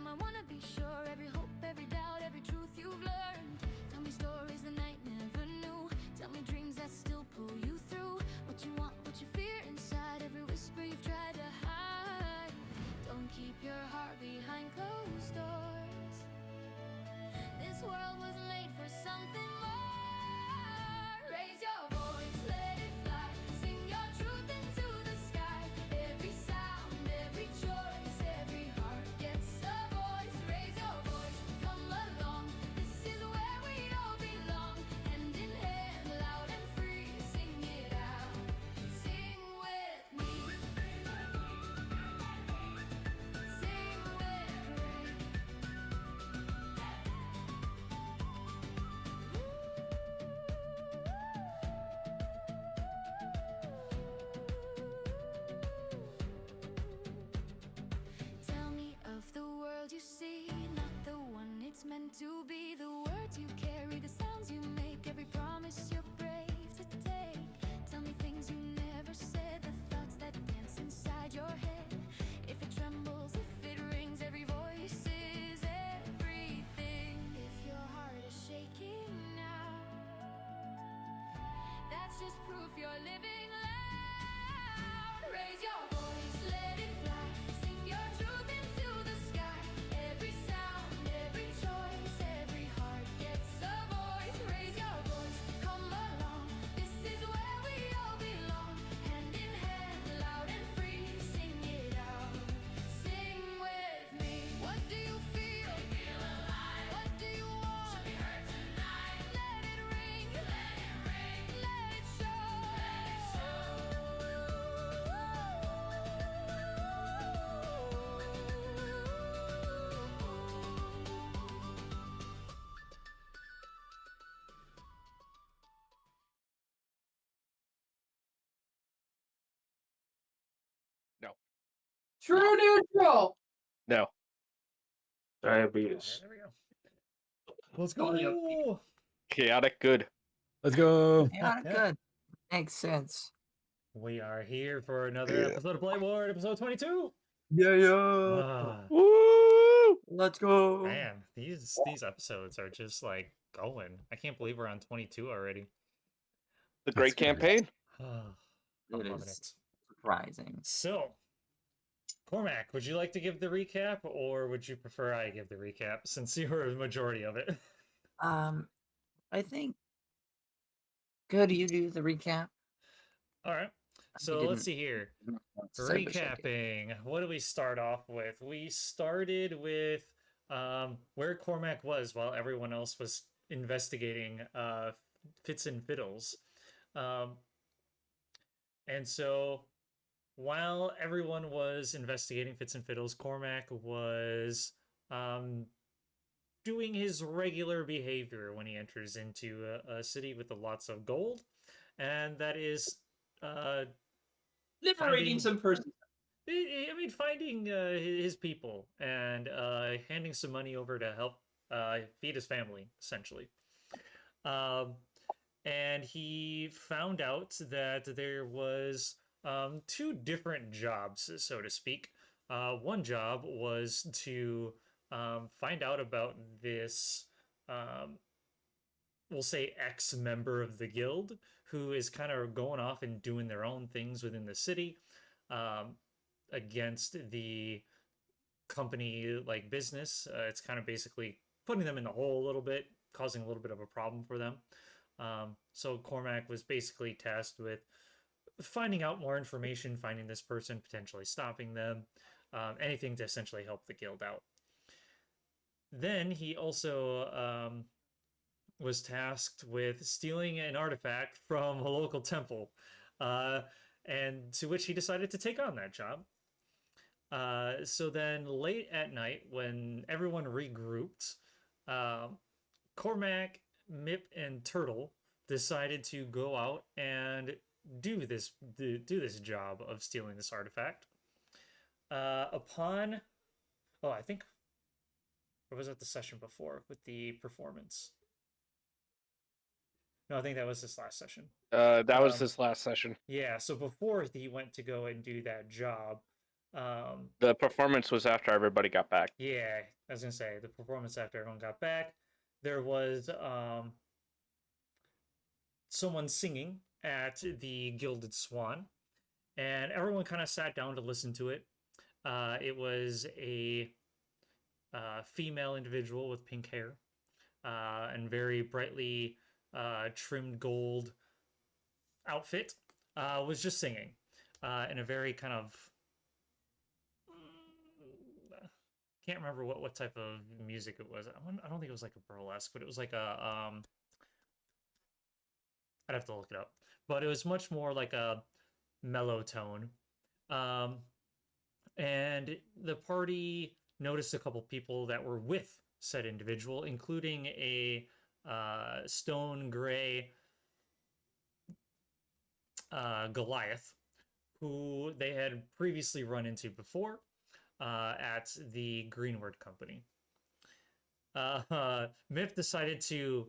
I wanna be sure. Every hope, every doubt, every truth you've learned. Tell me stories the night never knew. Tell me dreams that still pull you through. What you want, what you fear inside. Every whisper you've tried to hide. Don't keep your heart behind closed doors. This world was made for something more. Raise your voice, let it fly. Sing your truth into the sky. Every sound, every choice, every heart gets a voice. Raise your voice, come along. This is where we all belong. Hand in hand, loud and free. Sing it out, sing with me. Sing with Ray. Tell me of the world you see, not the one it's meant to be. The words you carry, the sounds you make, every promise you're brave to take. Tell me things you never said, the thoughts that dance inside your head. If it trembles, if it rings, every voice is everything. If your heart is shaking now, that's just proof you're living loud. Raise your voice, let it fly. Sing your truth into the sky. Every sound, every choice, every heart gets a voice. Raise your voice, come along. This is where we all belong. Hand in hand, loud and free. Sing it out, sing with me. What do you feel? Feel alive. What do you want? Should be heard tonight. Let it ring, let it ring, let it show, let it show. No. True neutral. No. Diabetes. There we go. Let's go. Chaotic good. Let's go. Yeah, good. Makes sense. We are here for another episode of Blightward, episode 22. Yeah. Ah, Woo! Let's go. man, these episodes are just like going. I can't believe we're on 22 already. The great That's good. campaign. I'm It loving is it. surprising. So, Cormac, would you like to give the recap, or would you prefer I give the recap since you were the majority of it? I think. Good, you do the recap. All right. I So let's see here. didn't want to say, but I did. Recapping, what do we start off with? We started with where Cormac was while everyone else was investigating Fits and Fiddles. And so while everyone was investigating Fits and Fiddles, Cormac was doing his regular behavior when he enters into a city with lots of gold, and that is Liberating some person. I mean, finding his people and handing some money over to help feed his family, essentially. And he found out that there was two different jobs, so to speak. One job was to find out about this, we'll say, ex-member of the guild who is kind of going off and doing their own things within the city against the company like business. It's kind of basically putting them in the hole a little bit, causing a little bit of a problem for them. So Cormac was basically tasked with finding out more information, finding this person, potentially stopping them, anything to essentially help the guild out. Then he also was tasked with stealing an artifact from a local temple, and to which he decided to take on that job. So then late at night, when everyone regrouped, Cormac, Mip, and Turtle decided to go out and do this job of stealing this artifact. I think, or was it the session before with the performance? No, I think that was this last session. That was this last session. Yeah, so before he went to go and do that job, The performance was after everybody got back. Yeah, I was gonna say the performance after everyone got back. There was someone singing at the Gilded Swan, and everyone kind of sat down to listen to it. It was a female individual with pink hair and very brightly trimmed gold outfit. Was just singing in a very kind of can't remember what type of music it was. I don't think it was like a burlesque, but it was like a I'd have to look it up. But it was much more like a mellow tone. And the party noticed a couple people that were with said individual, including a stone gray Goliath, who they had previously run into before at the Greenward Company. Miff decided to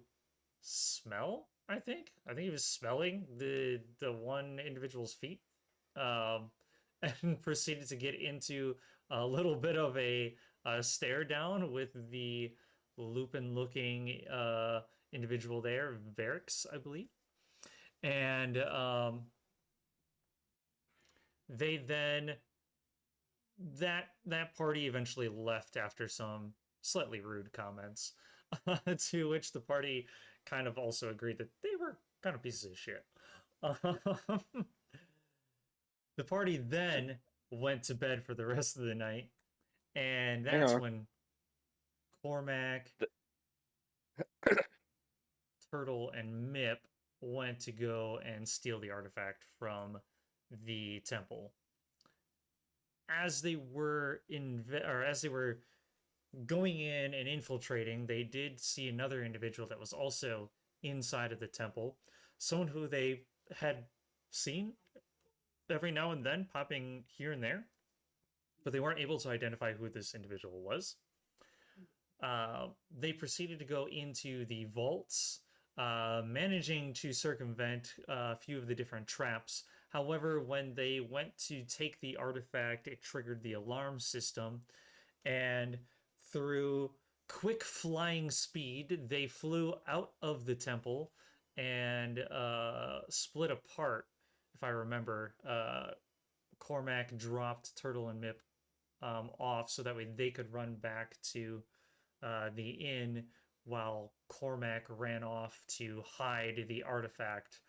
smell. I think he was smelling the one individual's feet, and proceeded to get into a little bit of a stare down with the Lupin-looking individual there, Varix, I believe, and they then that party eventually left after some slightly rude comments, to which the party kind of also agreed that they were kind of pieces of shit. The party then went to bed for the rest of the night, and that's when Cormac, Turtle, and Mip went to go and steal the artifact from the temple. As they were going in and infiltrating, they did see another individual that was also inside of the temple, someone who they had seen every now and then popping here and there, but they weren't able to identify who this individual was. They proceeded to go into the vaults, managing to circumvent a few of the different traps. However, when they went to take the artifact, it triggered the alarm system, and through quick flying speed, they flew out of the temple and split apart. If I remember, Cormac dropped Turtle and Mip off so that way they could run back to the inn, while Cormac ran off to hide the artifact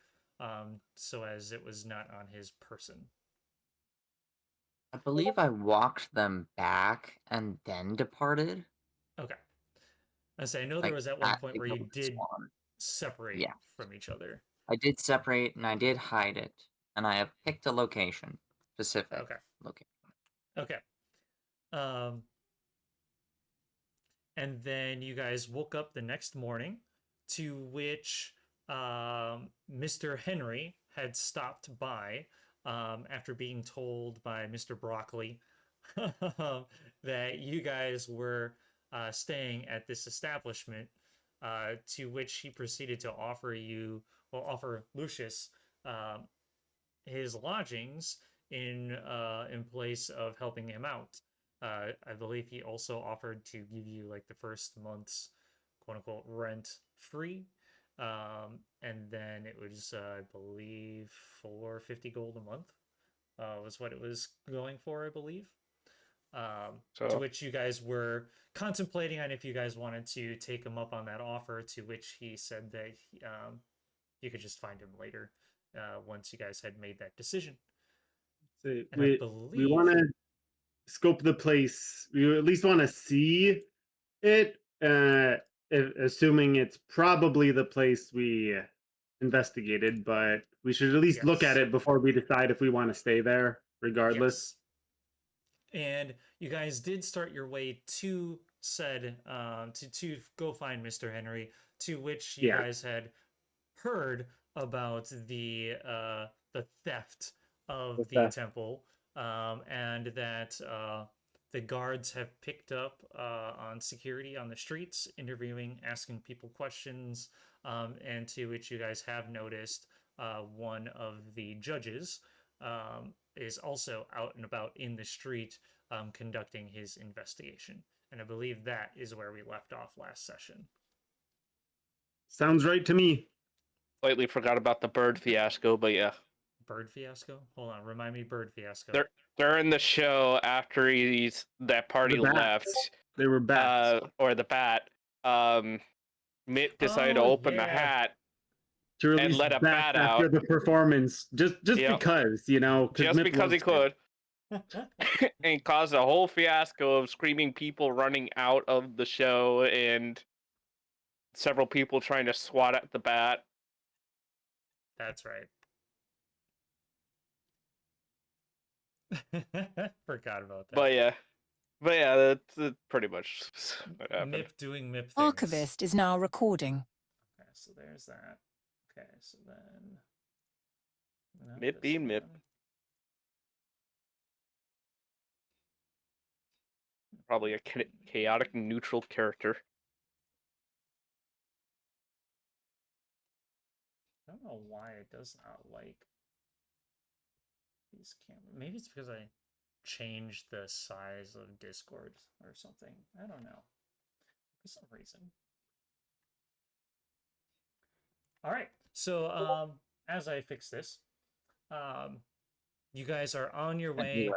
so as it was not on his person. I believe I walked them back and then departed. Okay. I know there was at one point where you did separate from each other. I did separate and I did hide it, and I have picked a location, specific location. Okay. And then you guys woke up the next morning, to which Mr. Henry had stopped by after being told by Mr. Broccoli that you guys were staying at this establishment, to which he proceeded to offer Lucius his lodgings in place of helping him out. I believe he also offered to give you like the first month's quote unquote rent free. And then it was, I believe, $450 gold a month was what it was going for, I believe. To which you guys were contemplating on if you guys wanted to take him up on that offer, to which he said that you could just find him later once you guys had made that decision. So And I believe we want to scope the place. We at least want to see it, assuming it's probably the place we investigated, but we should at least look at it before we decide if we want to stay there, regardless. And you guys did start your way to said to go find Mr. Henry, to which you guys had heard about the theft of the temple, and that the guards have picked up on security on the streets, interviewing, asking people questions, and to which you guys have noticed one of the judges is also out and about in the street conducting his investigation. And I believe that is where we left off last session. Sounds right to me. Slightly forgot about the bird fiasco, but yeah. Bird fiasco? Hold on, remind me bird fiasco. During the show, after that party The bats. left, They were bats. or the bat, Mitt decided to Oh, open the yeah. hat To release let a bats bat after out. the performance, just Yep. because, you know, just Mitt because he loves could, and caused a whole fiasco of screaming people running out of the show and several people trying to swat at the bat. That's right. Forgot about that. But yeah, that's pretty much what happened. Mip doing Mip things. Archivist is now recording. Okay, so there's that. Okay, so then... no, Mip this being Mip. one. Probably a chaotic neutral character. I don't know why it does not like these cameras. Maybe it's because I changed the size of Discord or something. I don't know. For some reason. All right. So as I fix this, you guys are on your way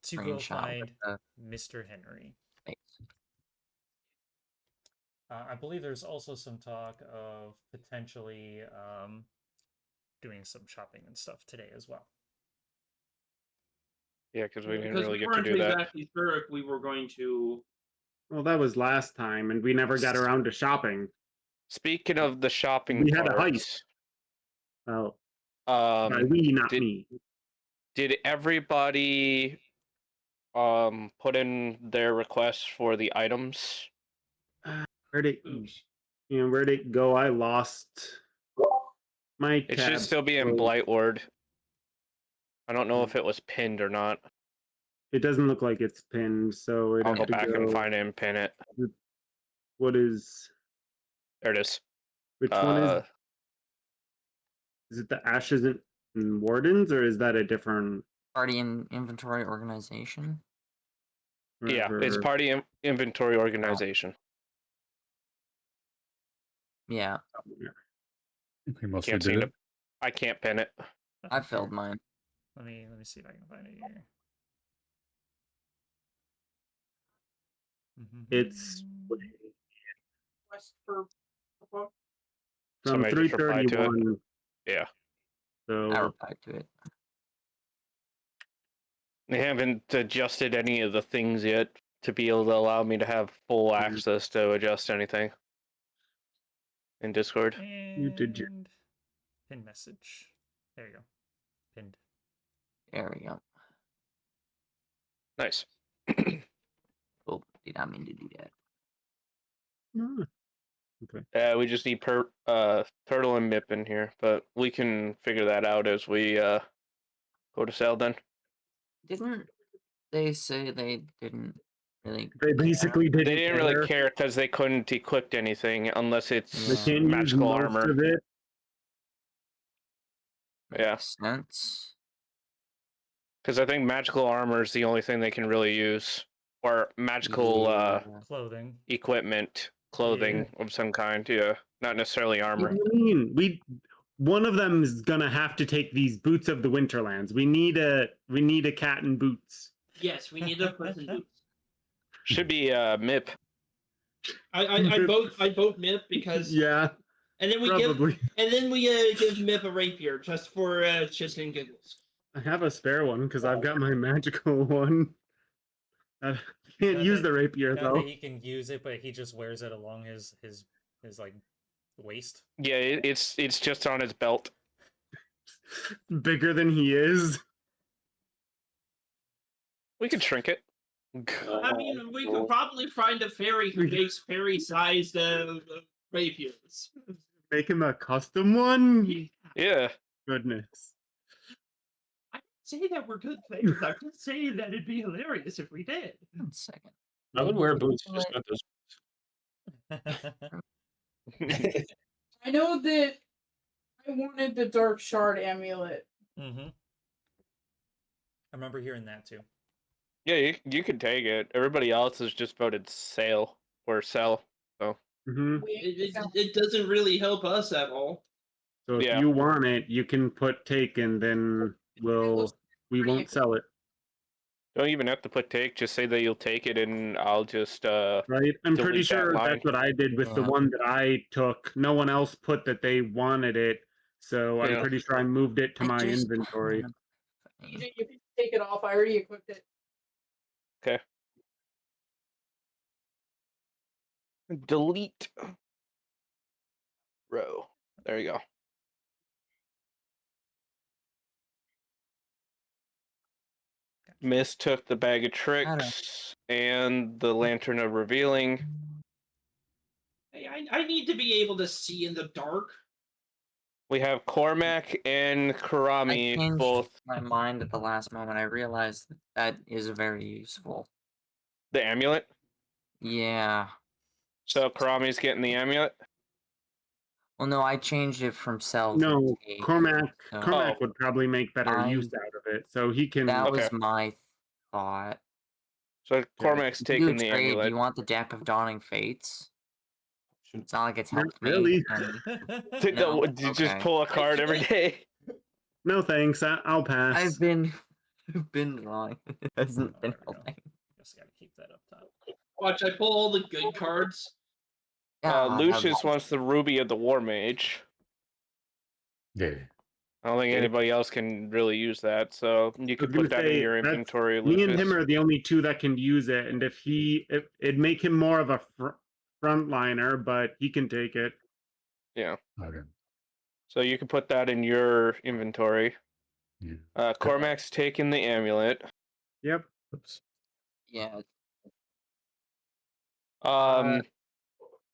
to go find Mr. Henry. I believe there's also some talk of potentially doing some shopping and stuff today as well. Yeah, because we didn't Because really we get to weren't do that. exactly sure if we were going to. Well, that was last time, and we never got around to shopping. Speaking of the shopping We had a parts, Well, by we, not me. did everybody put in their requests for the items? Where'd it go? I lost my tab. It should still be in Blightward. I don't know if it was pinned or not. It doesn't look like it's pinned, so I'll go back and find it and pin it. What is? There it is. Which one is? Is it the Ashes and Wardens, or is that a different Party and inventory organization? Yeah, it's party inventory organization. Yeah, We mostly Can't did seem it. to. I can't pin it. I filled mine. Let me see if I can find it here. It's Quest for from Somebody just replied to it. 331. Yeah. So I replied to it. They haven't adjusted any of the things yet to be able to allow me to have full access to adjust anything in Discord. You did your- And pin message. There you go. Pinned. There we go. Nice. Oh, did not mean to do that. We just need Turtle and Mip in here, but we can figure that out as we go to sell then. Didn't they say they didn't really? They basically didn't. They didn't really care because they couldn't equip anything unless it's They can't use magical most armor. of it. Yeah. Makes sense. Because I think magical armor is the only thing they can really use, or magical Yeah. Clothing. equipment, clothing of some kind. Yeah, not necessarily armor. What do you mean? One of them is gonna have to take these boots of the Winterlands. We need a cat in boots. yes, we need a person boots. Should be Mip. I vote Mip because Yeah, and then we probably. give Mip a rapier just for shits and giggles. I have a spare one because I've got my magical one. I can't use the rapier Not though. that he can use it, but he just wears it along his like waist. Yeah, it's just on his belt. Bigger than he is. We can shrink it. I mean, we could probably find a fairy who makes fairy-sized rapiers. Make him a custom one. Yeah. Goodness. I didn't say that we're good players. I'm just saying that it'd be hilarious if we did. 1 second. I would wear boots, Let- just not this. I know that I wanted the Dark Shard amulet. Mm-hmm. I remember hearing that too. Yeah, you could take it. Everybody else has just voted sale or sell. So Hmm. It doesn't really help us at all. So if Yeah. you want it, you can put take, and then we won't sell it. don't even have to put take. Just say that you'll take it, and I'll just Right? I'm pretty delete that sure line. that's what I did with the Yeah. one that I took. No one else put that they wanted it, so I'm Yeah. pretty sure I moved it to I my just- inventory. You can take it off. I already equipped it. Okay. Delete row. There you go. Miss took the bag of tricks and the lantern of revealing. Hey, I need to be able to see in the dark. We have Cormac and I Karami changed both. my mind at the last moment. I realized that is very useful. The amulet. Yeah. So Karami's getting the amulet. Well, no, I changed it from sell to No, take. Cormac so Cormac would probably make better I- use out of it, so he can. that Okay. was my thought. So Cormac's You can do taking a the trade. Do amulet. you want the deck of Dawning Fates? It's not like it's Not helped really. me. any. No, No? you just Okay. pull a card every day. No thanks. I'll pass. I've been drawing. It hasn't Oh, been there we go. helping. Just gotta keep that up top. Watch, I pull all the good cards. God, Lucius wants the ruby of the war mage. Yeah. I don't think Okay. anybody else can really use that, so you could gonna put that in say, your that's- inventory. Me and Lucius. him are the only two that can use it, and if it'd make him more of a frontliner, but he can take it. Yeah. Okay. So you can put that in your inventory. Yeah. Cormac's taking the amulet. Yep. Oops. Yeah.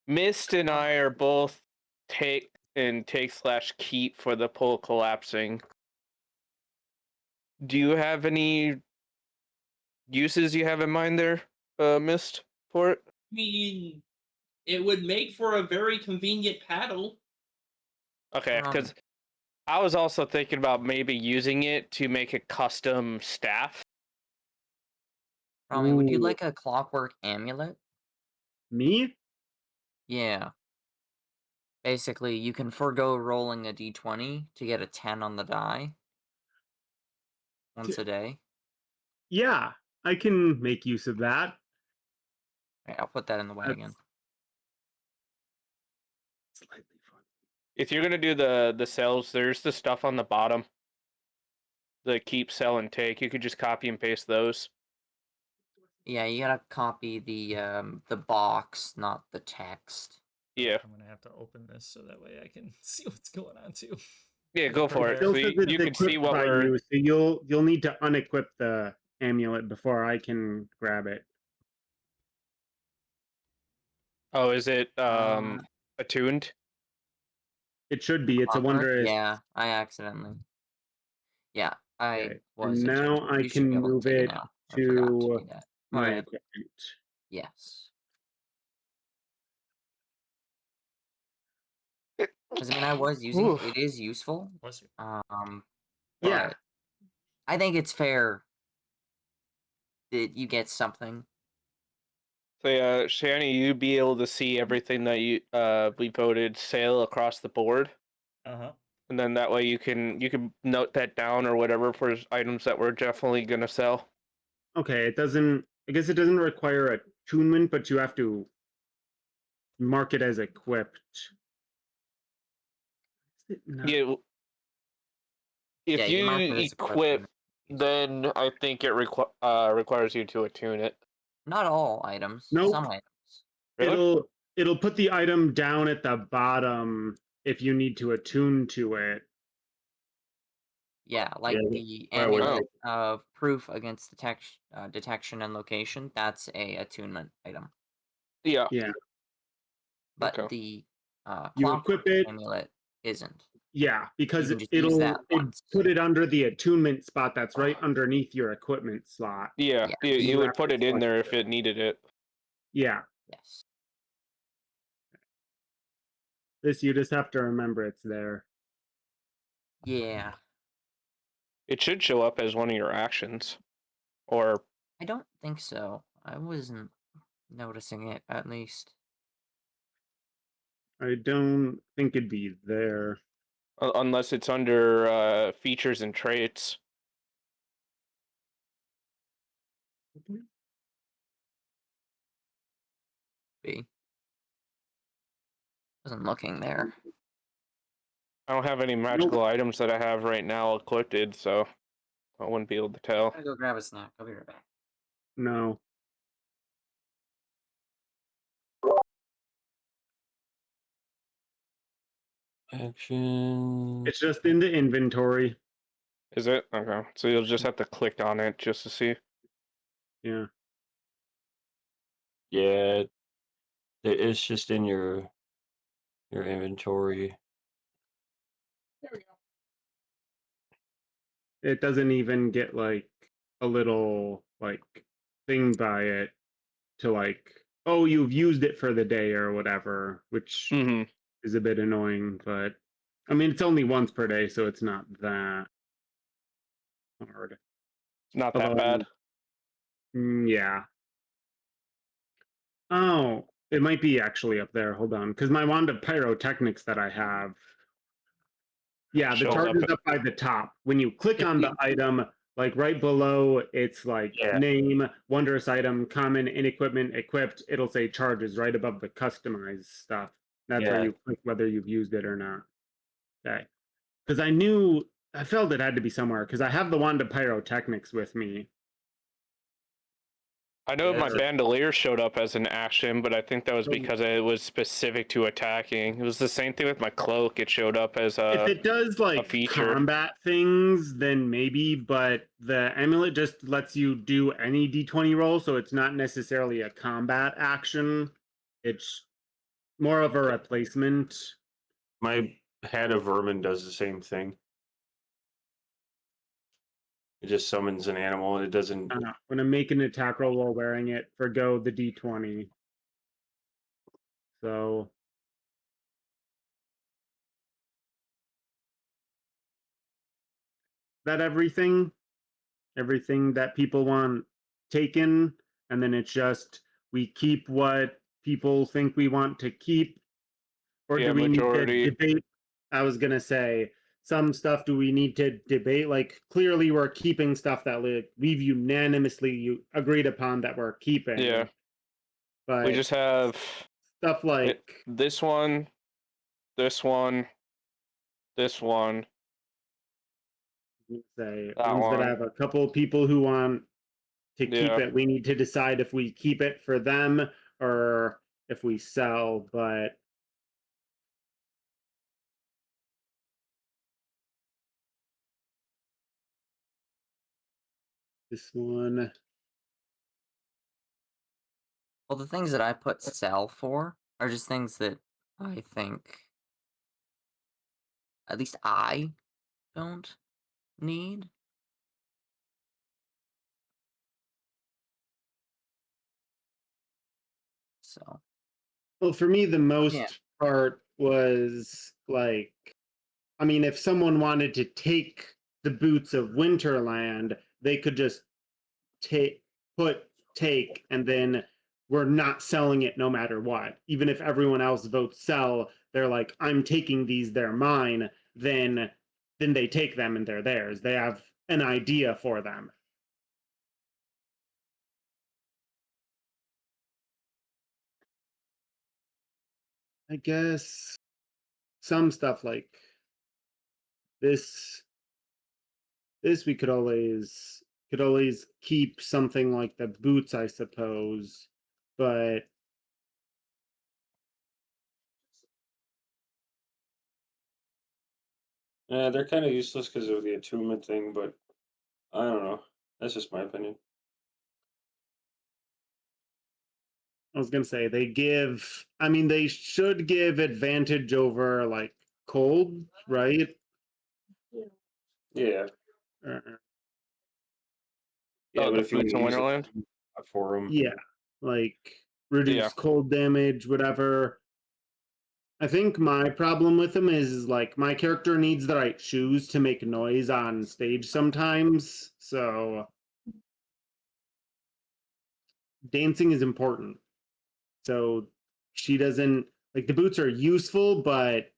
Mist and I are both take / keep for the pole collapsing. Do you have any uses you have in mind there, Mist, for it? I mean, it would make for a very convenient paddle. Okay, because I was also thinking about maybe using it to make a custom staff. Rami, would you Ooh. like a clockwork amulet? Me? Yeah. Basically, you can forego rolling a d20 to get a 10 on the die once a day. Yeah, I can make use of that. Okay, I'll put that in the wagon. Slightly fun. If you're gonna do the cells, there's the stuff on the bottom. The keep, sell, and take. You could just copy and paste those. Yeah, you gotta copy the box, not the text. Yeah. I'm gonna have to open this so that way I can see what's going on too. Yeah, go for it. Still So says you it's can see equipped what by we're. you, so you'll need to unequip the amulet before I can grab it. Oh, is it attuned? It should be. It's a Clockwork? wondrous. Yeah, I accidentally. Yeah, I Okay, was. and now intentional. I You should can be able move to take it now. I forgot to to do that. my Alright, equipment. yes. Because I mean, I was using it. Oof. It is useful. Bless you. Yeah. But I think it's fair that you get something. So yeah, Shani, you be able to see everything that you we voted sale across the board, Uh-huh. and then that way you can note that down or whatever for items that we're definitely gonna sell. Okay, it doesn't. I guess it doesn't require attunement, but you have to mark it as equipped. Is it not? Yeah. If Yeah, you you mark it as equip, equipped. then I think it requires you to attune it. Not all items. Nope. Some items. Really? It'll put the item down at the bottom if you need to attune to it. Yeah, like Yeah, the I would amulet of proof against detection and location. That's a attunement item. Yeah. Yeah. But Okay. the You clockwork equip it. amulet isn't. Yeah, because can just use that it once. put it under the attunement spot that's right underneath your equipment slot. Yeah. Yeah. You You would have put to it in select there it. if it needed it. Yeah. Yes. This you just have to remember it's there. Yeah. It should show up as one of your actions, or I don't think so. I wasn't noticing it, at least. I don't think it'd be there. unless it's under features and traits. Be. Wasn't looking there. I don't have any magical items that I have right now equipped, so I wouldn't be able to tell. I'm gonna go grab a snack. I'll be right back. No. Action. It's just in the inventory. Is it? Okay. So you'll just have to click on it just to see. Yeah. Yeah, it's just in your inventory. There we go. It doesn't even get like a little like thing by it to like, oh, you've used it for the day or whatever, which Mm-hmm. is a bit annoying, but I mean it's only once per day, so it's not that hard. Not that Although, bad. Yeah. Oh, it might be actually up there. Hold on, because my wand of pyrotechnics that I have. Yeah, the Shows chart up is at- up by the top. When you click on the item, like right below, it's like Yeah. name, wondrous item, common, in equipment, equipped. It'll say charges right above the customized stuff. That's where Yeah. you click whether you've used it or not. Okay. Because I felt it had to be somewhere because I have the wand of pyrotechnics with me. I know my Yeah. bandolier showed up as an action, but I think that was because it was specific to attacking. It was the same thing with my cloak. It showed up as If it does like feature. combat things, then maybe, but the amulet just lets you do any d20 roll, so it's not necessarily a combat action. It's more of a replacement. My Hat of Vermin does the same thing. It just summons an animal and it doesn't. When I make an attack roll while wearing it, forgo the d20. So that everything that people want taken, and then it's just we keep what people think we want to keep, or Yeah, do we majority. need to debate? I was gonna say some stuff. Do we need to debate? Like clearly, we're keeping stuff that we've unanimously agreed upon that we're keeping. Yeah. But We just have stuff like this one, this one, this one. say That ones one. that have a couple of people who want to keep Yeah. it. We need to decide if we keep it for them or if we sell. But this one, Well, the things that I put sell for are just things that I think, at least I don't need. So, well, for me, the most Yeah. part was like, I mean, if someone wanted to take the boots of Winterland, they could just take, and then we're not selling it no matter what. Even if everyone else votes sell, they're like, I'm taking these, they're mine. Then they take them and they're theirs. They have an idea for them. I guess some stuff like this we could always keep something like the boots, I suppose, but Yeah, they're kind of useless because of the attunement thing, but I don't know. That's just my opinion. I was gonna say they should give advantage over like cold, right? Yeah. Uh, Yeah, Oh, but the if you boots in use it Winterland? for them. yeah, like reduce Yeah. cold damage, whatever. I think my problem with him is like my character needs the right shoes to make noise on stage sometimes. So dancing is important. So she doesn't like the boots are useful, but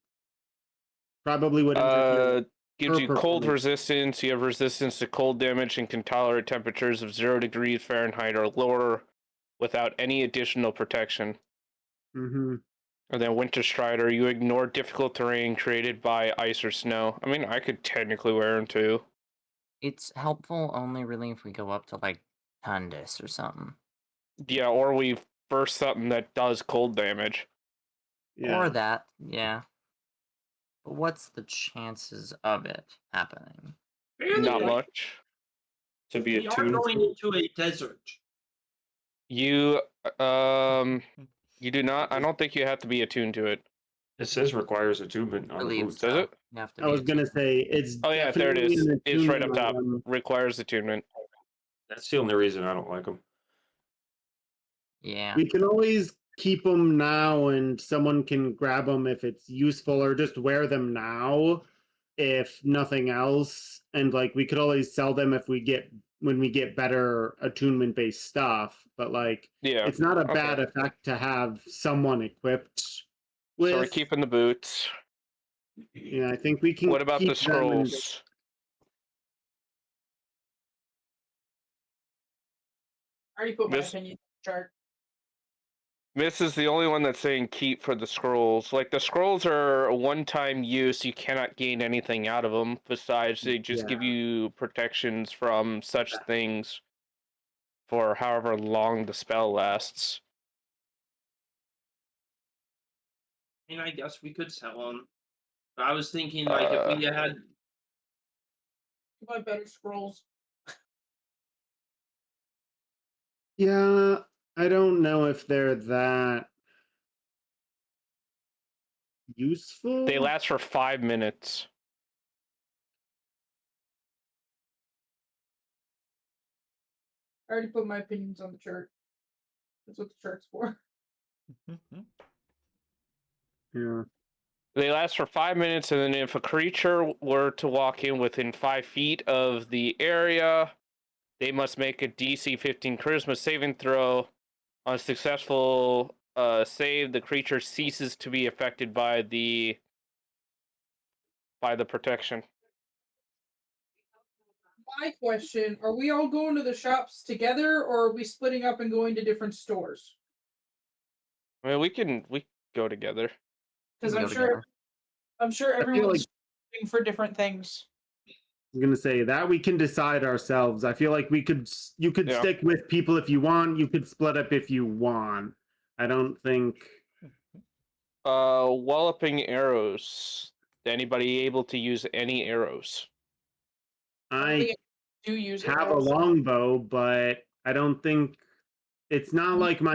probably would interfere with Gives her you cold performance. resistance. You have resistance to cold damage and can tolerate temperatures of 0 degrees Fahrenheit or lower without any additional protection. Mm-hmm. And then Winter Strider, you ignore difficult terrain created by ice or snow. I mean, I could technically wear them too. It's helpful only really if we go up to like Tundus or something. Yeah, or we burst something that does cold damage. Yeah. Or that, yeah. But what's the chances of it happening? Fairly Not good. much. To be We are attuned going to. into a desert. You you do not. I don't think you have to be attuned to it. It says requires attunement on the Believe boots. Does so. it? You have to I be was gonna attuned. say it's Oh yeah, there it definitely is. an It's right up attunement top. item. Requires attunement. That's the only reason I don't like them. Yeah. We can always keep them now, and someone can grab them if it's useful, or just wear them now, if nothing else. And like we could always sell them if we get when we get better attunement based stuff. But like, Yeah. it's not a okay. bad effect to have someone equipped with. So we're keeping the boots. Yeah, I think we can. What about the keep them and- scrolls? I already put my This- opinion in the chart. This is the only one that's saying keep for the scrolls. Like, the scrolls are a one-time use. You cannot gain anything out of them. Besides, they just give Yeah. you protections from such things for however long the spell lasts. I mean, I guess we could sell them. But I was thinking, like, if we had. You buy better scrolls. Yeah, I don't know if they're that useful. They last for 5 minutes. I already put my opinions on the chart. That's what the chart's for. Yeah. They last for 5 minutes, and then if a creature were to walk in within 5 feet of the area, they must make a DC 15 Charisma saving throw. On a successful save, the creature ceases to be affected by the protection. My question, are we all going to the shops together or are we splitting up and going to different stores? I mean, we can go together. Because We can I'm go sure together. I'm sure feel everyone's looking for different things. I'm gonna say that we can decide ourselves. I feel like you could Yeah. stick with people if you want. You could split up if you want. I don't think. Walloping arrows. Anybody able to use any arrows? I Do use have a arrows. longbow, but I don't think it's not like my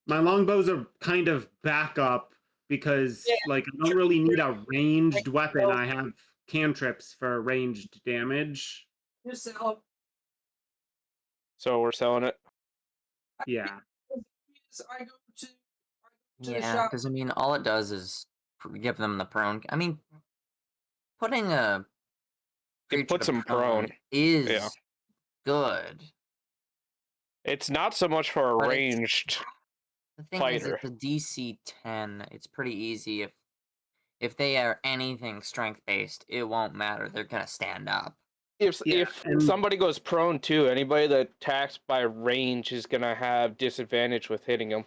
longbows are kind of backup because Yeah, like I don't really need a ranged like, weapon. well- I have cantrips for ranged damage. Just sell So we're selling it. Yeah. I go to the Yeah, shop. because I mean, all it does is give them the prone. I mean, putting a It creature puts to them prone. is good. It's not so much for a But it's- ranged. The thing Fighter. is, it's a DC 10. It's pretty easy. If they are anything strength based, it won't matter. They're gonna stand up. If Yeah, if and- somebody goes prone too, anybody that attacks by range is gonna have disadvantage with hitting them.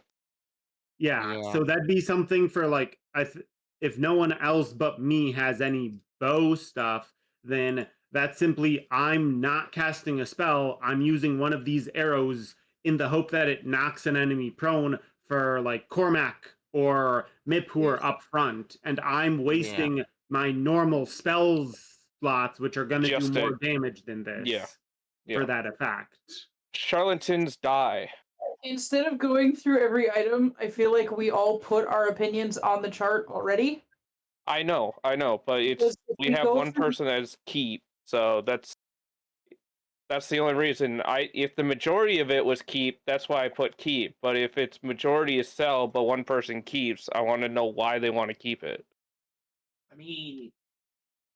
Yeah, Yeah. so that'd be something for like if no one else but me has any bow stuff, then that's simply I'm not casting a spell. I'm using one of these arrows in the hope that it knocks an enemy prone for like Cormac or Mip who are up front, and I'm wasting my normal spells slots, which are going to do Just more damage than this. Yeah. For that effect. Charlatans die. Instead of going through every item, I feel like we all put our opinions on the chart already. I know, but it's Because if we have go one through- person that is keep, so that's That's the only reason. If the majority of it was keep, that's why I put keep. But if it's majority is sell, but one person keeps, I want to know why they want to keep it. I mean,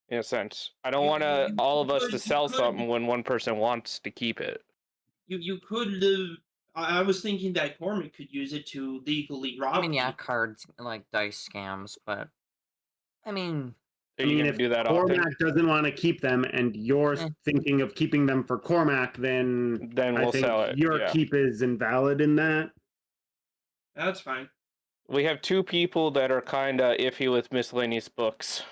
In a sense, I don't You- want you- you all of us could- to you sell could- something when one person wants to keep it. you could live. I was thinking that Cormac could use it to legally rob I mean, yeah, people. cards like dice scams, but I mean, Are I you mean, gonna if do that often? Cormac doesn't want to keep them and you're Eh. thinking of keeping them for Cormac, then Then I we'll think sell it. your Yeah. keep is invalid in that. That's fine. We have two people that are kind of iffy with miscellaneous books.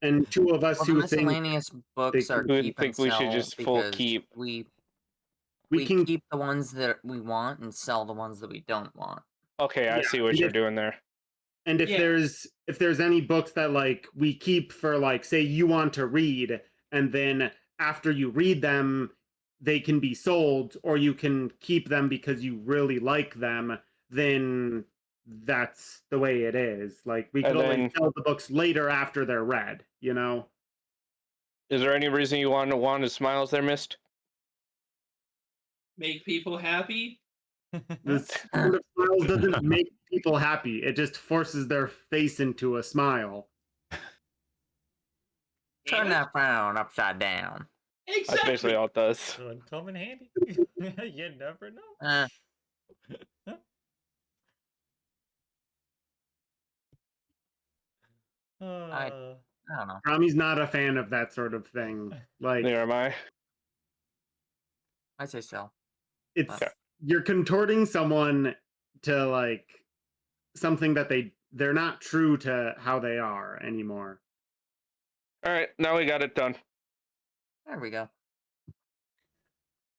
And two of us well, the who think miscellaneous books are We keep and think we should sell just full because keep. we we can keep the ones that we want and sell the ones that we don't want. Okay, I Yeah, see what and you're if- doing there. And if Yeah. there's any books that like we keep for like say you want to read and then after you read them they can be sold or you can keep them because you really like them, then that's the way it is. Like we could And always then- sell the books later after they're read, you know? Is there any reason you want his smiles there, Mist? Make people happy. The sound of smiles doesn't make people happy. It just forces their face into a smile. Turn And- that frown upside down. That's Exactly. basically all it does. Could come in handy. You never know. I don't know. Rami's not a fan of that sort of thing. Like Neither am I. I say sell. it's Okay. you're contorting someone to like something that they're not true to how they are anymore. All right, now we got it done. There we go.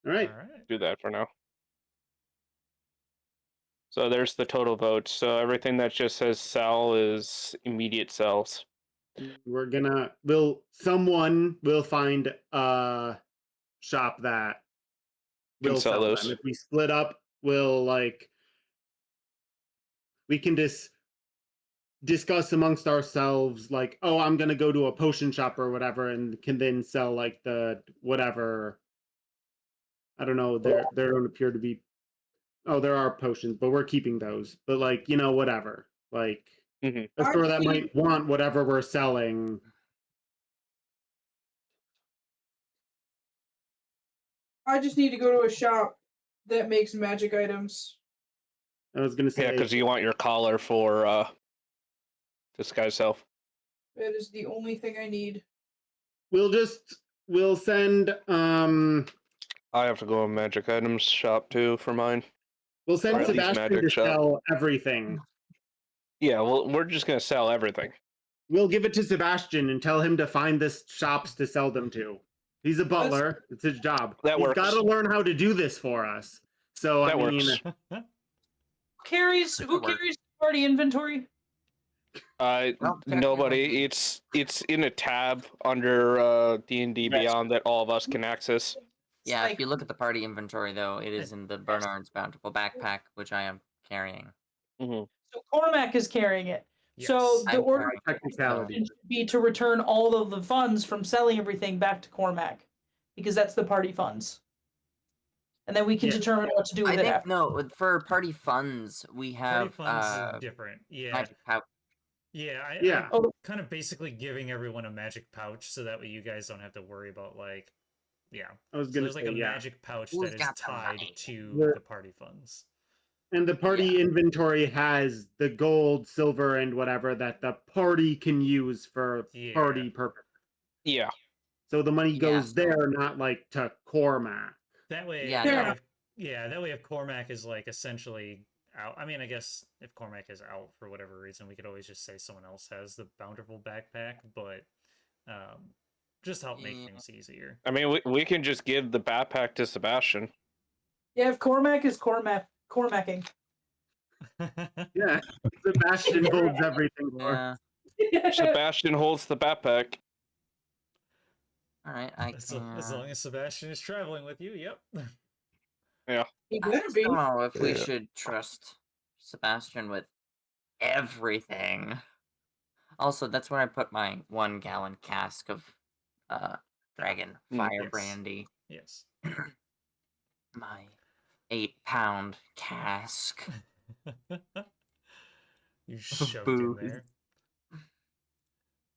All right. All right. Do that for now. So there's the total votes. So everything that just says sell is immediate sells. Someone will find a shop that Can will sell sell those. them. If we split up, we can discuss amongst ourselves like, oh, I'm gonna go to a potion shop or whatever, and can then sell like the whatever. I don't know. There don't appear to be. Oh, there are potions, but we're keeping those. But like, whatever. Like Mhm. a store that Actually- might want whatever we're selling. I just need to go to a shop that makes magic items. I was gonna say, Yeah, because you want your collar for disguise self. That is the only thing I need. we'll send I have to go to magic items shop too for mine. we'll send Or at least Sebastian magic to shop. sell everything. Yeah, well, we're just gonna sell everything. We'll give it to Sebastian and tell him to find this shops to sell them to. He's a butler. It's his job. That He's works. got to learn how to do this for us. So That I mean, works. Who carries party inventory? Well, Nobody. It's in a tab under D&D Yes. Beyond that all of us can access. Yeah, Like- if you look at the party inventory, though, it is in the Bernard's Bountiful backpack, which I am carrying. Mhm. So Cormac is carrying it. So Yes. the I'm order carrying it, technicality. should be to return all of the funds from selling everything back to Cormac, because that's the party funds. And then we can Yeah. determine what to do I with it think after. no, for party funds we Party have funds is different. Yeah. magic pouch. Yeah. Yeah. I'm kind of basically giving everyone a magic pouch so that way you guys don't have to worry about like, yeah. I was So gonna there's like say a yeah. magic pouch Who's that is got the tied money? to We're- the party funds. And the party Yeah. inventory has the gold, silver, and whatever that the party can use for Yeah. party purpose. Yeah. So the money Yeah, goes so- there, not like to Cormac. That way, Yeah, no. that way if Cormac is like essentially out, I mean, I guess if Cormac is out for whatever reason, we could always just say someone else has the bountiful backpack, but just help make Yeah. things easier. I mean, we can just give the backpack to Sebastian. Yeah, if Cormac is Cormacing. Yeah, Sebastian holds everything. For. Yeah. Sebastian holds the backpack. All right, I as can. long as Sebastian is traveling with you, yep. He I better just be. don't know if we Yeah. should trust Sebastian with everything. Also, that's where I put my 1 gallon cask of dragon Mm, fire yes. brandy. Yes. My 8-pound cask. You shoved in booze. there.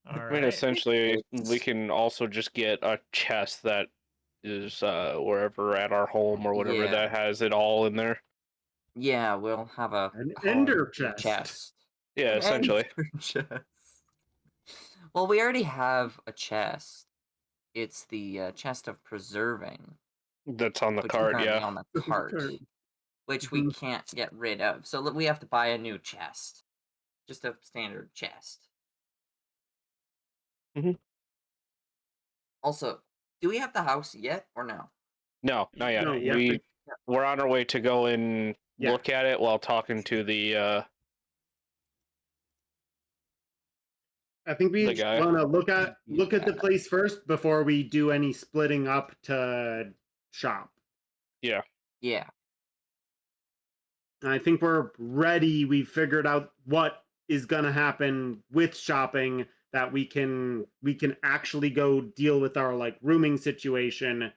All I mean, right. essentially, we can also just get a chest that is wherever at our home or whatever Yeah. that has it all in there. Yeah, we'll have a An home ender chest. chest. Yeah, An essentially. ender chest. Well, we already have a chest. It's the chest of preserving, That's on the which is cart, currently yeah. on the cart, which we Mhm. can't get rid of. So we have to buy a new chest. Just a standard chest. Mhm. Also, do we have the house yet or no? No, not yet. No, yeah. We're on our way to go and Yeah. look at it while talking to the I think we The guy. want to look at the Yeah. place first before we do any splitting up to shop. yeah. Yeah. And I think we're ready. We've figured out what is going to happen with shopping, that we can actually go deal with our like rooming situation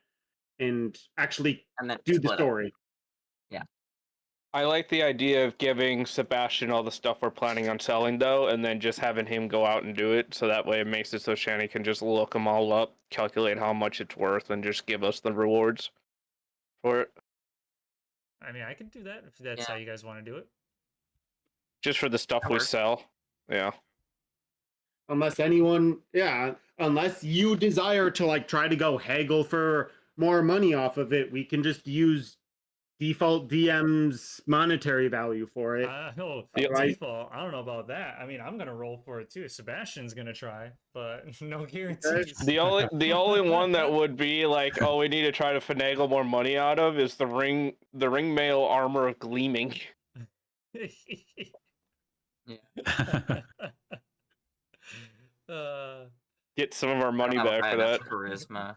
and actually And then do the split up. story. I like the idea of giving Sebastian all the stuff we're planning on selling, though, and then just having him go out and do it. So that way it makes it so Shani can just look them all up, calculate how much it's worth, and just give us the rewards for it. I mean, I can do that if that's how you guys want to do it. Just for the stuff That we works. sell. Yeah. Unless you desire to like try to go haggle for more money off of it, we can just use default DM's monetary value for it. No, Right. default. I don't know about that. I mean, I'm gonna roll for it too. Sebastian's gonna try, but no guarantees. The only one that would be like, oh, we need to try to finagle more money out of is the ring mail armor of gleaming. Yeah. Get some of our I don't money have back high for enough that. charisma.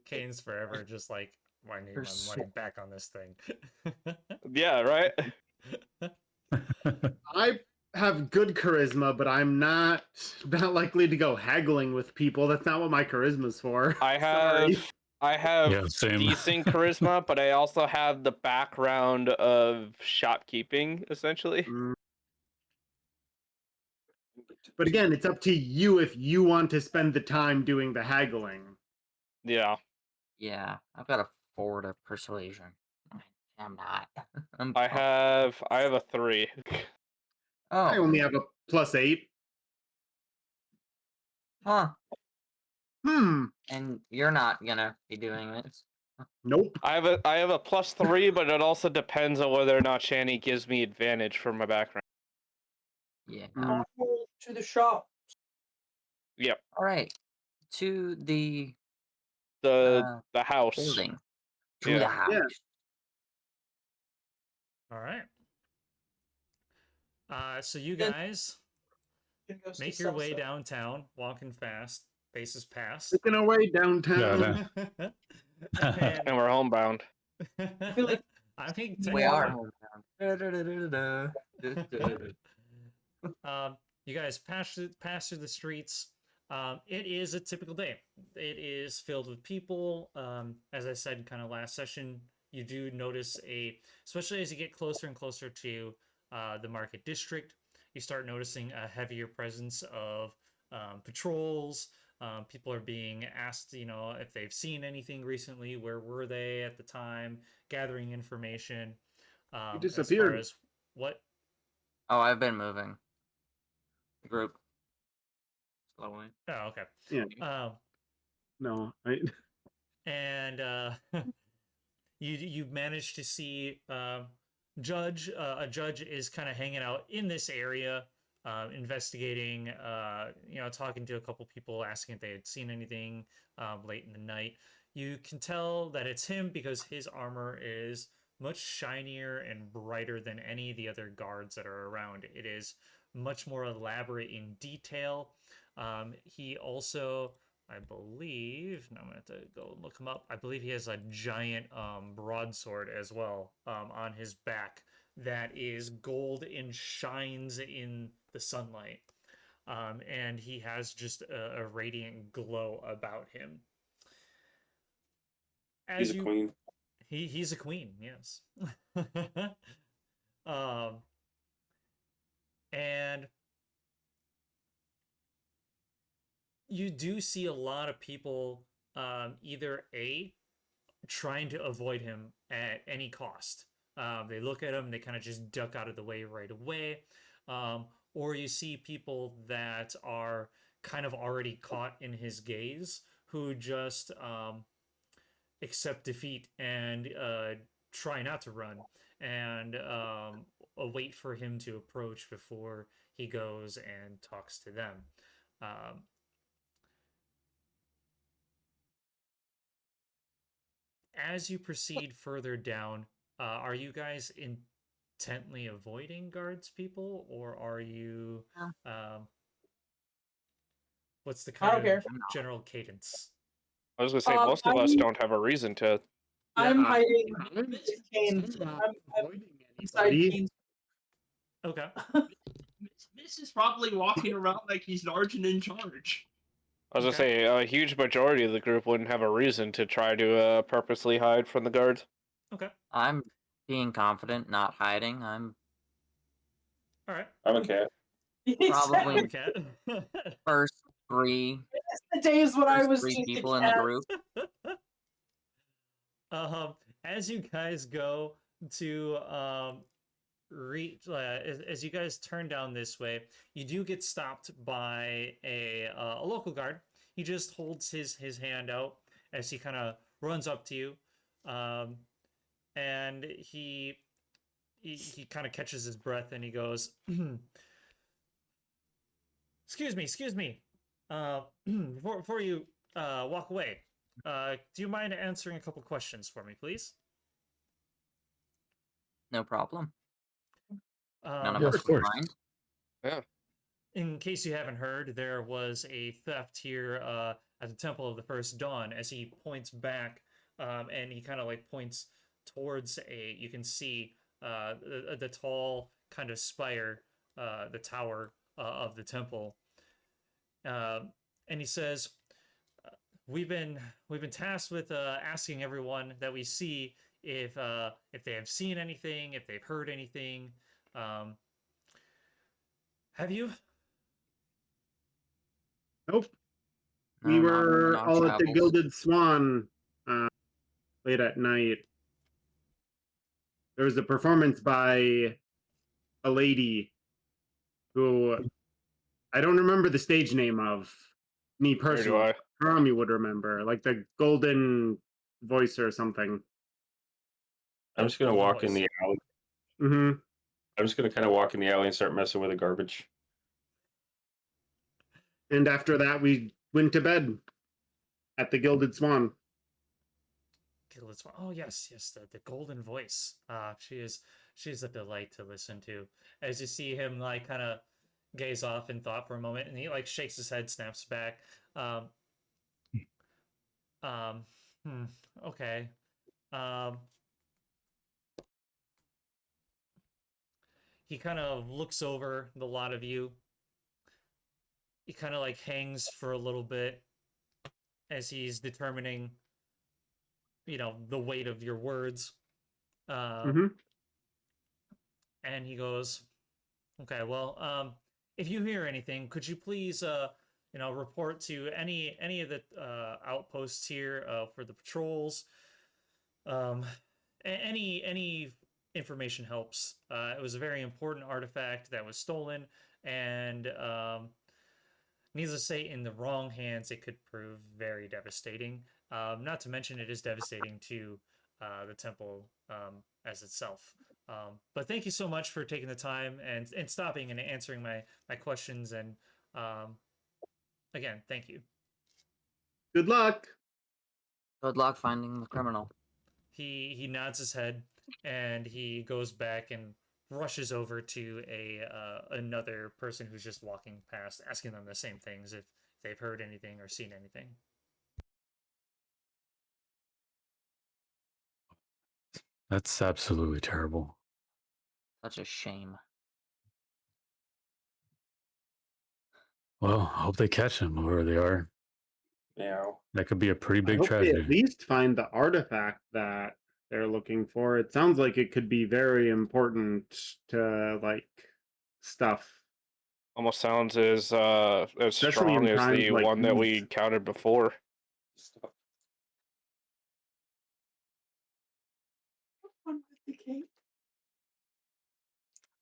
Kane's forever just like, well, I need my money back on this thing. Yeah, right? I have good charisma, but I'm not likely to go haggling with people. That's not what my charisma's for. I Sorry. have Yeah, same. decent charisma, but I also have the background of shopkeeping, essentially. But again, it's up to you if you want to spend the time doing the haggling. Yeah. Yeah, I've got a 4 to persuasion. I'm not. I have a 3. I Oh, only have a +8. huh. Hmm. And you're not gonna be doing this. Nope. I have a +3, but it also depends on whether or not Shani gives me advantage from my background. Yeah. To the shop. Yep. All right. To the The house. building. To Yeah. the house. Yeah. All right. So you guys make your way downtown, walking fast, faces past. Taking our way downtown. And we're homebound. I feel like think We are. you guys pass through the streets. It is a typical day. It is filled with people. As I said, kind of last session, you do notice especially as you get closer and closer to the market district, you start noticing a heavier presence of patrols. People are being asked, if they've seen anything recently, where were they at the time, gathering information. You disappeared. As far as what? Oh, I've been moving. Group. Slowly. Oh, okay. Yeah. No. And you managed to see Judge. A judge is kind of hanging out in this area, investigating. Talking to a couple people, asking if they had seen anything late in the night. You can tell that it's him because his armor is much shinier and brighter than any of the other guards that are around. It is much more elaborate in detail. He also, I believe, now I'm going to have to go look him up. I believe he has a giant broadsword as well on his back that is gold and shines in the sunlight. and he has just a radiant glow about him. He's a queen. He's a queen, yes. And you do see a lot of people either trying to avoid him at any cost. They look at him, they kind of just duck out of the way right away. Or you see people that are kind of already caught in his gaze who just accept defeat and try not to run and wait for him to approach before he goes and talks to them. As you proceed further down, are you guys intently avoiding guards people, or are you what's the I don't kind of care. general cadence? I was gonna say most of us don't have a reason to. I'm Yeah. hiding I'm Kane's. I'm avoiding inside anybody. Kane's. Okay. Miss is probably walking around like he's large and in charge. I was gonna Okay. say a huge majority of the group wouldn't have a reason to try to purposely hide from the guards. Okay. I'm being confident, not hiding. I'm All right. I'm a cat. Probably- Okay. first three, The days when I first was three just people a in the cat. group. As you guys go to reach, as you guys turn down this way, you do get stopped by a local guard. He just holds his hand out as he kind of runs up to you, and he kind of catches his breath and he goes, excuse me, before you walk away, do you mind answering a couple questions for me, please? No problem. None of Yeah, us of would course. mind. Yeah. In case you haven't heard, there was a theft here at the Temple of the First Dawn. As he points back, and he kind of like points towards you can see the tall kind of spire, the tower of the temple. And he says, we've been tasked with asking everyone that we see if they have seen anything, if they've heard anything. Have you? Nope. No, We not in were our all at the travels. Gilded Swan late at night. There was a performance by a lady who I don't remember the stage name of. Me Nor do personally, I. Rami would remember, like the Golden Voice or something. I'm just gonna Golden walk in voice. the alley. Mm-hmm. I'm just gonna kind of walk in the alley and start messing with the garbage. And after that, we went to bed at the Gilded Swan. Oh yes, the golden voice. She's a delight to listen to. As you see him like kind of gaze off in thought for a moment, and he like shakes his head, snaps back. Okay. He kind of looks over the lot of you. He kind of like hangs for a little bit as he's determining, the weight of your words. Mm-hmm. And he goes, okay, well, if you hear anything, could you please, report to any of the outposts here for the patrols. Any information helps. It was a very important artifact that was stolen, and needless to say, in the wrong hands, it could prove very devastating. Not to mention, it is devastating to the temple as itself. But thank you so much for taking the time and stopping and answering my questions. And again, thank you. Good luck. Good luck finding the criminal. He nods his head and he goes back and rushes over to another person who's just walking past, asking them the same things if they've heard anything or seen anything. That's absolutely terrible. Such a shame. Well, I hope they catch him wherever they are. Meow. That could be a pretty I big hope they tragedy. at least find the artifact that they're looking for. It sounds like it could be very important to like stuff. Almost sounds as Especially strong in as times the like one that we these. encountered before. Stuff. One with the cape.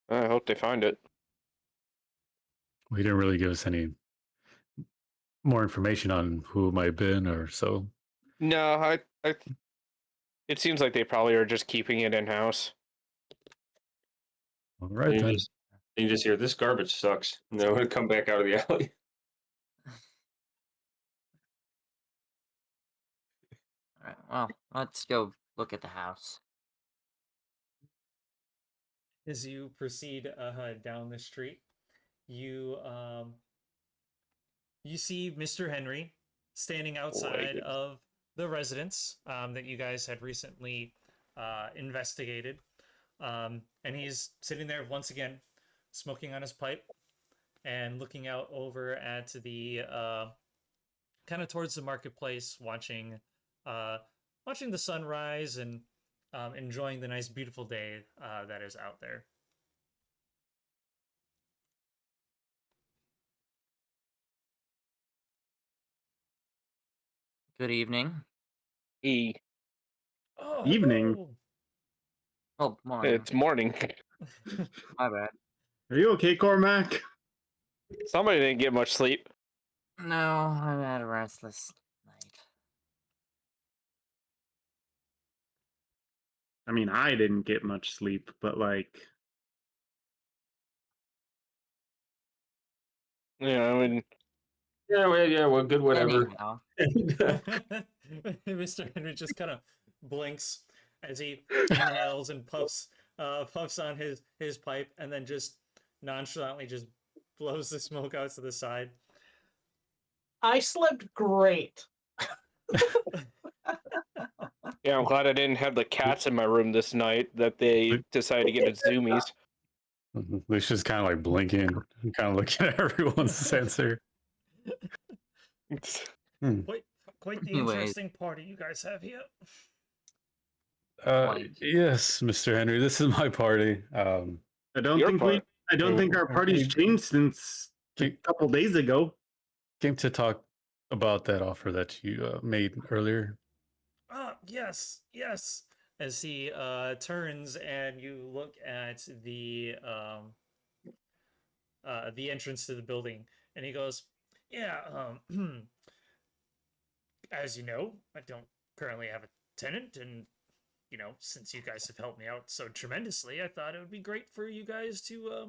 I hope they find it. He didn't really give us any more information on who it might have been or so. No, it seems like they probably are just keeping it in house. All right, You then. you just hear this garbage sucks. And then when come back out of the alley. All right. Well, let's go look at the house. As you proceed down the street, you you see Mr. Henry standing outside of the residence that you guys had recently investigated, and he's sitting there once again, smoking on his pipe and looking out over at the kind of towards the marketplace, watching the sunrise and enjoying the nice, beautiful day that is out there. Good evening. E. Oh, Evening. hello. Oh, morning. It's morning. My bad. Are you okay, Cormac? Somebody didn't get much sleep. No, I've had a restless night. I mean, I didn't get much sleep, but like, Yeah, I mean, Well, good, whatever. Anyhow, Mr. Henry just kind of blinks as he inhales and puffs on his pipe, and then just nonchalantly just blows the smoke out to the side. I slept great. yeah, I'm glad I didn't have the cats in my room this night that they decided to get its zoomies. Lucia's kind of like blinking, kind of looking at everyone's answer. Quite the Anyways. interesting party you guys have here. Yes, Mr. Henry, this is my party. I don't Your think part. I don't think our party's changed since a couple days ago. Came to talk about that offer that you made earlier. Yes. As he turns and you look at the entrance to the building, and he goes, "Yeah, as you know, I don't currently have a tenant, and since you guys have helped me out so tremendously, I thought it would be great for you guys to,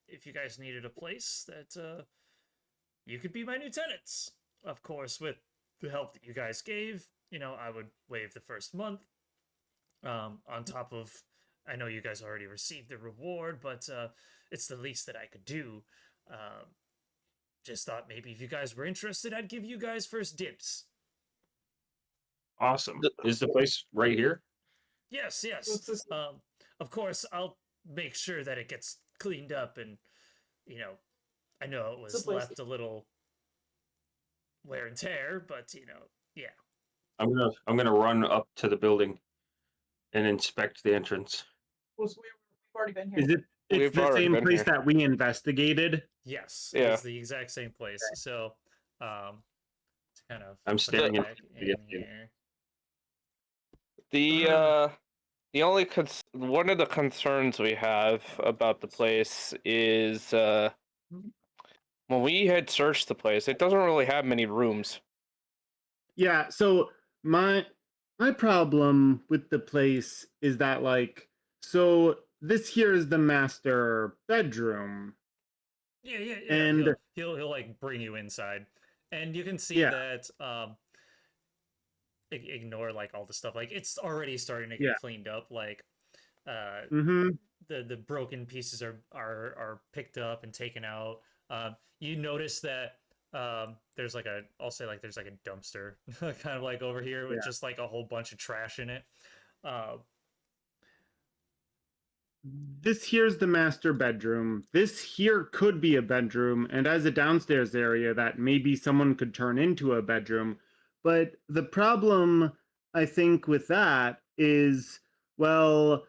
if you guys needed a place, that you could be my new tenants. Of course, with the help that you guys gave, I would waive the first month. On top of, I know you guys already received the reward, but it's the least that I could do. Just thought maybe if you guys were interested, I'd give you guys first dibs." Awesome. Is the place right here? Yes. What's this? Of course, I'll make sure that it gets cleaned up, and I know it was It's a place left a little wear and tear, but yeah. I'm gonna run up to the building and inspect the entrance. We've already been here. Is it? It's We've the already same been place here. that we investigated. Yes, Yeah. it's the exact same place. So, to kind of I'm put staring it in- back yeah. in here. The only one of the concerns we have about the place is when we had searched the place, it doesn't really have many rooms. Yeah, so my problem with the place is that like, so this here is the master bedroom. Yeah. And- He'll like bring you inside, and you can see Yeah. that ignore like all the stuff, like it's already starting to get Yeah. cleaned up, like Mm-hmm. the broken pieces are picked up and taken out. You notice that there's like I'll say like there's like a dumpster kind of like over here with Yeah. just like a whole bunch of trash in it. this here's the master bedroom. This here could be a bedroom, and as a downstairs area that maybe someone could turn into a bedroom. But the problem, I think, with that is, well,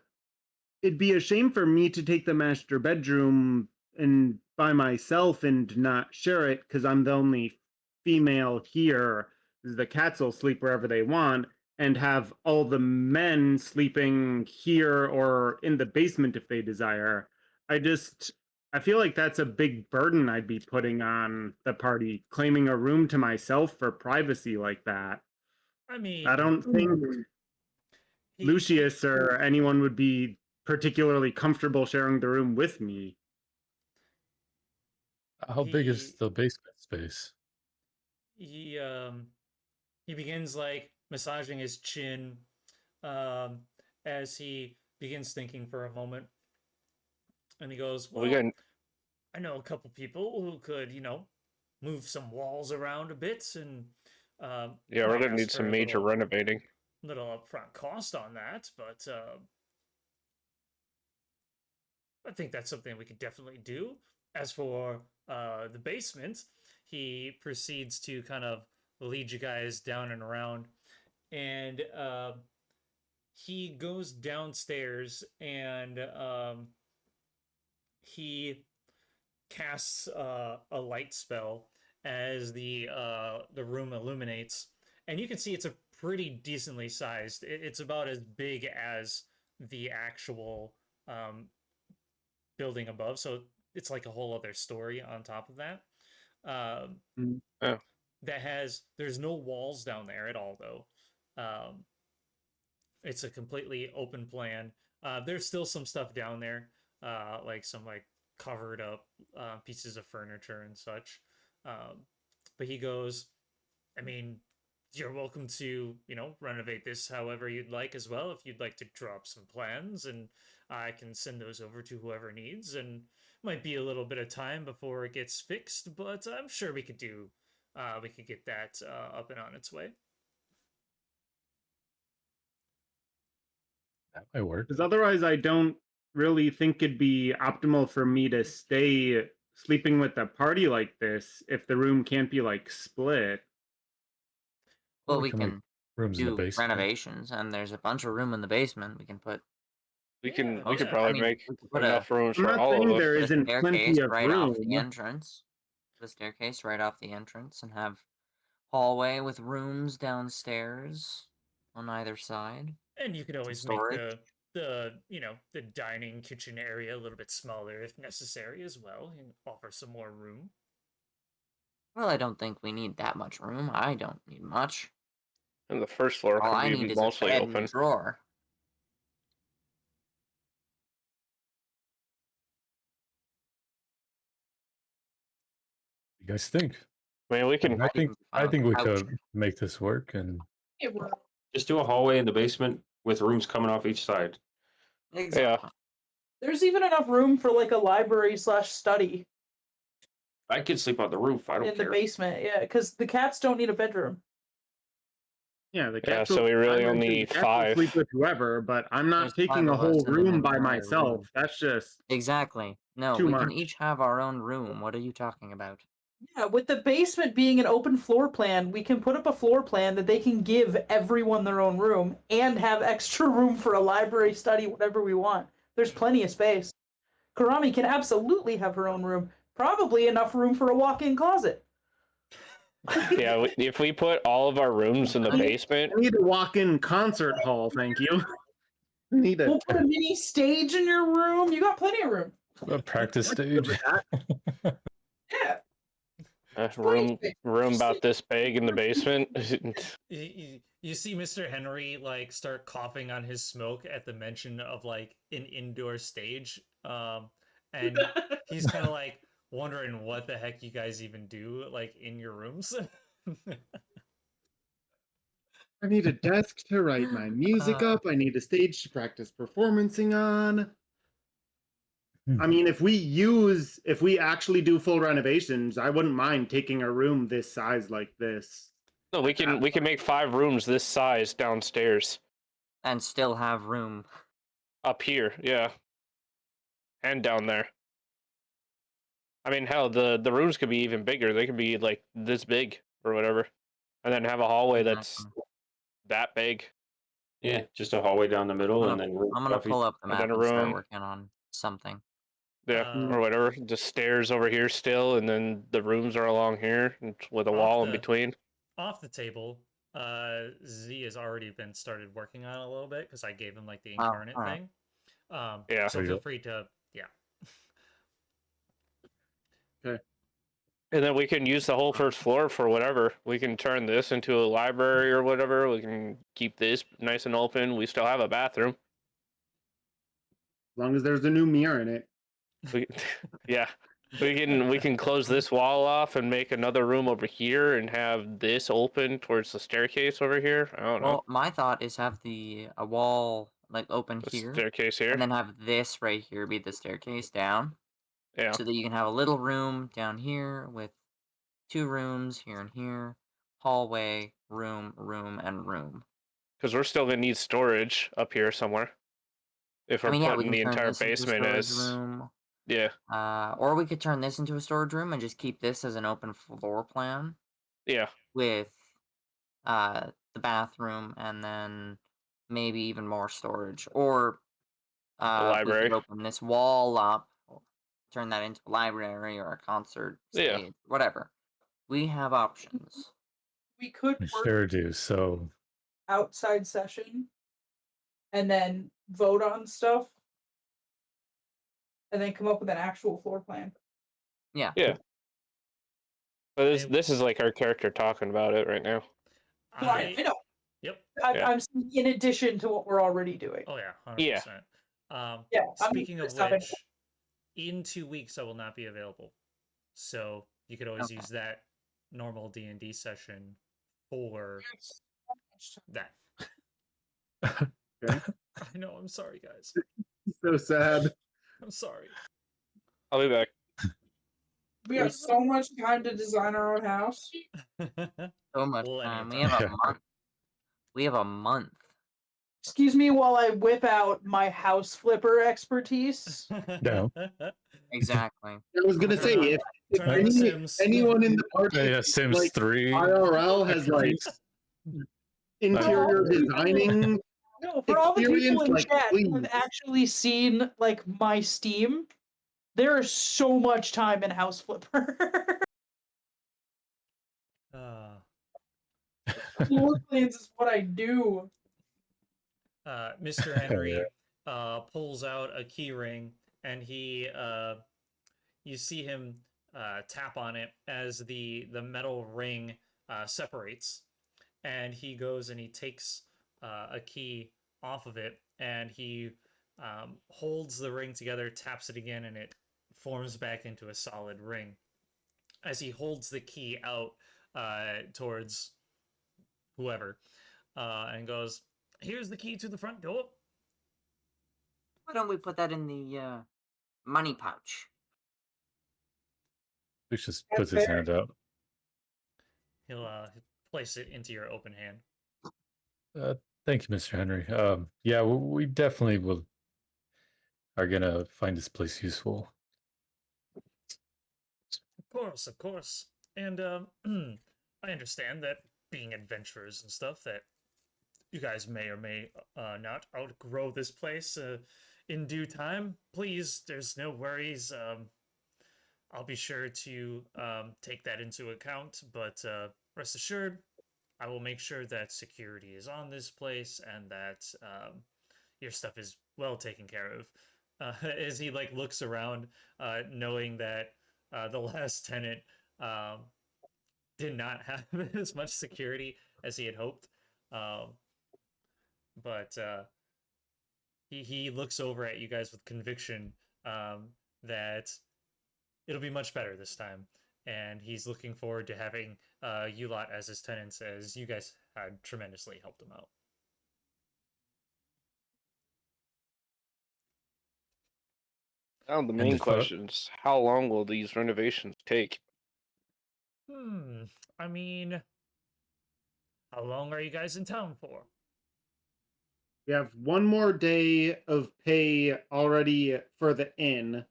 it'd be a shame for me to take the master bedroom and by myself and not share it because I'm the only female here. The cats will sleep wherever they want, and have all the men sleeping here or in the basement if they desire. I feel like that's a big burden I'd be putting on the party, claiming a room to myself for privacy like that. I mean, I don't think he- Lucius or anyone would be particularly comfortable sharing the room with me. How big is He- the basement space? he begins like massaging his chin as he begins thinking for a moment, and he goes, We "Well, got I know a couple people who could, move some walls around a bit, and yeah, we're might gonna ask need for some a major little renovating. upfront cost on that, but I think that's something we could definitely do. As for the basement, he proceeds to kind of lead you guys down and around, and he goes downstairs and he casts a light spell as the room illuminates, and you can see it's a pretty decently sized. It's about as big as the actual building above, so it's like a whole other story on top of that. Oh. There's no walls down there at all though. It's a completely open plan. There's still some stuff down there, like some like covered up pieces of furniture and such. But he goes, I mean, you're welcome to, renovate this however you'd like as well. If you'd like to drop some plans, and I can send those over to whoever needs. And might be a little bit of time before it gets fixed, but I'm sure we could get that up and on its way. That might work. Because otherwise, I don't really think it'd be optimal for me to stay sleeping with the party like this if the room can't be like split. Well, we we can make can rooms in the do basement. renovations, and there's a bunch of room in the basement. We can put We Yeah, can we could yeah. probably I mean, make we could put enough rooms I'm for not all saying of us. there a isn't staircase plenty of right off the room. entrance. The staircase right off the entrance, and have hallway with rooms downstairs on either side. And you could Some always make storage. the dining kitchen area a little bit smaller if necessary as well, and offer some more room. Well, I don't think we need that much room. I don't need much. And the first floor All could I be need is a mostly bed open. and a drawer. You guys think? I mean, we can. I Might even think be fine I with think a we couch. could make this work. And Just do a hallway in the basement with rooms coming off each side. Exactly. There's even enough room for like a library slash study I could sleep on the roof. I don't in care. the basement. Yeah, because the cats don't need a bedroom. Yeah, the Yeah, cats. so we really I only mentioned need the cats will 5. sleep with whoever, but I'm not There's taking 5 a of us whole in an room by entire myself. room. That's just Exactly. No, too we much. can each have our own room. What are you talking about? Yeah, with the basement being an open floor plan, we can put up a floor plan that they can give everyone their own room and have extra room for a library, study, whatever we want. There's plenty of space. Karami can absolutely have her own room. Probably enough room for a walk-in closet. Yeah, if we put all of our rooms in the basement, I need a walk-in concert hall, thank you. I need a We'll put a mini stage in your room. You got plenty of room. a practice stage. Yeah. room space. about this big in the basement. You see Mr. Henry like start coughing on his smoke at the mention of like an indoor stage, and he's kind of like wondering what the heck you guys even do like in your rooms. I need a desk to write my music up. I need a stage to practice performancing on. I mean, if we actually do full renovations, I wouldn't mind taking a room this size like this. No, we can make 5 rooms this size downstairs. And still have room. Up here, yeah. and down there. I mean, hell, the rooms could be even bigger. They could be like this big or whatever, and then have a hallway that's that big. Yeah, just a hallway down the middle, and then I'm gonna pull up the And map then a and start room. working on something. Yeah, Um, or whatever. Just stairs over here still, and then the rooms are along here with a wall in between. Off the table, Z has already been started working on it a little bit because I gave him like the Oh, incarnate alright. thing. Yeah. So There you feel go. free to, yeah. And then we can use the whole first floor for whatever. We can turn this into a library or whatever. We can keep this nice and open. We still have a bathroom. As long as there's a new mirror in it. We, yeah, we can close this wall off and make another room over here and have this open towards the staircase over here. I don't know. Well, my thought is have a wall like open The here, staircase here. and then have this right here be the staircase down. Yeah. So that you can have a little room down here with 2 rooms here and here, hallway, room, and room. Because we're still gonna need storage up here somewhere. If we're I mean, yeah, we putting can the turn entire this into a basement storage as room. yeah, Or we could turn this into a storage room and just keep this as an open floor plan yeah, with the bathroom and then maybe even more storage. Or we library. could open this wall up, turn that into a library or a concert Yeah. stage, whatever. We have options. We could We work sure do. So outside session and then vote on stuff and then come up with an actual floor plan. Yeah. Yeah. But this is like our character talking about it right now. No, I know. Yep. Yeah. I'm saying in addition to what we're already doing. Oh yeah, 100%. Yeah. Yeah, I'm Speaking of stopping. which, in 2 weeks I will not be available, so you could always Okay. use that normal D&D session for that. Okay. I know. I'm sorry, guys. So sad. I'm sorry. I'll be back. We have so much time to design our own house. So much Plenty of time. We time. have a Yeah. month. We have a month. Excuse me while I whip out my house flipper expertise. No. Exactly. I was gonna say if Turn on The Sims. anyone in the party yeah, Sims like 3. IRL has like interior designing No, for all the people experience, in like, chat who please. have actually seen like my Steam, there is so much time in House Flipper. Floor plans is what I do. Mr. Henry pulls out a key ring, and he you see him tap on it as the metal ring separates, and he goes and he takes a key off of it, and he holds the ring together, taps it again, and it forms back into a solid ring. As he holds the key out towards whoever, and goes, "Here's the key to the front door." Why don't we put that in the money pouch? Lucius puts his hand out. He'll place it into your open hand. Thank you, Mr. Henry. Yeah, we definitely are gonna find this place useful. Of course. And I understand that being adventurers and stuff, that you guys may or may not outgrow this place in due time. Please, there's no worries. I'll be sure to take that into account, but rest assured, I will make sure that security is on this place and that your stuff is well taken care of. As he like looks around, knowing that the last tenant did not have as much security as he had hoped, but he looks over at you guys with conviction that it'll be much better this time, and he's looking forward to having you lot as his tenants, as you guys had tremendously helped him out. Now the main question is, how long will these renovations take? I mean, how long are you guys in town for? We have one more day of pay already for the inn,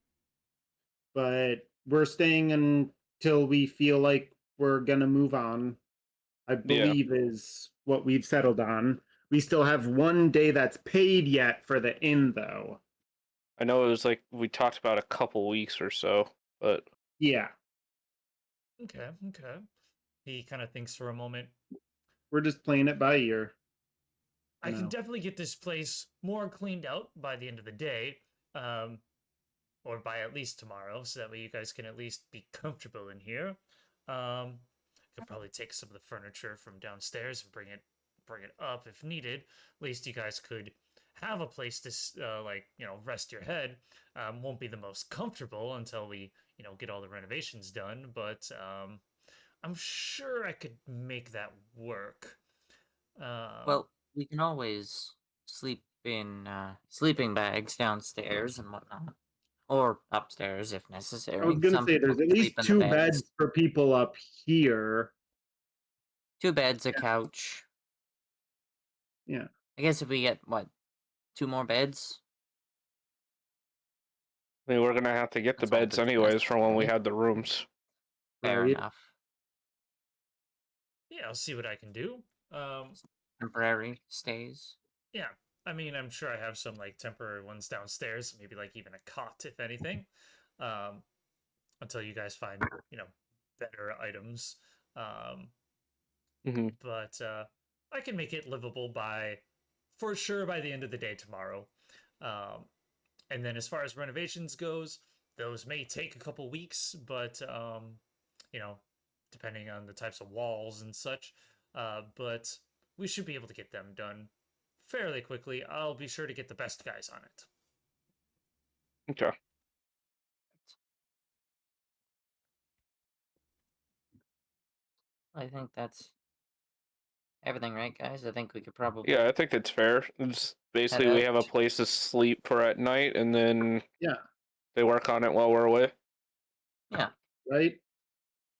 but we're staying until we feel like we're gonna move on. I believe is what we've settled on. We still have one day that's paid yet for the inn, though. I know it was like we talked about a couple weeks or so, but Yeah, Okay, okay. He kind of thinks for a moment. we're just playing it by ear. I can No. definitely get this place more cleaned out by the end of the day, or by at least tomorrow, so that way you guys can at least be comfortable in here. Could probably take some of the furniture from downstairs and bring it up if needed. At least you guys could have a place to rest your head. Won't be the most comfortable until we get all the renovations done, but I'm sure I could make that work. Well, we can always sleep in sleeping bags downstairs and whatnot, or upstairs if necessary. I was gonna Some say people there's at can least sleep in the 2 beds. beds for people up here. 2 beds, a couch. Yeah. I guess if we get 2 more beds. I mean, we're gonna have to get the That's all beds that's anyways from when we necessary. had the rooms. Fair Right. enough. Yeah, I'll see what I can do. Temporary stays. Yeah, I mean, I'm sure I have some like temporary ones downstairs, maybe like even a cot, if anything, until you guys find better items. Mhm. But I can make it livable for sure by the end of the day tomorrow. And then as far as renovations goes, those may take a couple weeks, but depending on the types of walls and such. But we should be able to get them done fairly quickly. I'll be sure to get the best guys on it. Okay. I think that's everything, right, guys? I think we could probably Yeah, I think it's fair. It's basically we have a out. place to sleep for at night, and then Yeah. they work on it while we're away. Yeah. Right.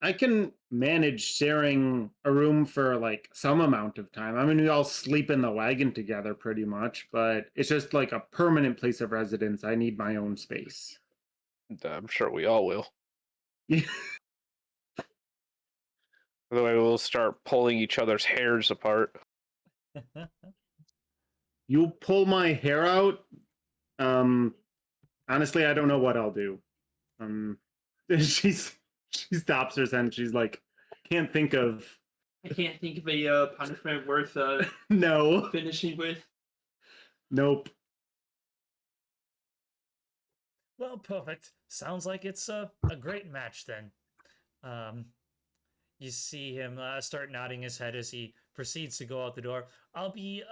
I can manage sharing a room for like some amount of time. I mean, we all sleep in the wagon together pretty much, but it's just like a permanent place of residence. I need my own space. I'm sure we all will. Yeah. Otherwise, we'll start pulling each other's hairs apart. You pull my hair out. Honestly, I don't know what I'll do. She stops her and she's like, can't think of. I can't think of a punishment worth No. finishing with. Nope. Well, perfect. Sounds like it's a great match then. You see him start nodding his head as he proceeds to go out the door. I'll be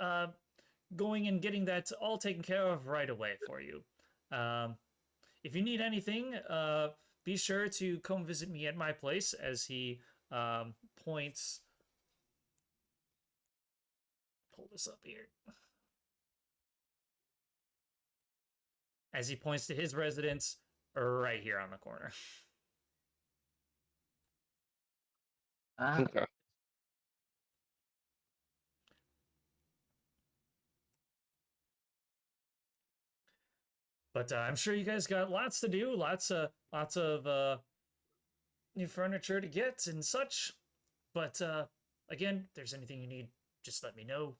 going and getting that all taken care of right away for you. If you need anything, be sure to come visit me at my place, as he points. Pull this up here. As he points to his residence right here on the corner. Okay. But I'm sure you guys got lots to do, lots of new furniture to get and such. But again, if there's anything you need, just let me know.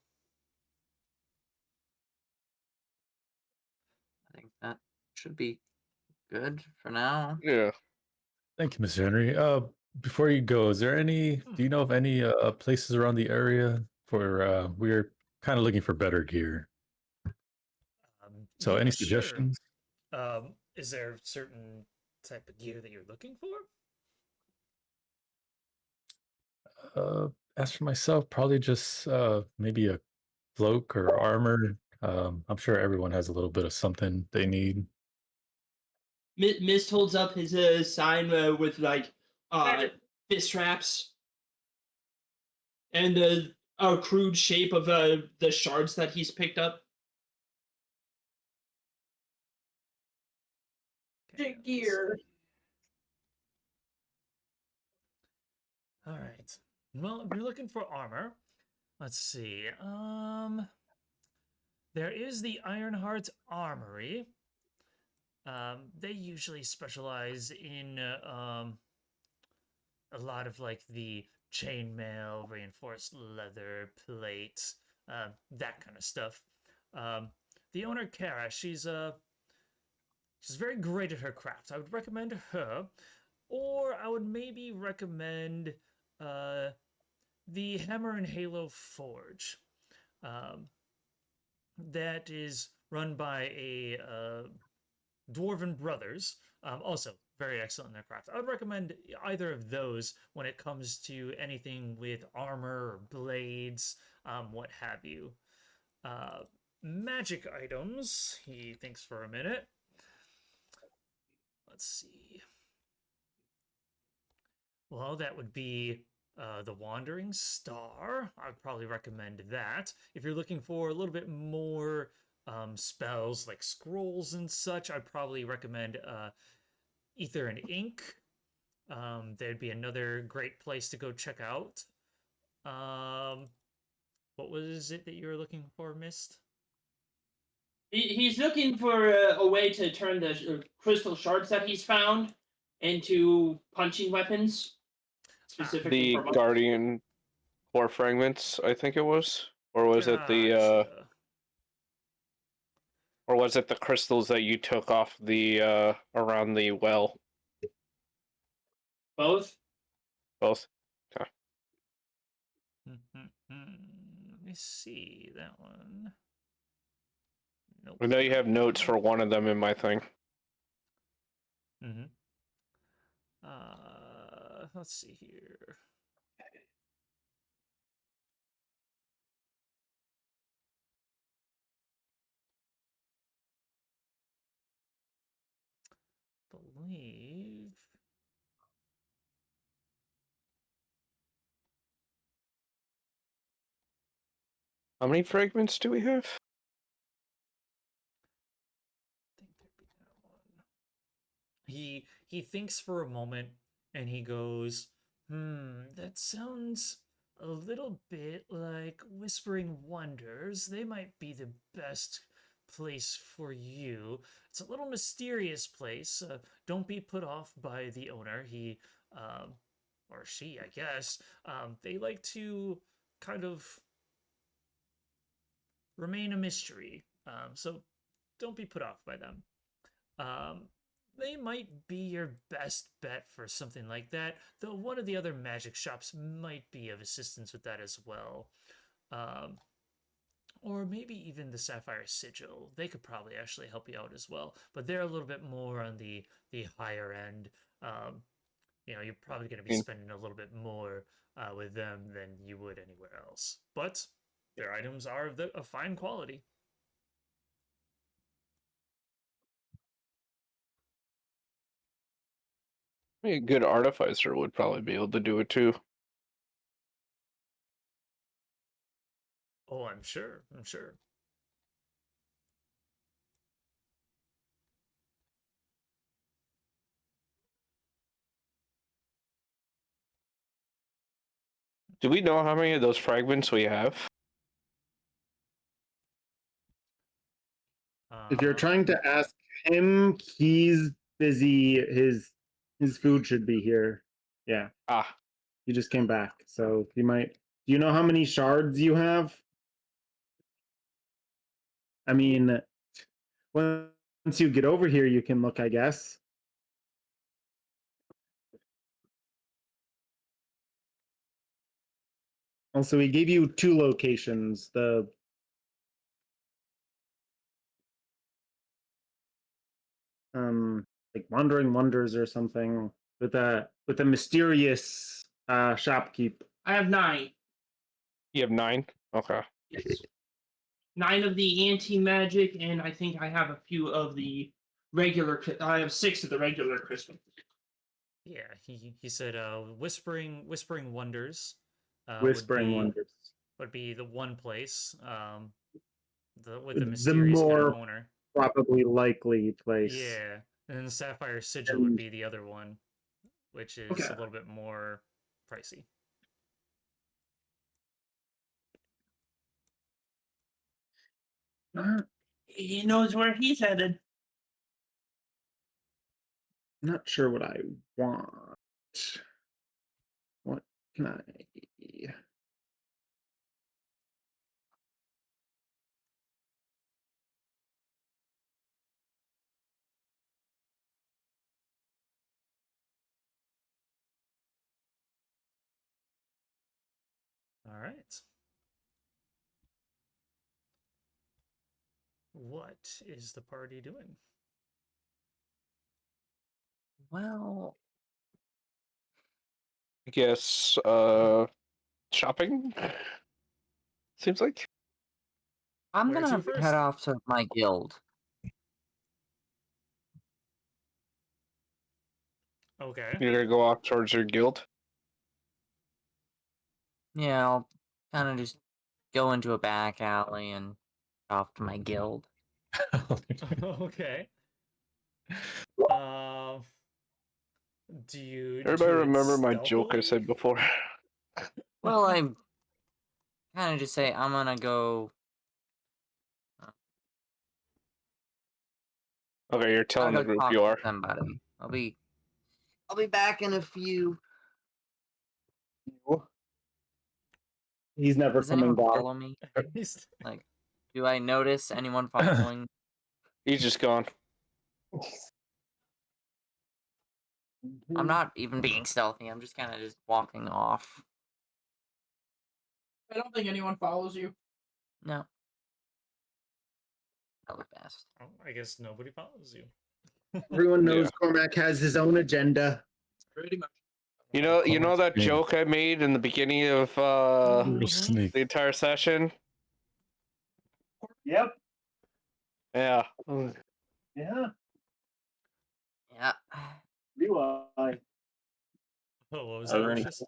I think that should be good for now. Yeah. Thank you, Mr. Henry. Before you go, is there any? Do you know of any places around the area for? We're kind of looking for better gear. So, Yeah, any sure. suggestions? Is there a certain type of gear that you're looking for? As for myself, probably just maybe a cloak or armor. I'm sure everyone has a little bit of something they need. Mist holds up his sign with like fist straps and a crude shape of the shards that he's picked up. Gear. All right. Well, if you're looking for armor, let's see. There is the Ironheart Armory. They usually specialize in a lot of like the chainmail, reinforced leather, plate, that kind of stuff. The owner, Kara, she's very great at her craft. I would recommend her, or I would maybe recommend the Hammer and Halo Forge. That is run by a Dwarven brothers. Also very excellent in their craft. I would recommend either of those when it comes to anything with armor or blades, what have you. Magic items. He thinks for a minute. Let's see. Well, that would be the Wandering Star. I'd probably recommend that. If you're looking for a little bit more spells like scrolls and such, I'd probably recommend Ether and Ink. There'd be another great place to go check out. What was it that you were looking for, Mist? He's looking for a way to turn the crystal shards that he's found into punching weapons. Specifically The for Guardian Core Fragments, I think it was. Or was it the or was it the crystals that you took off the around the well? both. Both. Okay. Let me see that one. Nope. I know you have notes for one of them in my thing. Mm-hmm. Let's see here. Believe. How many fragments do we have? I think there'd be that one. He thinks for a moment and he goes, that sounds a little bit like Whispering Wonders. They might be the best place for you. It's a little mysterious place. Don't be put off by the owner. He, or she, I guess. They like to kind of remain a mystery. So don't be put off by them. They might be your best bet for something like that, though one of the other magic shops might be of assistance with that as well. Or maybe even the Sapphire Sigil. They could probably actually help you out as well, but they're a little bit more on the higher end. You're probably going to be spending a little bit more with them than you would anywhere else. But their items are of fine quality. A good artificer would probably be able to do it too. Oh, I'm sure. I'm sure. Do we know how many of those fragments we have? If you're trying to ask him, he's busy. His food should be here. Yeah. Ah. He just came back, so he might. Do you know how many shards you have? I mean, once you get over here, you can look, I guess. Also, he gave you 2 locations. The like Wandering Wonders or something with a mysterious shopkeep. I have 9. You have 9? Okay. Yes. 9 of the anti-magic, and I think I have a few of the regular. I have 6 of the regular Christmas. Yeah, he said Whispering Wonders. Whispering Wonders would be the one place. With the the mysterious more owner. probably likely place. Yeah, and then the Sapphire Sigil would be the other one, which is a little bit more pricey. He knows where he's headed. Not sure what I want. What can I? All right. What is the party doing? Well, I guess shopping. Seems like. I'm Where to gonna first? head off to my guild. Okay. You're gonna go off towards your guild. Yeah, I'll kind of just go into a back alley and off to my guild. Okay. Do you Everybody do it remember my joke I stealthily? said before? Well, I kind of just say I'm gonna go. Okay, you're I'll telling go the group talk you to are. somebody. I'll be back in a few. He's never Does coming anyone back. follow me? Like, do I notice anyone following? He's just gone. I'm not even being stealthy. I'm just kind of just walking off. I don't think anyone follows you. No. That was best. Oh, I guess nobody follows you. Everyone knows Yeah. Cormac has his own agenda. Pretty much. You know that Yeah. joke I made in the beginning of Real sneak. the entire session? Yep. Yeah. Yeah. Yeah. Rewind. Oh, what was Are that, there any- Lucius?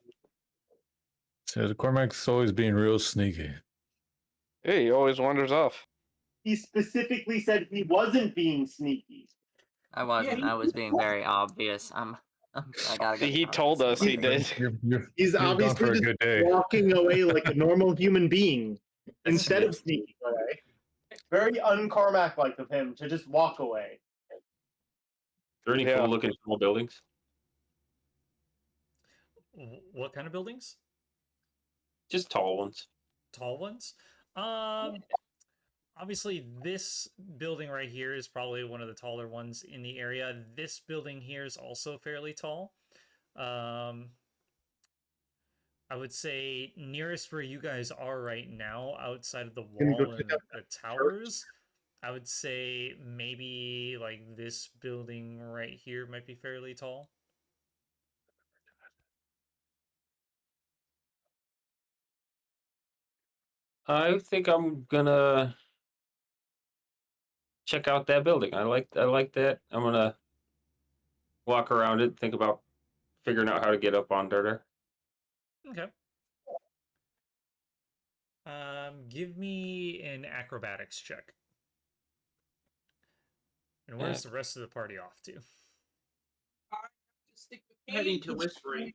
So Cormac's always being real sneaky. Hey, he always wanders off. He specifically said he wasn't being sneaky. I wasn't. I was being very obvious. I gotta go. He talk to told us he somebody. did. He's You're gone obviously for a just good day. walking away like a normal human being instead of Yes. sneaking away. Very un-Cormac-like of him to just walk away. Are there any Yeah. cool looking small buildings? What kind of buildings? Just tall ones. Tall ones? Obviously, this building right here is probably one of the taller ones in the area. This building here is also fairly tall. I would say nearest where you guys are right now, outside of the Gonna go wall check and out the towers, I would say maybe like this building right here might be fairly tall. I think I'm gonna check out that building. I like that. I'm gonna walk around it, think about figuring out how to get up on there. Okay. Give me an acrobatics check. And where's the rest of the party off to? Heading to whispering.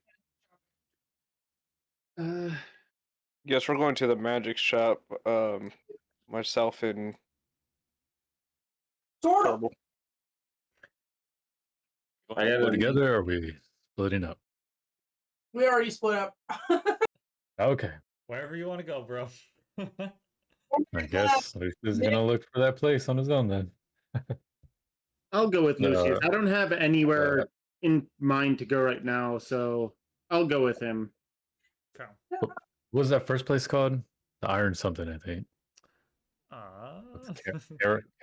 Guess we're going to the magic shop. Myself and Sort of. Purple. I Go gotta together or are we splitting up? We already split up. Okay. Wherever you want to go, bro. I guess Lucius is gonna look for that place on his own then. I'll go with No. Lucius. I don't have anywhere in mind to go right now, so I'll go with him. Okay. What was that first place called? The Iron something, I think.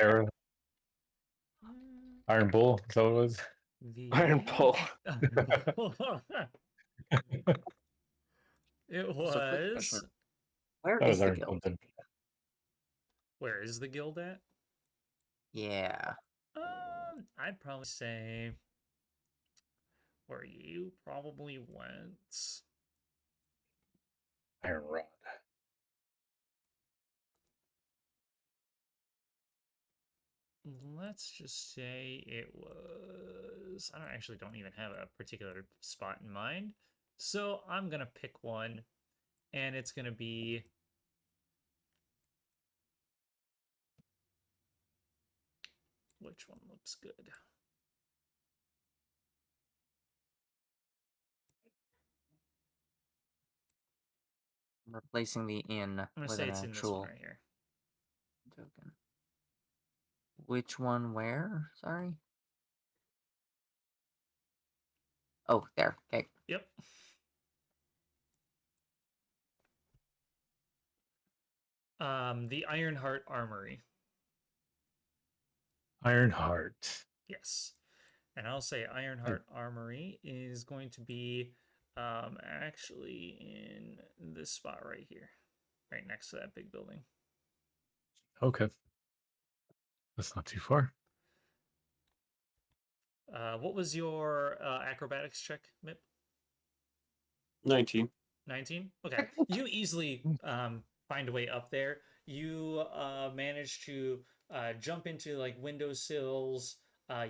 Era Iron Bull, is that what it was? The Iron Bull. It So quick was. question. Where That is was the Iron guild? something. Where is the guild at? Yeah. I'd probably say where you probably went. Iron Rod. Let's just say it was. I don't even have a particular spot in mind. So I'm gonna pick one, and it's gonna be which one looks good. I'm replacing the inn I'm gonna with say an it's in this one actual right here. token. Which one? Where? Sorry. Oh, there. Okay. Yep. The Ironheart Armory. Ironheart. Yes. And I'll say Ironheart Armory is going to be actually in this spot right here, right next to that big building. Okay. That's not too far. What was your acrobatics check, Mip? 19. 19? Okay. You easily find a way up there. You manage to jump into like windowsills.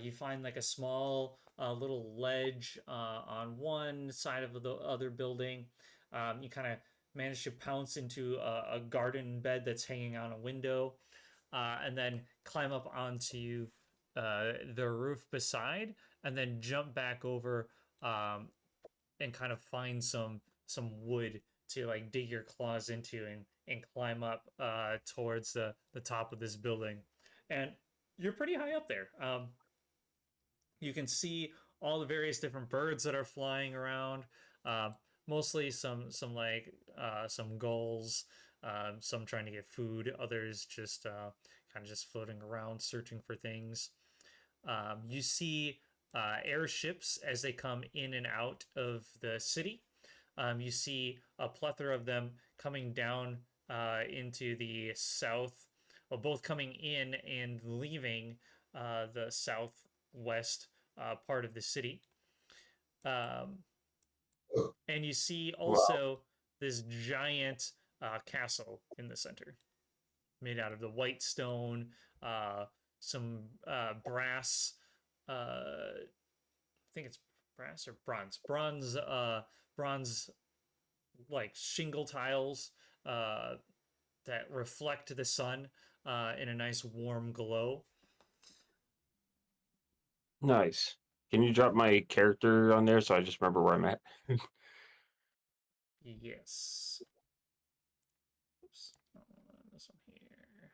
You find like a small little ledge on one side of the other building. You kind of manage to pounce into a garden bed that's hanging on a window, and then climb up onto the roof beside, and then jump back over and kind of find some wood to like dig your claws into and climb up towards the top of this building. And you're pretty high up there. You can see all the various different birds that are flying around. Mostly some like some gulls, some trying to get food, others just kind of just floating around searching for things. You see airships as they come in and out of the city. You see a plethora of them coming down into the south, well, both coming in and leaving the southwest part of the city. And you see also this giant castle in the center, made out of the white stone, some brass. I think it's brass or bronze. Bronze like shingle tiles that reflect the sun in a nice warm glow. Nice. Can you drop my character on there so I just remember where I'm at? Yes. Oops. This one here.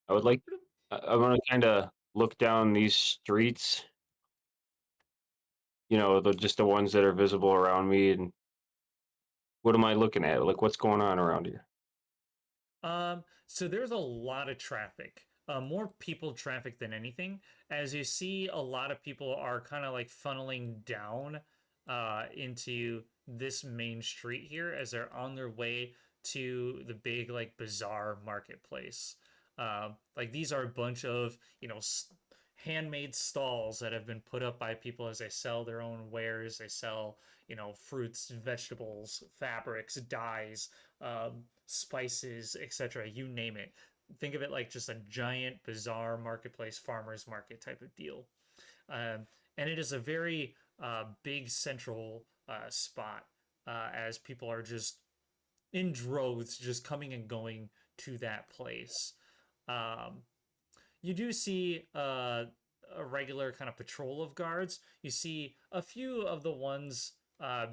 I would like. I want to kind of look down these streets. You know, just the ones that are visible around me, and what am I looking at? Like, what's going on around here? So there's a lot of traffic, more people traffic than anything. As you see, a lot of people are kind of like funneling down into this main street here as they're on their way to the big like bazaar marketplace. Like these are a bunch of, you know, handmade stalls that have been put up by people as they sell their own wares. They sell, you know, fruits, vegetables, fabrics, dyes, spices, etc. You name it. Think of it like just a giant bazaar marketplace, farmers market type of deal. And it is a very big central spot as people are just in droves, just coming and going to that place. You do see a regular kind of patrol of guards. You see a few of the ones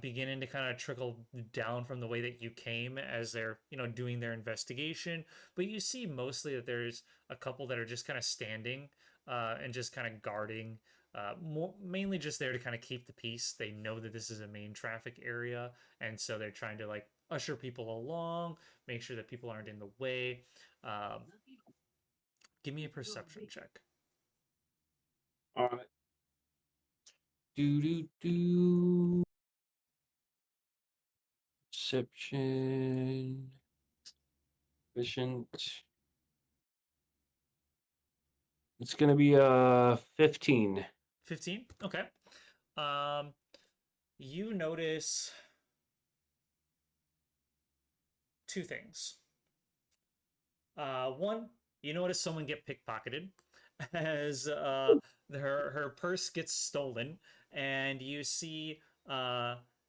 beginning to kind of trickle down from the way that you came as they're, you know, doing their investigation. But you see mostly that there's a couple that are just kind of standing and just kind of guarding. Mainly just there to kind of keep the peace. They know that this is a main traffic area, and so they're trying to like usher people along, make sure that people aren't in the way. Give me a perception check. On it. Do. Perception. Efficient. It's gonna be 15. 15? Okay. You notice two things. One, you notice someone get pickpocketed as her purse gets stolen, and you see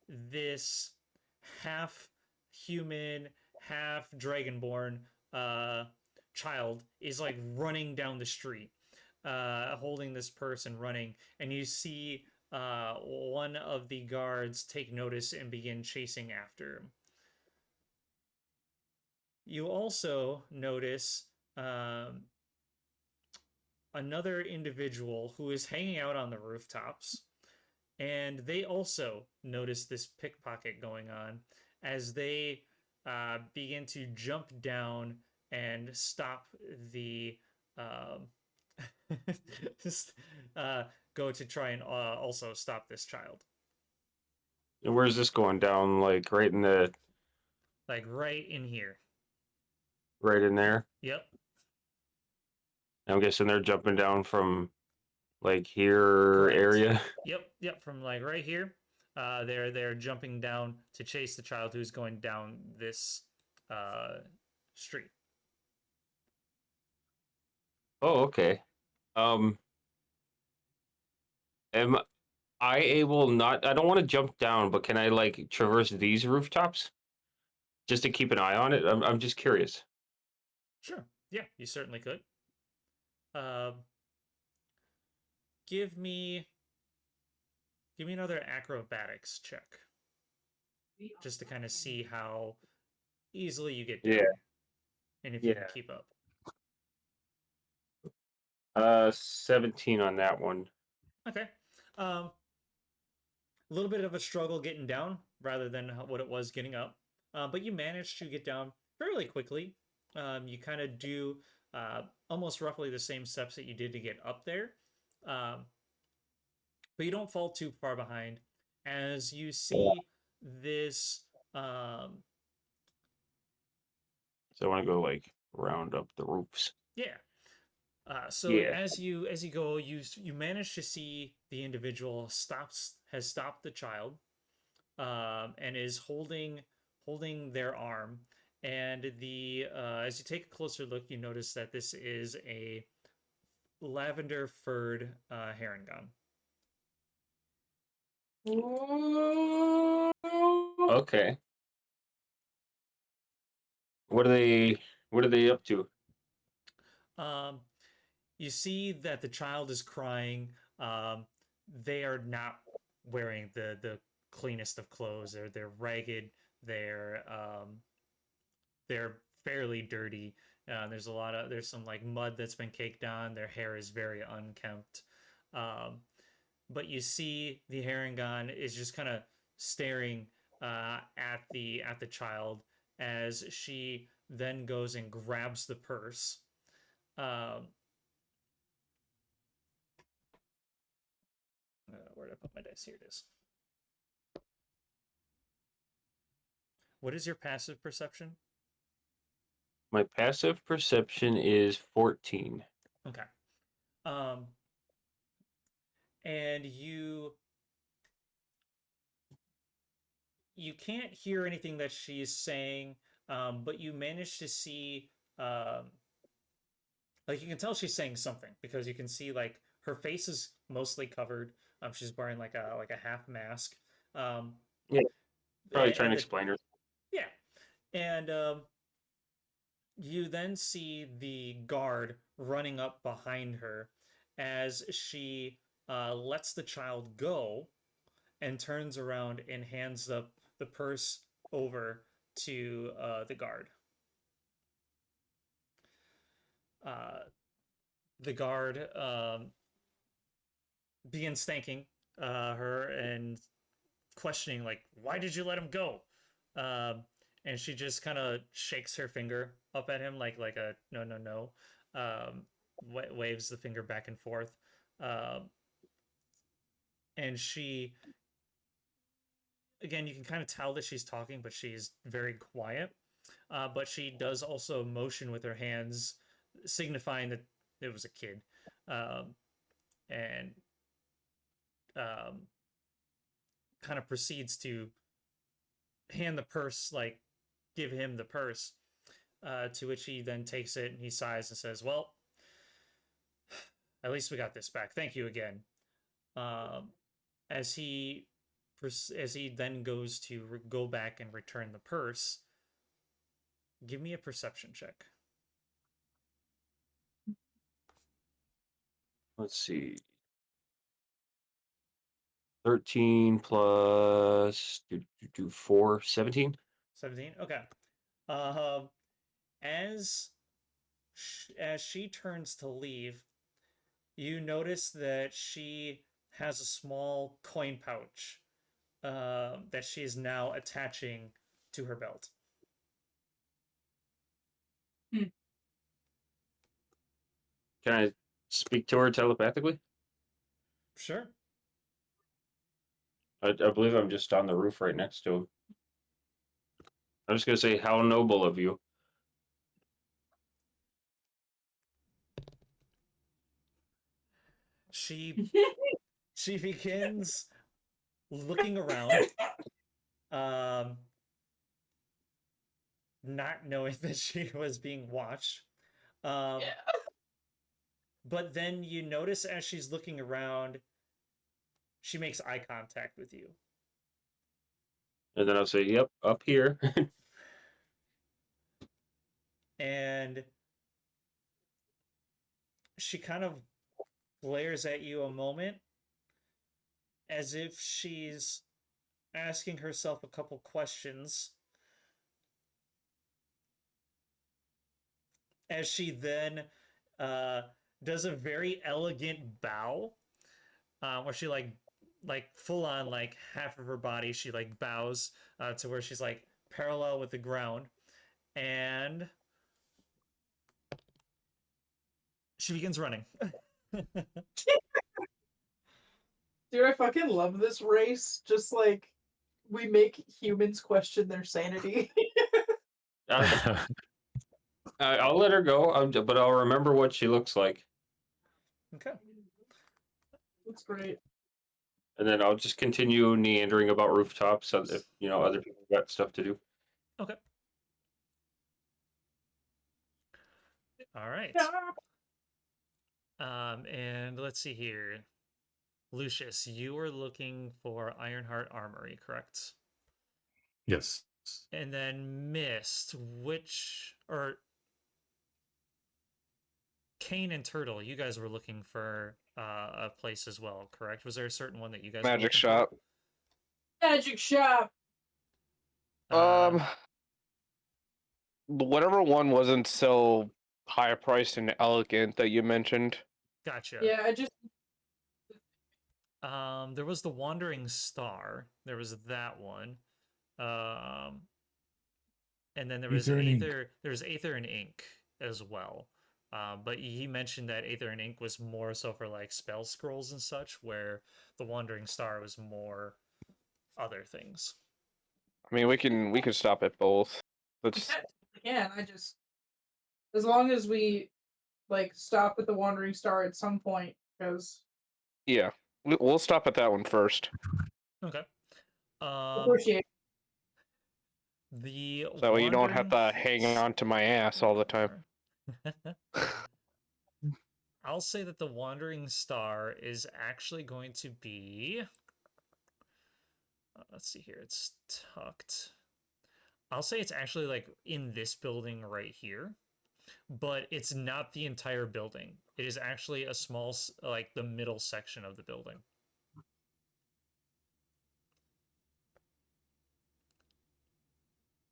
this half human, half dragonborn child is like running down the street, holding this purse and running, and you see one of the guards take notice and begin chasing after him. You also notice another individual who is hanging out on the rooftops, and they also notice this pickpocket going on as they begin to jump down and stop the go to try and also stop this child. And where's this going down? Like right in the Like right in here. right in there. Yep. I'm guessing they're jumping down from like here Correct. area. Yep. From like right here, they're jumping down to chase the child who's going down this street. Oh, okay. Am I able not? I don't want to jump down, but can I like traverse these rooftops just to keep an eye on it? I'm just curious. Sure. Yeah, you certainly could. Give me another acrobatics check, just to kind of see how easily you get down, Yeah. and if you can Yeah. keep up. 17 on that one. Okay. A little bit of a struggle getting down rather than what it was getting up, but you managed to get down fairly quickly. You kind of do almost roughly the same steps that you did to get up there, but you don't fall too far behind as you see this. So I want to go like round up the roofs. Yeah. So Yeah. as you go, you manage to see the individual has stopped the child, and is holding their arm. And as you take a closer look, you notice that this is a lavender furred Harengon. Okay. What are they up to? You see that the child is crying. They are not wearing the cleanest of clothes. They're ragged. They're fairly dirty. There's some like mud that's been caked on. Their hair is very unkempt. But you see the Harengon is just kind of staring at the child as she then goes and grabs the purse. Where did I put my dice? Here it is. What is your passive perception? My passive perception is 14. Okay. And you can't hear anything that she's saying, but you manage to see, like you can tell she's saying something because you can see like her face is mostly covered. She's wearing like a half mask. Yeah. Probably trying to explain her. Yeah, and you then see the guard running up behind her as she lets the child go and turns around and hands the purse over to the guard. The guard begins thanking her and questioning, like, why did you let him go? And she just kind of shakes her finger up at him like a no. Waves the finger back and forth. And she, again, you can kind of tell that she's talking, but she's very quiet. But she does also motion with her hands, signifying that it was a kid. And kind of proceeds to hand the purse, like give him the purse, to which he then takes it and he sighs and says, well, at least we got this back. Thank you again. As he then goes to go back and return the purse, Give me a perception check. Let's see. 13 plus 4, 17. 17. Okay. Um, as as she turns to leave, you notice that she has a small coin pouch that she is now attaching to her belt. Can I speak to her telepathically? Sure. I believe I'm just on the roof right next to him. I'm just gonna say, how noble of you. She she begins looking around, not knowing that she was being watched. But then you notice as she's looking around, she makes eye contact with you. And then I'll say, yep, up here. And she kind of glares at you a moment as if she's asking herself a couple questions. As she then does a very elegant bow, where she like full on like half of her body she like bows to where she's like parallel with the ground, and she begins running. Dude, I fucking love this race. Just like we make humans question their sanity. I'll let her go, but I'll remember what she looks like. Okay. That's great. And then I'll just continue meandering about rooftops if other people got stuff to do. Okay. All right. And let's see here. Lucius, you were looking for Ironheart Armory, correct? Yes. And then Mist, Kane and Turtle, you guys were looking for a place as well, correct? Was there a certain one that you guys were Magic looking shop. Magic shop. for? Whatever one wasn't so high priced and elegant that you mentioned. Gotcha. Yeah, I just There was the Wandering Star. There was that one. And then there was Aether and Ink. There's Aether and Ink as well. But he mentioned that Aether and Ink was more so for like spell scrolls and such, where the Wandering Star was more other things. I mean, we can stop at both. Let's. again, I just as long as we like stop at the Wandering Star at some point, because Yeah, we'll stop at that one first. Okay. appreciate. The So that way you don't have to hang on to my ass all the time. I'll say that the Wandering Star is actually going to be. Let's see here. It's tucked. I'll say it's actually like in this building right here, but it's not the entire building. It is actually a small, like the middle section of the building.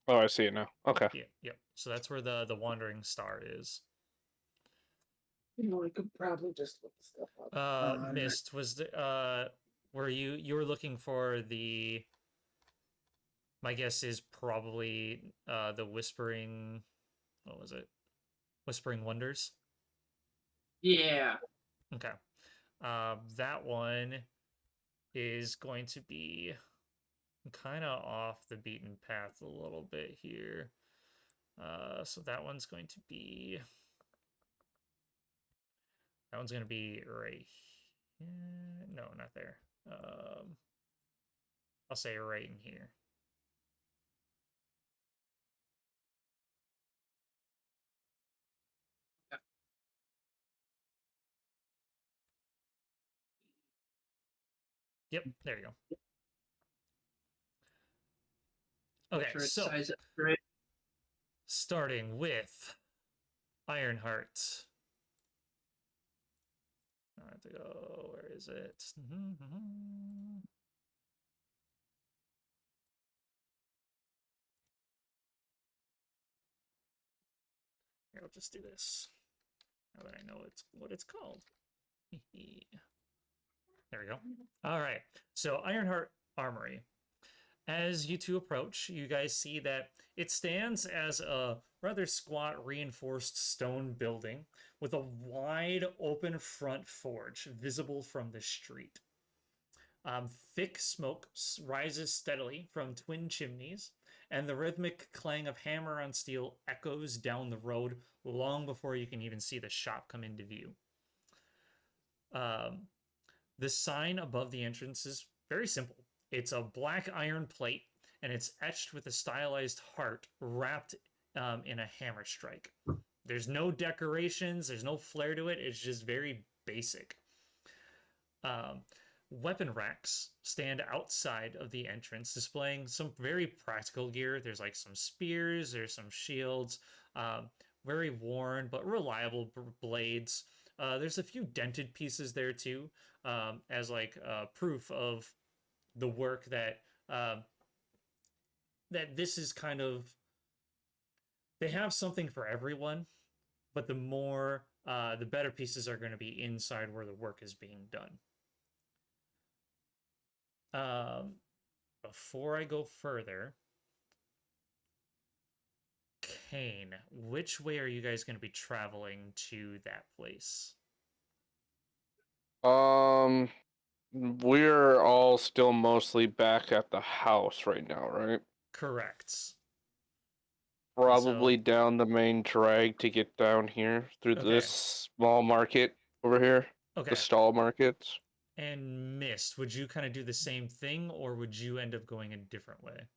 Oh, I see it now. Okay. Yeah, yep. So that's where the Wandering Star is. I could probably just look stuff up. Mist, was the were you were looking for the, my guess is probably the Whispering, what was it? Whispering Wonders? Yeah. Okay. That one is going to be kind of off the beaten path a little bit here. So that one's going to be right here. No, not there. I'll say right in here. Yep, there you go. Okay, Make sure it's so size up right. Starting with Ironheart. I have to go. Where is it? Here, I'll just do this. Now that I know what it's called. There we go. All right. So Ironheart Armory. As you two approach, you guys see that it stands as a rather squat, reinforced stone building with a wide open front forge visible from the street. Thick smoke rises steadily from twin chimneys, and the rhythmic clang of hammer on steel echoes down the road long before you can even see the shop come into view. The sign above the entrance is very simple. It's a black iron plate, and it's etched with a stylized heart wrapped in a hammer strike. There's no decorations, there's no flair to it, it's just very basic. Weapon racks stand outside of the entrance, displaying some very practical gear. There's like some spears, there's some shields, very worn but reliable blades. There's a few dented pieces there too, as like proof of the work that that this is kind of, they have something for everyone, but the better pieces are going to be inside where the work is being done. Before I go further, Kane, which way are you guys going to be traveling to that place? We're all still mostly back at the house right now, right? Correct. Probably down the main drag to get down here through this small market over here. Okay. The stall markets. And Mist, would you kind of do the same thing, or would you end up going a different way? I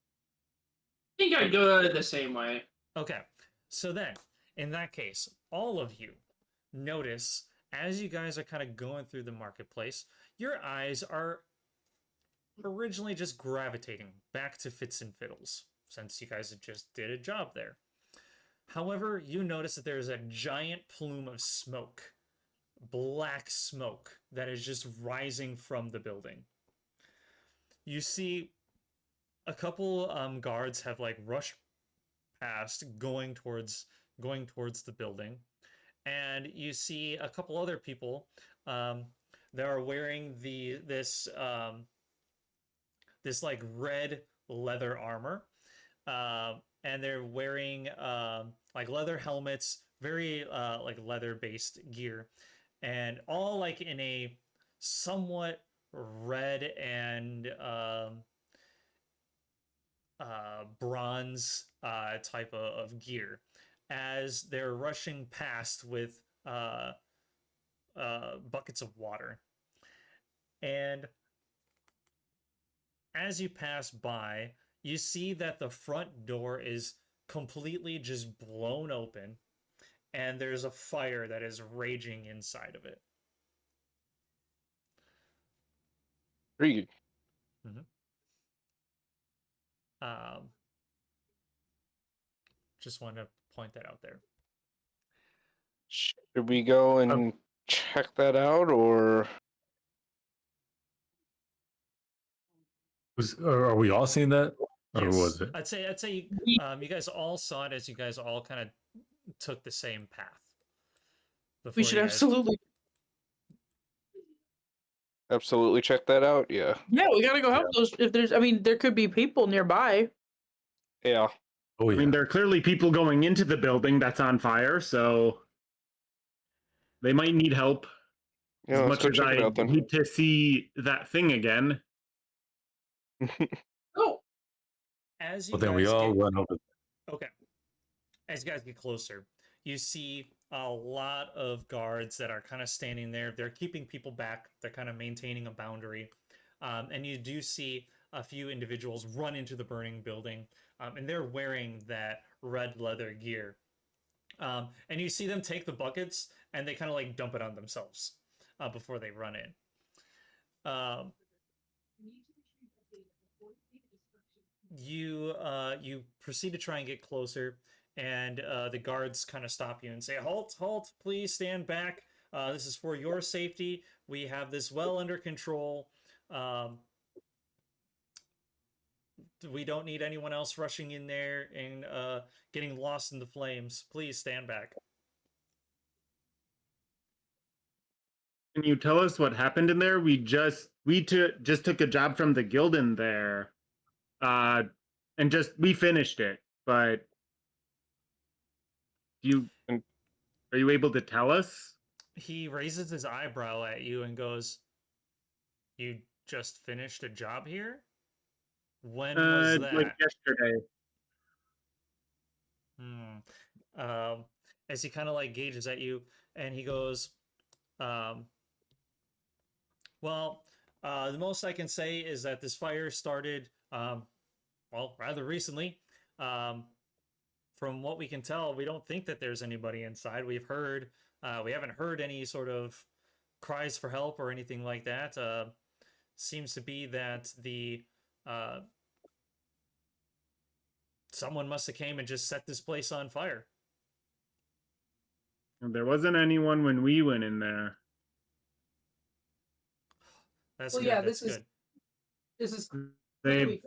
think I'd go the same way. Okay. So then, in that case, all of you notice as you guys are kind of going through the marketplace, your eyes are originally just gravitating back to Fits and Fiddles, since you guys just did a job there. However, you notice that there is a giant plume of smoke, black smoke, that is just rising from the building. You see a couple guards have like rushed past, going towards the building, and you see a couple other people that are wearing this like red leather armor, and they're wearing like leather helmets, very like leather based gear, and all like in a somewhat red and bronze type of gear, as they're rushing past with buckets of water. And as you pass by, you see that the front door is completely just blown open, and there's a fire that is raging inside of it. Intriguing. Just wanted to point that out there. Should we go and check that out, or are we all seeing that, or Yes. was it? I'd say you guys all saw it, as you guys all kind of took the same path. We should absolutely. Absolutely check that out. Yeah. Yeah, we gotta go help those. If there's, I mean, there could be people nearby. Yeah. Oh, I mean, there are clearly people going into the building that's on fire, so they might need help. Yeah, as let's much go as check it I out then. need to see that thing again. Oh. As you Well, then we guys all get- run over. Okay. As you guys get closer, you see a lot of guards that are kind of standing there. They're keeping people back. They're kind of maintaining a boundary. And you do see a few individuals run into the burning building, and they're wearing that red leather gear. And you see them take the buckets, and they kind of like dump it on themselves before they run in. You proceed to try and get closer, and the guards kind of stop you and say, "Halt! Halt! Please stand back. This is for your safety. We have this well under control. We don't need anyone else rushing in there and getting lost in the flames. Please stand back." Can you tell us what happened in there? We just took a job from the guild in there, and we finished it. But are you able to tell us? He raises his eyebrow at you and goes, "You just finished a job here? When was that?" Like yesterday. As he kind of like gauges at you, and he goes, "Well, the most I can say is that this fire started, well, rather recently. From what we can tell, we don't think that there's anybody inside. We haven't heard any sort of cries for help or anything like that. Seems to be that someone must have came and just set this place on fire." There wasn't anyone when we went in there. That's Well, good. yeah, That's this good. is They, clearly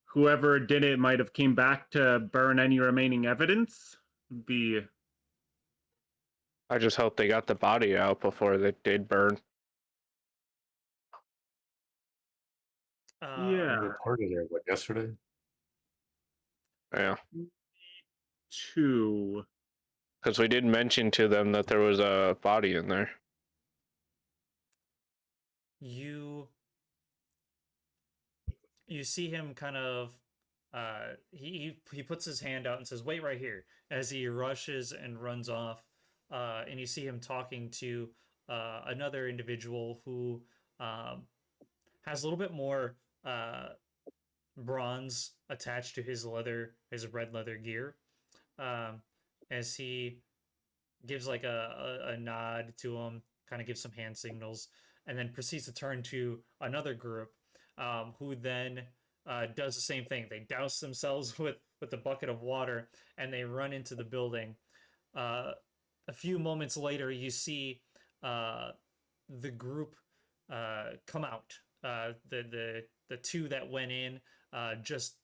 whoever did it might have came back to burn any remaining evidence. I just hope they got the body out before they did burn. Yeah. Reported it yesterday. Yeah, Two. because we did mention to them that there was a body in there. You see him kind of he puts his hand out and says, "Wait right here," as he rushes and runs off, and you see him talking to another individual who has a little bit more bronze attached to his red leather gear, as he gives like a nod to him, kind of gives some hand signals, and then proceeds to turn to another group, who then does the same thing. They douse themselves with a bucket of water and they run into the building. A few moments later, you see the group come out. The two that went in just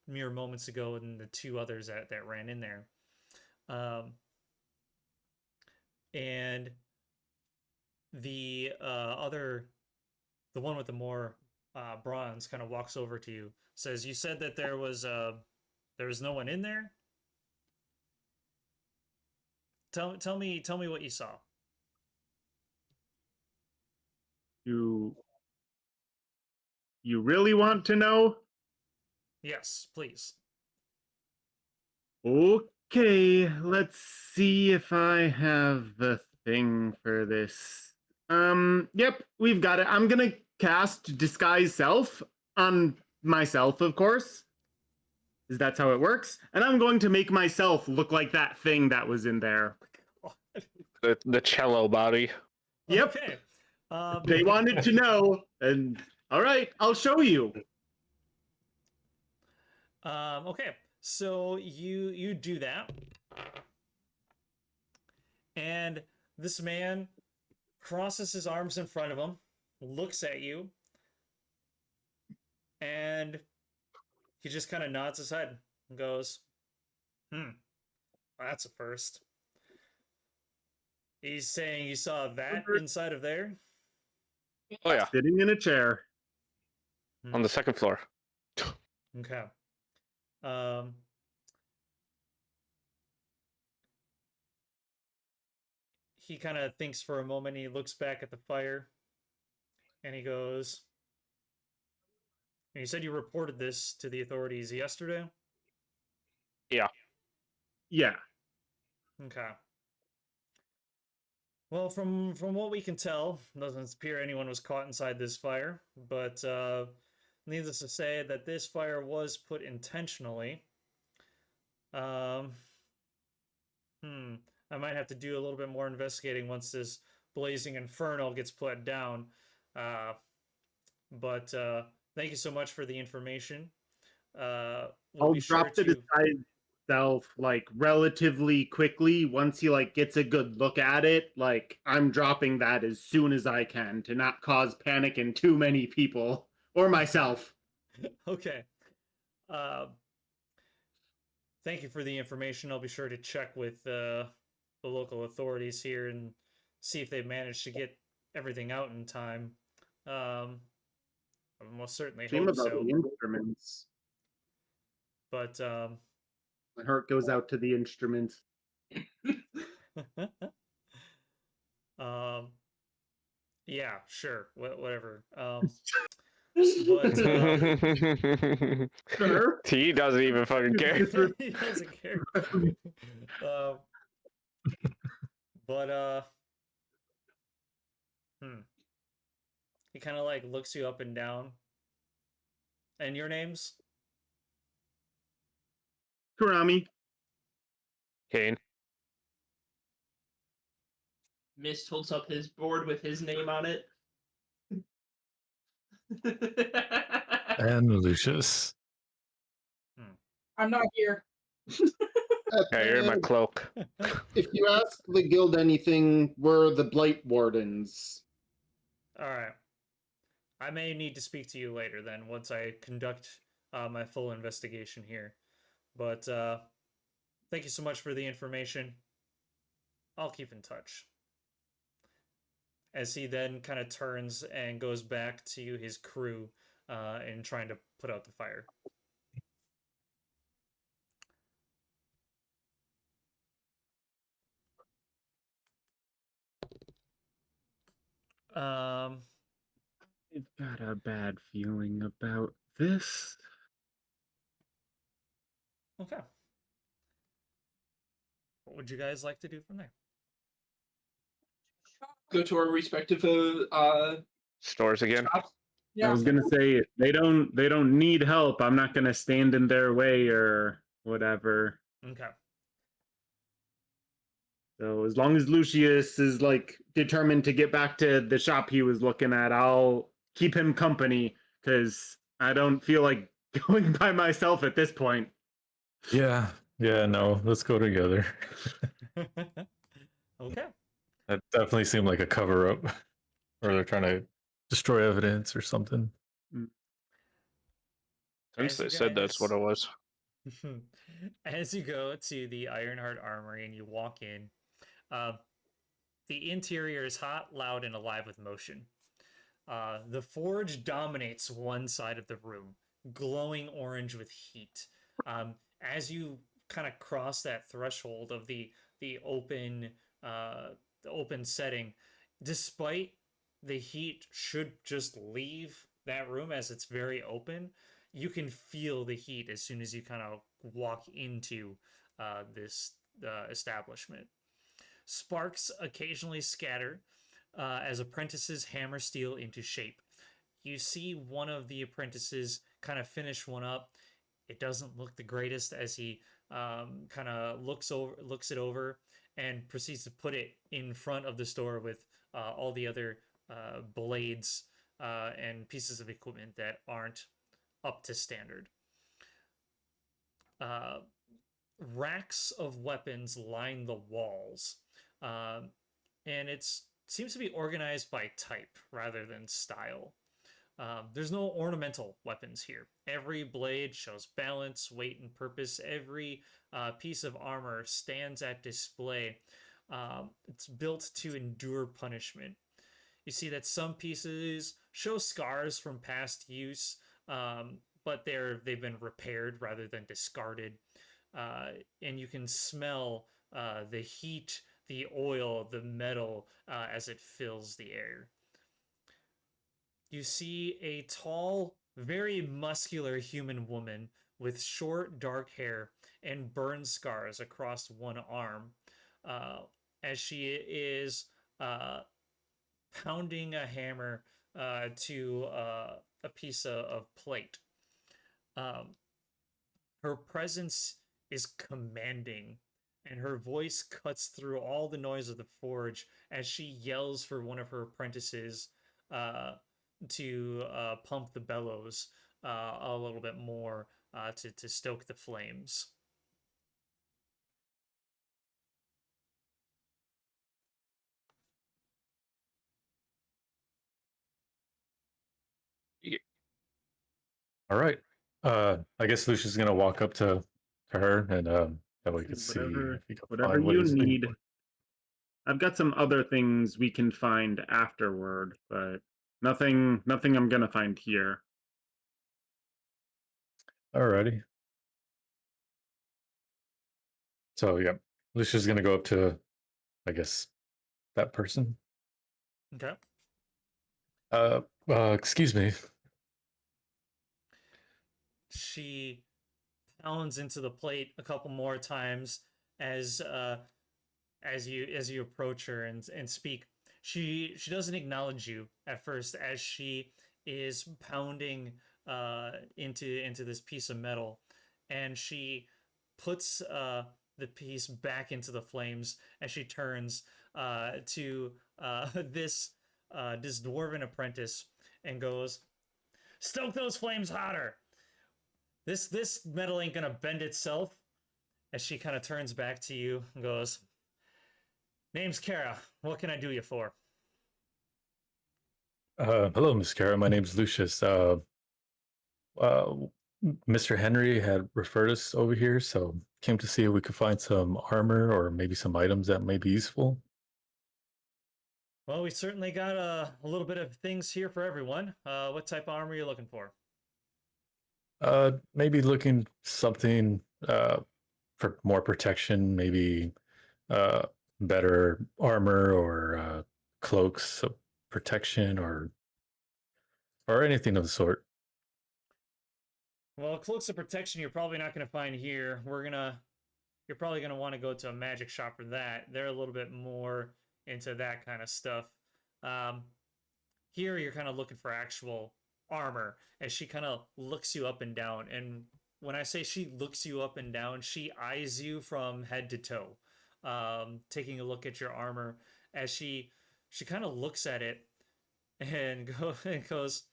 mere moments ago, and the two others that ran in there. And the one with the more bronze kind of walks over to you, says, "You said that there was no one in there? Tell me what you saw." You really want to know? Yes, please. Okay, let's see if I have the thing for this. Yep, we've got it. I'm gonna cast Disguise Self on myself, of course, because that's how it works. And I'm going to make myself look like that thing that was in there. The cello body. Yep. Okay. They wanted to know, and all right, I'll show you. Okay, so you do that, and this man crosses his arms in front of him, looks at you, and he just kind of nods his head and goes, "That's a first." He's saying you saw that inside of there? Oh yeah, Sitting in a chair. on the second floor. Okay. He kind of thinks for a moment. He looks back at the fire, and he goes, "And you said you reported this to the authorities yesterday?" Yeah. Yeah. Okay. Well, from what we can tell, doesn't appear anyone was caught inside this fire, but needless to say that this fire was put intentionally. I might have to do a little bit more investigating once this blazing inferno gets put down. But thank you so much for the information. We'll I'll be sure drop the to... disguise. myself like relatively quickly once he like gets a good look at it. Like I'm dropping that as soon as I can to not cause panic in too many people or myself. Okay. Thank you for the information. I'll be sure to check with the local authorities here and see if they've managed to get everything out in time. I most certainly Shame hope about so. the instruments. But My heart goes out to the instruments. yeah, sure, whatever. Sure. He doesn't even fucking care. He doesn't care. But he kind of like looks you up and down. And your names? Kurami. Kane. Mist holds up his board with his name on it. And Lucius. I'm not here. Yeah, you're in my cloak. If you ask the guild anything, we're the Blightwardens. All right. I may need to speak to you later then once I conduct my full investigation here. But thank you so much for the information. I'll keep in touch. As he then kind of turns and goes back to his crew and trying to put out the fire. I've got a bad feeling about this. Okay. What would you guys like to do from there? Go to our respective Stores again. shops. I was gonna say they don't need help. I'm not gonna stand in their way or whatever. Okay. So as long as Lucius is like determined to get back to the shop he was looking at, I'll keep him company because I don't feel like going by myself at this point. Yeah, no, let's go together. Okay. That definitely seemed like a cover up, or they're trying to destroy evidence or something. Since As they you said that's what guys- it was. As you go to the Ironheart Armory and you walk in, the interior is hot, loud, and alive with motion. The forge dominates one side of the room, glowing orange with heat. As you kind of cross that threshold of the open setting, despite the heat should just leave that room as it's very open, you can feel the heat as soon as you kind of walk into this establishment. Sparks occasionally scatter as apprentices hammer steel into shape. You see one of the apprentices kind of finish one up. It doesn't look the greatest as he kind of looks it over and proceeds to put it in front of the store with all the other blades and pieces of equipment that aren't up to standard. Racks of weapons line the walls, and it seems to be organized by type rather than style. There's no ornamental weapons here. Every blade shows balance, weight, and purpose. Every piece of armor stands at display. It's built to endure punishment. You see that some pieces show scars from past use, but they've been repaired rather than discarded. And you can smell the heat, the oil, the metal as it fills the air. You see a tall, very muscular human woman with short, dark hair and burn scars across one arm as she is pounding a hammer to a piece of plate. Her presence is commanding, and her voice cuts through all the noise of the forge as she yells for one of her apprentices to pump the bellows a little bit more to stoke the flames. All right. I guess Lucia's gonna walk up to her and that way we can see Whatever, if we can whatever find what you he's looking need. for. I've got some other things we can find afterward, but nothing I'm gonna find here. Alrighty. So yeah, Lucia's gonna go up to, I guess, that person. Okay. Excuse me. She pounds into the plate a couple more times as you approach her and speak. She doesn't acknowledge you at first as she is pounding into this piece of metal, and she puts the piece back into the flames as she turns to this dwarven apprentice and goes, "Stoke those flames hotter. This metal ain't gonna bend itself." As she kind of turns back to you and goes, "Name's Kara. What can I do you for?" Hello, Miss Kara. My name's Lucius. Uh, Mr. Henry had referred us over here, so came to see if we could find some armor or maybe some items that may be useful. Well, we certainly got a little bit of things here for everyone. What type of armor are you looking for? Maybe looking something for more protection, maybe better armor or cloaks of protection or anything of the sort. Well, cloaks of protection you're probably not going to find here. You're probably going to want to go to a magic shop for that. They're a little bit more into that kind of stuff. Here you're kind of looking for actual armor as she kind of looks you up and down. And when I say she looks you up and down, she eyes you from head to toe, taking a look at your armor as she kind of looks at it and goes,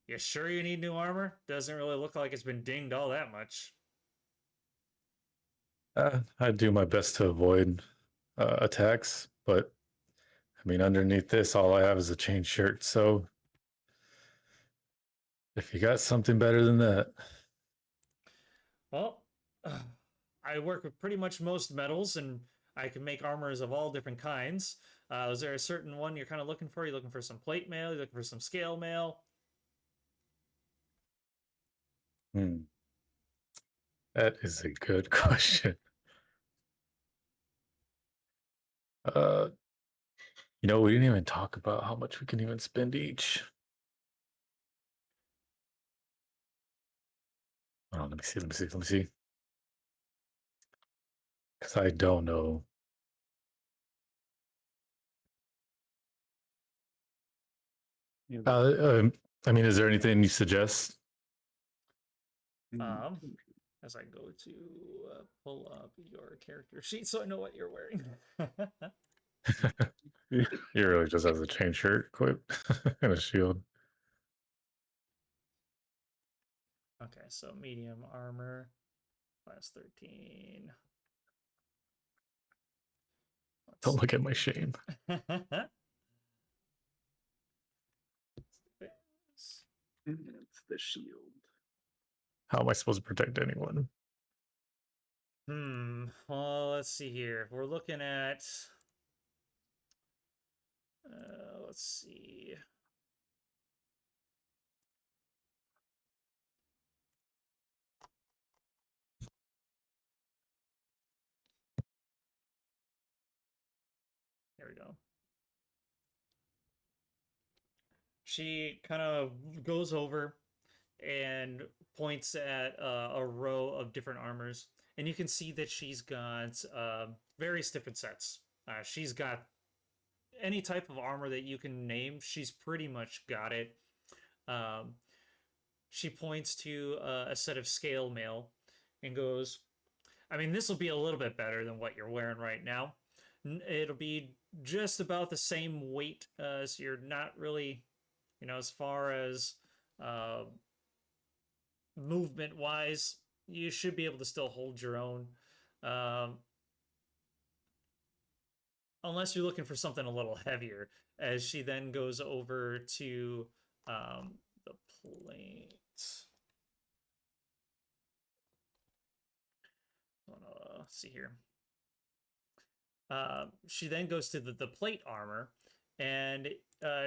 "You sure you need new armor? Doesn't really look like it's been dinged all that much." I do my best to avoid attacks, but I mean, underneath this, all I have is a chain shirt. So if you got something better than that, Well, I work with pretty much most metals, and I can make armors of all different kinds. Is there a certain one you're kind of looking for? You looking for some plate mail? You looking for some scale mail? that is a good question. Uh, we didn't even talk about how much we can even spend each. Oh, let me see. Because I don't know. I mean, is there anything you suggest? As I go to pull up your character sheet so I know what you're wearing. He really just has a chain shirt equipped and a shield. Okay, so medium armor, class 13. Don't look at my shame. It's the shield. How am I supposed to protect anyone? Well, let's see here. We're looking at. Let's see. There we go. She kind of goes over and points at a row of different armors, and you can see that she's got various different sets. She's got any type of armor that you can name. She's pretty much got it. She points to a set of scale mail and goes, "I mean, this will be a little bit better than what you're wearing right now. It'll be just about the same weight, so you're not really, as far as movement wise, you should be able to still hold your own. Unless you're looking for something a little heavier," as she then goes over to the plate. Let's see here. She then goes to the plate armor, and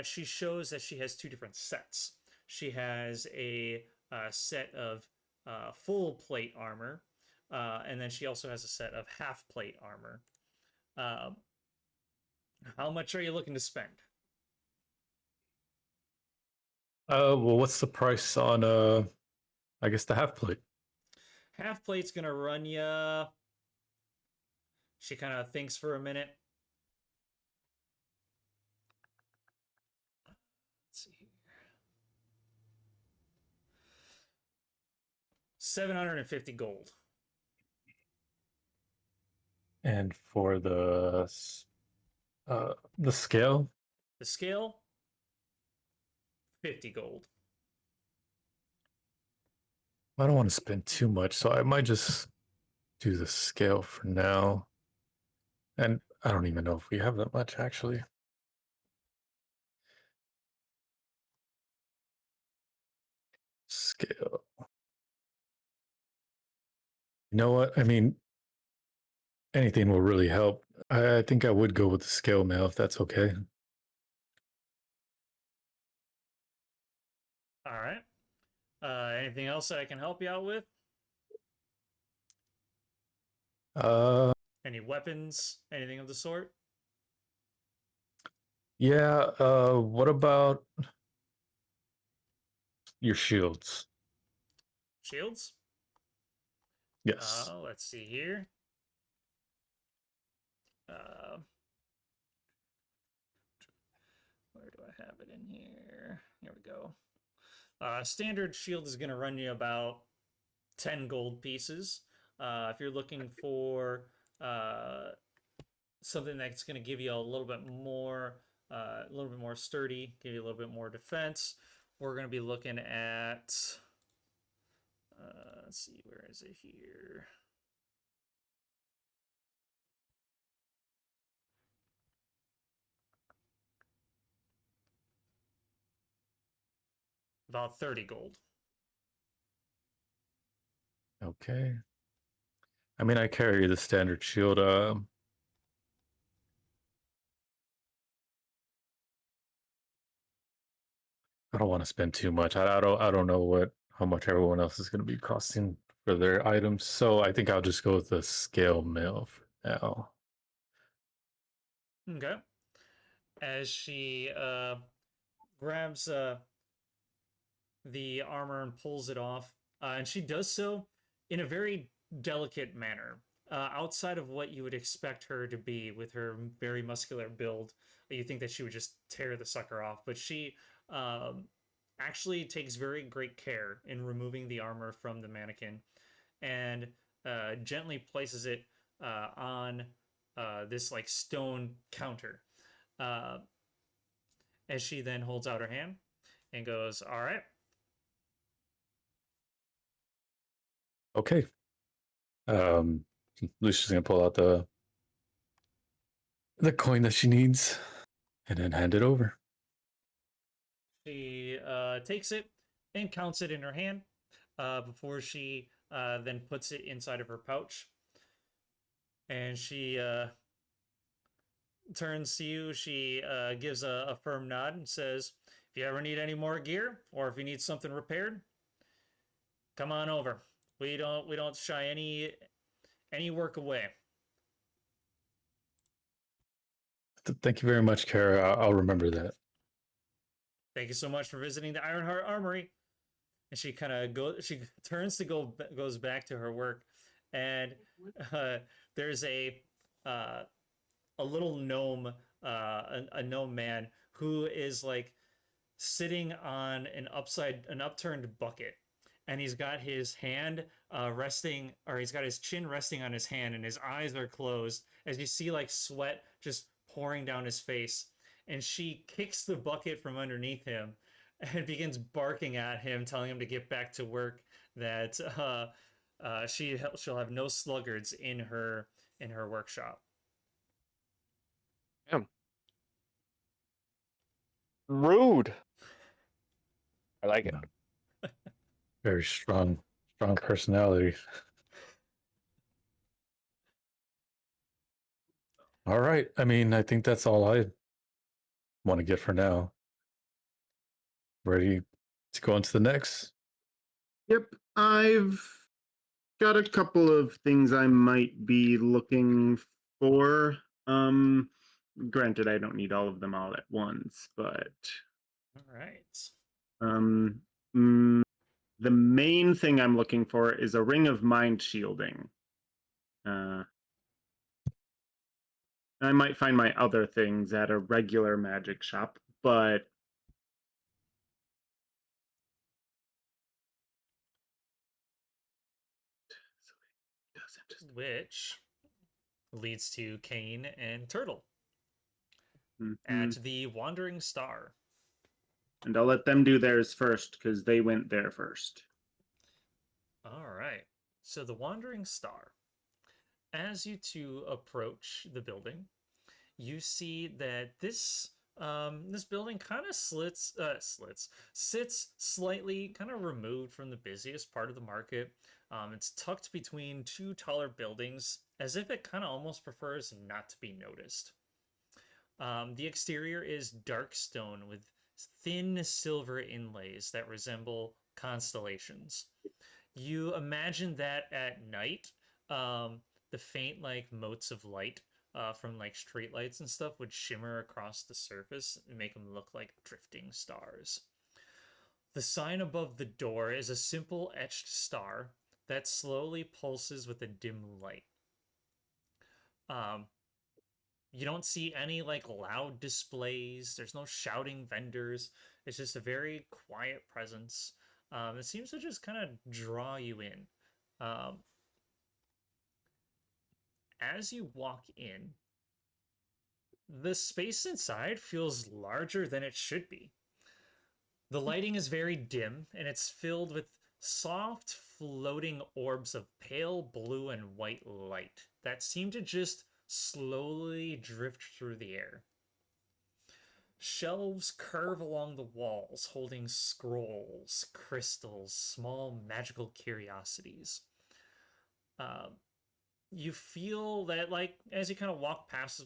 she shows that she has two different sets. She has a set of full plate armor, and then she also has a set of half plate armor. How much are you looking to spend? Well, what's the price on I guess the half plate? Half plate's gonna run you. She kind of thinks for a minute. Let's see here. 750 gold. And for the scale? The scale, 50 gold. I don't want to spend too much, so I might just do the scale for now. And I don't even know if we have that much actually. Scale. You know what? I mean, anything will really help. I think I would go with the scale mail if that's okay. All right. Anything else that I can help you out with? Any weapons? Anything of the sort? Yeah, what about your shields? Shields? Yes. Let's see here. Where do I have it in here? Here we go. Standard shield is going to run you about 10 gold pieces. If you're looking for something that's going to give you a little bit more sturdy, give you a little bit more defense, we're going to be looking at. Let's see, where is it here? About 30 gold. Okay. I mean, I carry the standard shield. I don't want to spend too much. I don't know how much everyone else is going to be costing for their items. So I think I'll just go with the scale mail for now. Okay. As she grabs the armor and pulls it off, and she does so in a very delicate manner, outside of what you would expect her to be with her very muscular build. You think that she would just tear the sucker off, but she actually takes very great care in removing the armor from the mannequin and gently places it on this like stone counter. As she then holds out her hand and goes, "All right." Okay. Lucia's gonna pull out the coin that she needs and then hand it over. She takes it and counts it in her hand before she then puts it inside of her pouch. And she turns to you. She gives a firm nod and says, "If you ever need any more gear, or if you need something repaired, come on over. We don't shy any work away." Thank you very much, Kara. I'll remember that. Thank you so much for visiting the Ironheart Armory. And she kind of turns to goes back to her work, and there's a little gnome, a gnome man who is like sitting on an upturned bucket, and he's got his hand resting, or he's got his chin resting on his hand, and his eyes are closed as you see like sweat just pouring down his face. And she kicks the bucket from underneath him and begins barking at him, telling him to get back to work, that she'll have no sluggards in her workshop. Damn. Rude. I like it. Very strong personality. All right. I mean, I think that's all I want to get for now. Ready to go into the next? Yep, I've got a couple of things I might be looking for. Granted, I don't need all of them all at once, but All right. mm, the main thing I'm looking for is a ring of mind shielding. I might find my other things at a regular magic shop, but Which leads to Kane and Turtle Mhm. at the Wandering Star. And I'll let them do theirs first because they went there first. All right. So the Wandering Star. As you two approach the building, you see that this building kind of sits slightly kind of removed from the busiest part of the market. It's tucked between two taller buildings, as if it kind of almost prefers not to be noticed. The exterior is dark stone with thin silver inlays that resemble constellations. You imagine that at night, the faint like motes of light from like streetlights and stuff would shimmer across the surface and make them look like drifting stars. The sign above the door is a simple etched star that slowly pulses with a dim light. Um, you don't see any like loud displays. There's no shouting vendors. It's just a very quiet presence. It seems to just kind of draw you in. Um, as you walk in, the space inside feels larger than it should be. The lighting is very dim and it's filled with soft floating orbs of pale blue and white light that seem to just slowly drift through the air. Shelves curve along the walls, holding scrolls, crystals, small magical curiosities. Um, you feel that, like, as you kind of walk past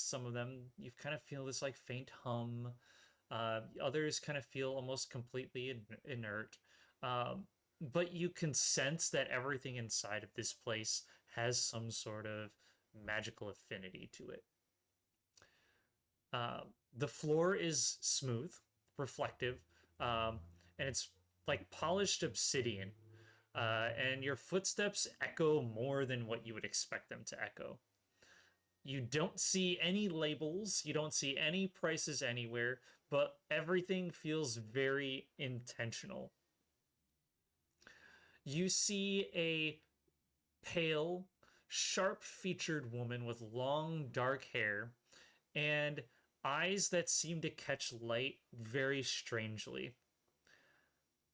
some of them, you kind of feel this like faint hum. Others kind of feel almost completely inert. But you can sense that everything inside of this place has some sort of magical affinity to it. The floor is smooth, reflective, and it's like polished obsidian. And your footsteps echo more than what you would expect them to echo. You don't see any labels, you don't see any prices anywhere, but everything feels very intentional. You see a pale, sharp featured woman with long dark hair and eyes that seem to catch light very strangely.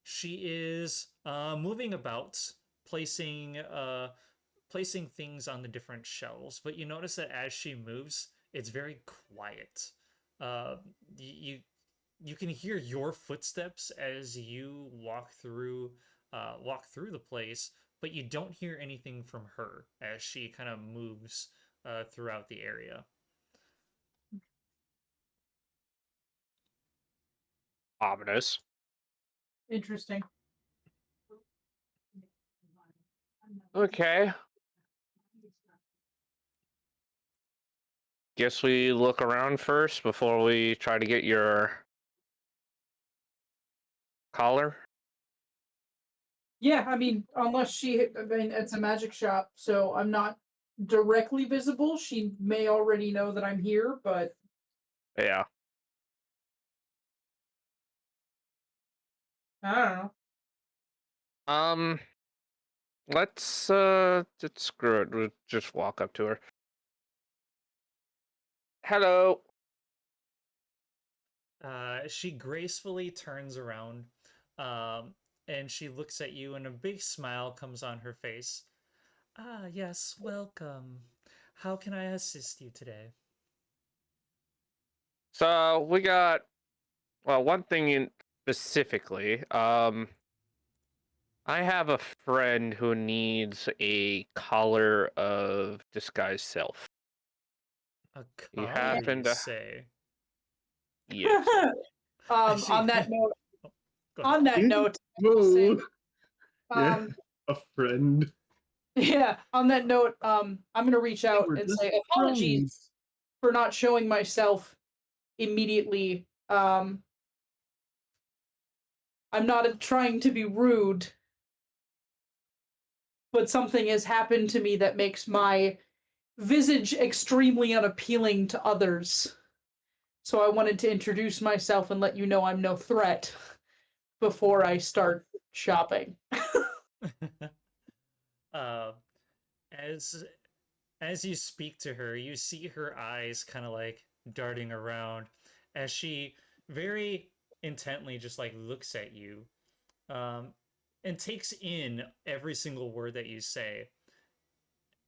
She is moving about, placing placing things on the different shelves, but you notice that as she moves, it's very quiet. Uh, you you can hear your footsteps as you walk through the place, but you don't hear anything from her as she kind of moves throughout the area. Ominous. Interesting. Okay. Guess we look around first before we try to get your collar. Yeah, I mean, I mean, it's a magic shop, so I'm not directly visible. She may already know that I'm here, but Yeah. I don't know. Um. Let's screw it. We'll just walk up to her. Hello. She gracefully turns around, and she looks at you, and a big smile comes on her face. Ah, yes, welcome. How can I assist you today? So we got one thing in specifically. I have a friend who needs a collar of disguised self. A You collar, happen you to, say? yes. On that note, Go ahead. on that Hmm? note, I will say, Whoa. Yeah. um, A friend. yeah. On that note, I'm gonna reach out We're and just say apologies friends. for not showing myself immediately. I'm not trying to be rude, but something has happened to me that makes my visage extremely unappealing to others. So I wanted to introduce myself and let you know I'm no threat before I start shopping. uh, as as you speak to her, you see her eyes kind of like darting around as she very intently just like looks at you, um, and takes in every single word that you say.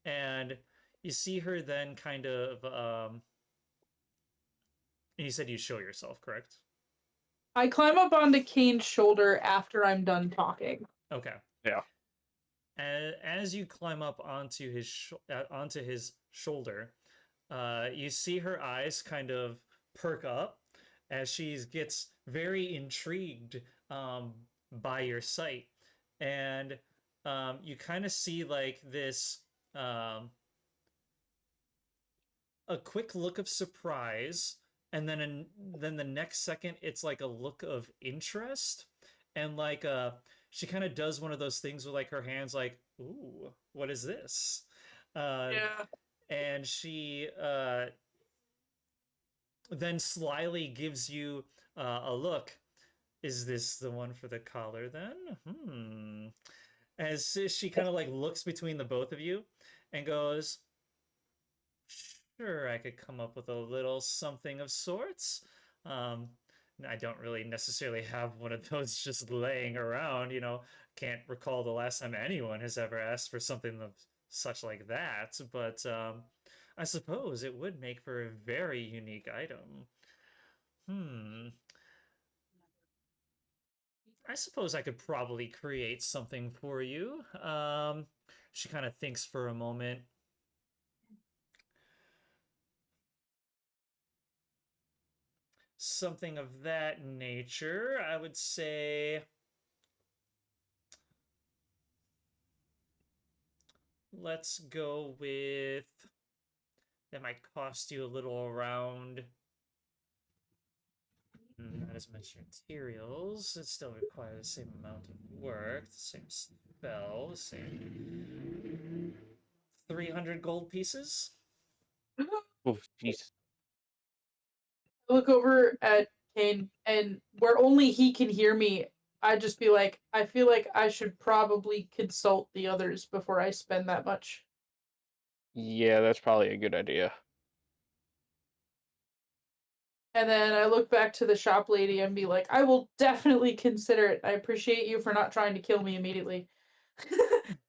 And you see her then kind of, and you said you show yourself, correct? I climb up onto Kane's shoulder after I'm done talking. Okay. Yeah. As you climb up onto his shoulder, you see her eyes kind of perk up as she gets very intrigued, by your sight, and you kind of see like this, um, a quick look of surprise, and then the next second it's like a look of interest, and like she kind of does one of those things with like her hands like, ooh, what is this? Yeah. And she then slyly gives you a look. Is this the one for the collar then? As she kind of like looks between the both of you and goes, sure, I could come up with a little something of sorts. Um, I don't really necessarily have one of those just laying around, you know. Can't recall the last time anyone has ever asked for something of such like that, but I suppose it would make for a very unique item. Hmm. I suppose I could probably create something for you. She kind of thinks for a moment. Something of that nature, I would say. Let's go with, that might cost you a little around, not as much materials. It still requires the same amount of work, the same spell, the same 300 gold pieces. Oh, jeez. I look over at Kane, and where only he can hear me, I just be like, I feel like I should probably consult the others before I spend that much. Yeah, that's probably a good idea. And then I look back to the shop lady and be like, I will definitely consider it. I appreciate you for not trying to kill me immediately.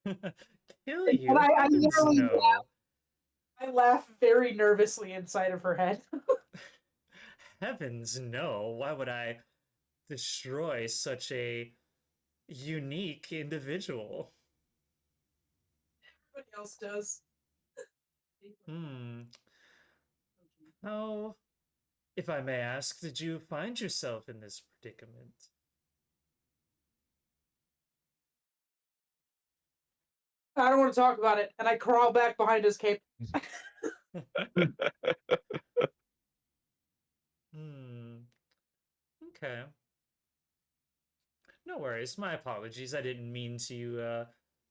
Kill And you? I Heavens literally no. I laugh very nervously inside of her head. Heavens no. Why would I destroy such a unique individual? Everybody else does. Hmm. How, if I may ask, did you find yourself in this predicament? I don't want to talk about it. And I crawl back behind his cape. Hmm. Okay. No worries. My apologies. I didn't mean to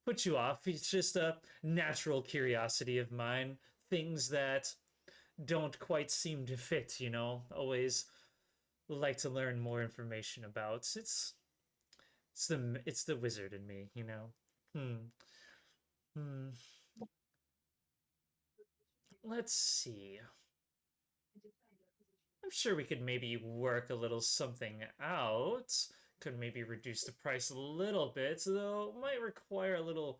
put you off. It's just a natural curiosity of mine. Things that don't quite seem to fit, you know. Always like to learn more information about. It's the wizard in me, you know. Hmm. Hmm. Let's see. I'm sure we could maybe work a little something out. Could maybe reduce the price a little bit, though might require a little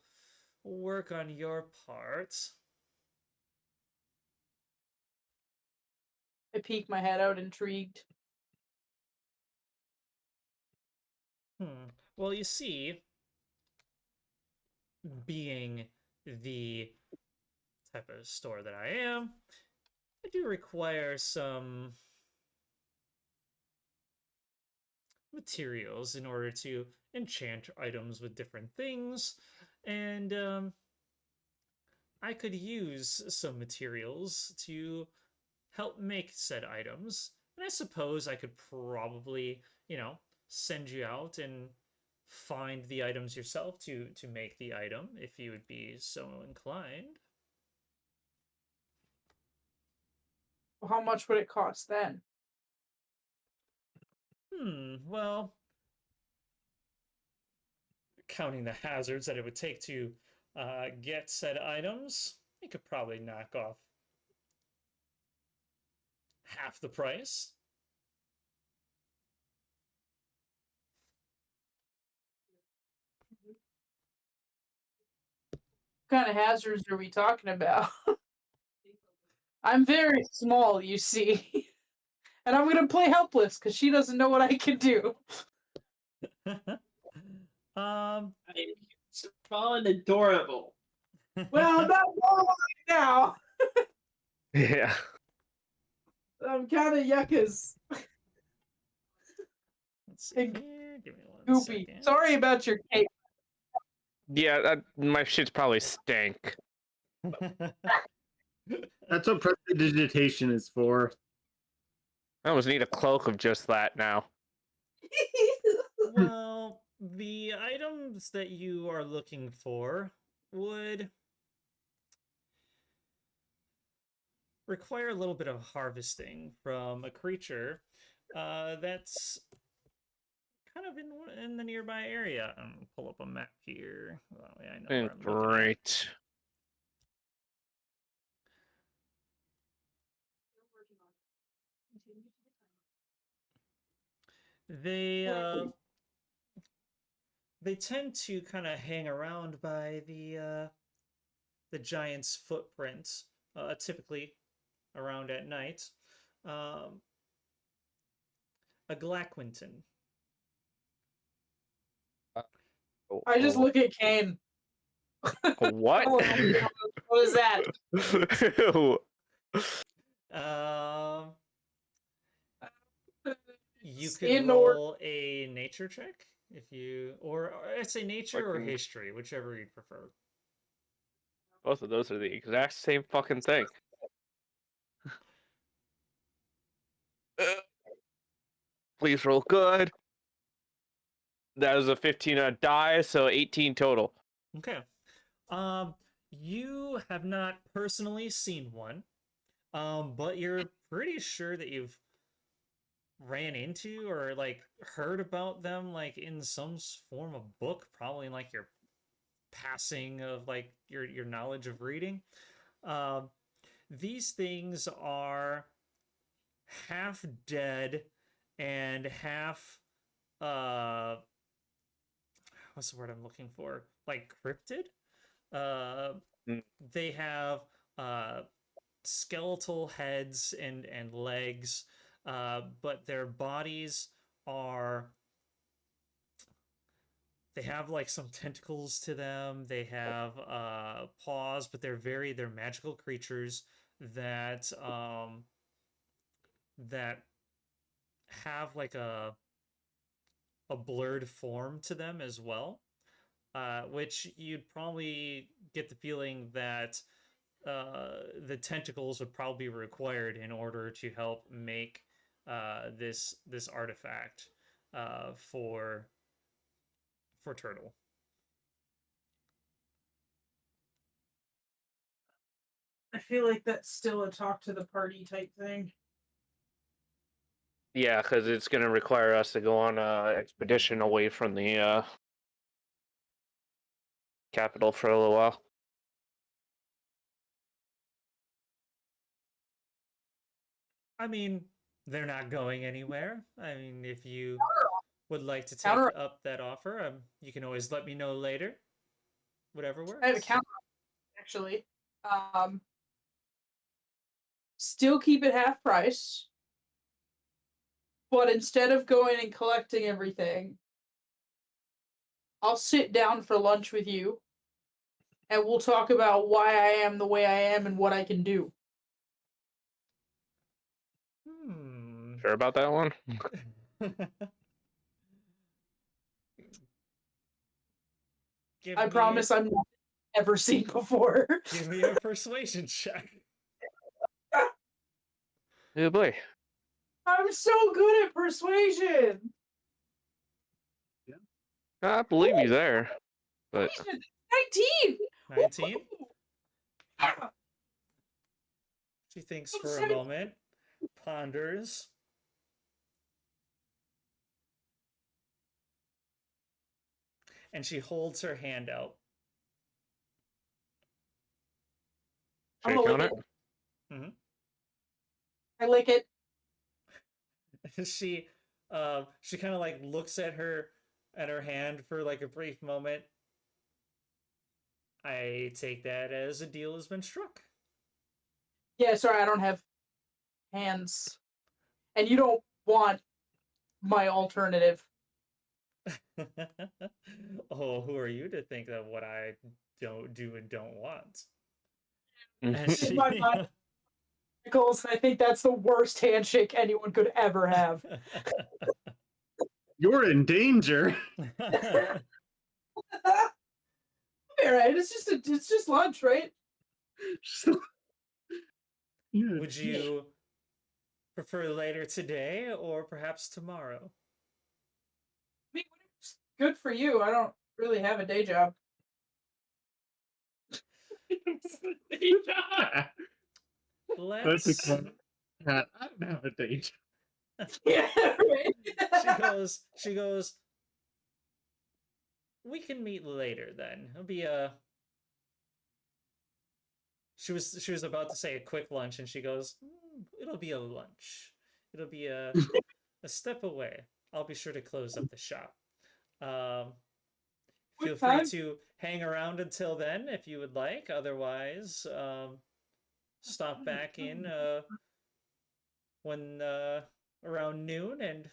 work on your part. I peek my head out, intrigued. Well, you see, being the type of store that I am, I do require some materials in order to enchant items with different things, and I could use some materials to help make said items. And I suppose I could probably, send you out and find the items yourself to make the item if you would be so inclined. Well, how much would it cost then? Well, counting the hazards that it would take to get said items, you could probably knock off half the price. What kind of hazards are we talking about? I'm very small, you see. And I'm gonna play helpless because she doesn't know what I can do. Small and adorable. Well, not all right now. Yeah. I'm kind of yuccas. Let's see Big here. Give me one Goopy. second. Sorry about your cake. Yeah, my shit's probably stank. That's what prestidigitation is for. I almost need a cloak of just that now. Well, the items that you are looking for would require a little bit of harvesting from a creature that's kind of in the nearby area. I'm gonna pull up a map here. That way I know where I'm looking at. Great. They tend to kind of hang around by the giant's footprint, typically around at night. A Glaquinton. I just look at Kane. What? What is that? You could In roll a nature check if you, or I'd say nature or Fucking- history, whichever you prefer. Both of those are the exact same fucking thing. Please roll good. That was a 15 on a die, so 18 total. Okay. You have not personally seen one, but you're pretty sure that you've ran into or like heard about them like in some form of book, probably in like your passing of like your knowledge of reading. These things are half dead and half what's the word I'm looking for? Like cryptid. They have skeletal heads and legs, but their bodies are. They have like some tentacles to them. They have paws, but they're magical creatures that that have like a blurred form to them as well, which you'd probably get the feeling that the tentacles would probably be required in order to help make this artifact for Turtle. I feel like that's still a talk to the party type thing. Yeah, because it's going to require us to go on an expedition away from the capital for a little while. I mean, they're not going anywhere. I mean, if you would like to take Counter- up that offer, you can always let me know later. Whatever works. I have a counter, actually. Still keep it half price, but instead of going and collecting everything, I'll sit down for lunch with you, and we'll talk about why I am the way I am and what I can do. Sure about that one? I promise I'm not ever seen before. Give me a persuasion check. Oh boy. I'm so good at persuasion. I believe you there, but 19. 19? Ah, She thinks I'm for a 17. moment, ponders. And she holds her hand out. I'm shake gonna on lick it. Mm-hmm. I lick it. She kind of like looks at her hand for like a brief moment. I take that as a deal has been struck. Yeah, sorry, I don't have hands. And you don't want my alternative. Oh, who are you to think of what I don't do and don't want? Mhm. And she... In my mind, Nichols, I think that's the worst handshake anyone could ever have. You're in danger. Alright, it's just lunch, right? Yeah. Would you prefer later today or perhaps tomorrow? I mean, whatever's good for you. I don't really have a day job. Let's... That's a cat. I don't have a date. Yeah, right. She goes, we can meet later then. It'll be a... She was about to say a quick lunch, and she goes, it'll be a lunch. It'll be a step away. I'll be sure to close up the shop. Feel free to hang around until then if you would like. Otherwise, stop back in when around noon, and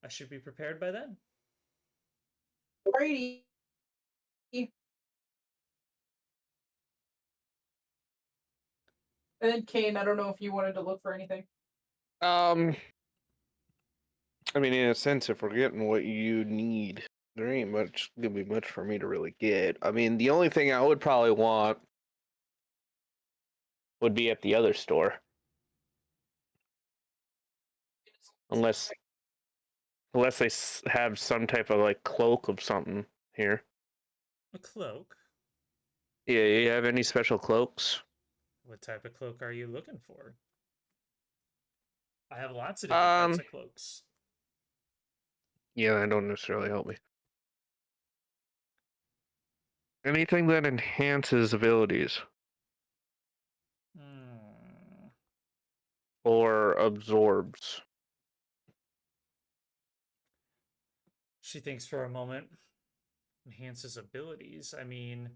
I should be prepared by then. Alrighty. And then Kane, I don't know if you wanted to look for anything. I mean, in a sense, if we're getting what you need, there ain't gonna be much for me to really get. I mean, the only thing I would probably want would be at the other store, unless they have some type of like cloak of something here. A cloak? Yeah, you have any special cloaks? What type of cloak are you looking for? I have lots of different types of cloaks. Yeah, that don't necessarily help me. Anything that enhances abilities or absorbs. She thinks for a moment. Enhances abilities. I mean,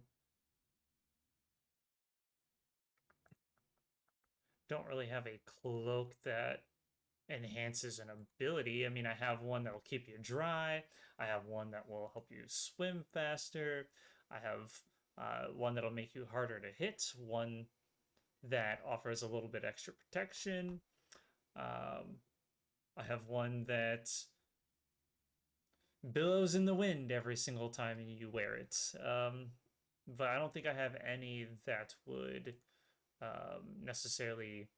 don't really have a cloak that enhances an ability. I mean, I have one that will keep you dry. I have one that will help you swim faster. I have one that'll make you harder to hit. One that offers a little bit extra protection. I have one that billows in the wind every single time you wear it. But I don't think I have any that would necessarily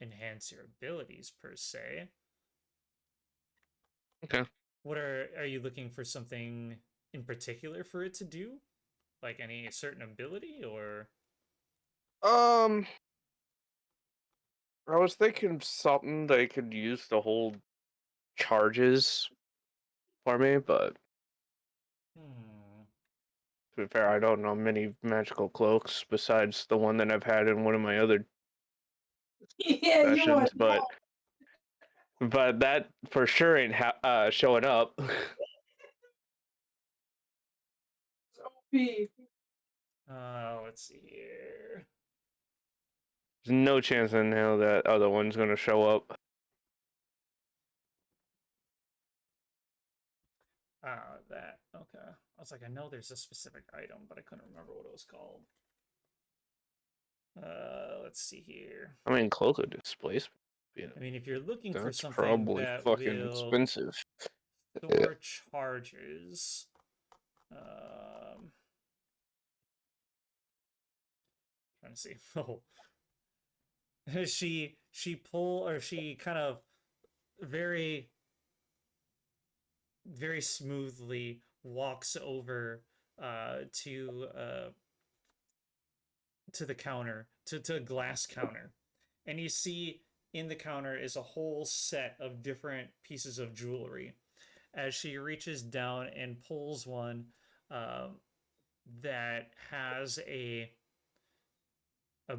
enhance your abilities per se. Okay. What are you looking for something in particular for it to do? Like any certain ability or I was thinking something they could use to hold charges for me, but to be fair, I don't know many magical cloaks besides the one that I've had in one of my other Yeah, you sessions, want but that for sure ain't showing up. let's see here. There's no chance in hell that other one's gonna show up. That okay. was like, I know there's a specific item, but I couldn't remember what it was called. Let's see here. I mean, cloak of displacement. I mean, if you're looking for That's something probably that fucking will expensive. store charges, trying to see. Oh, she kind of very smoothly walks over to the counter, to a glass counter, and you see in the counter is a whole set of different pieces of jewelry. As she reaches down and pulls one that has a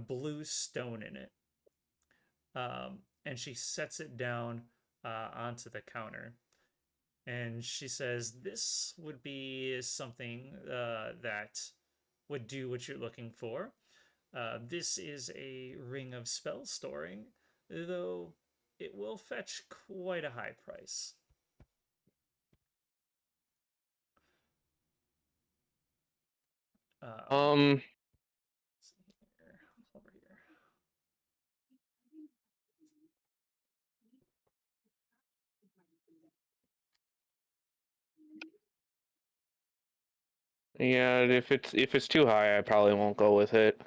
blue stone in it, and she sets it down onto the counter. And she says, "This would be something that would do what you're looking for. This is a ring of spell storing, though it will fetch quite a high price." Um, let's see here. Over here. yeah, if it's too high, I probably won't go with it.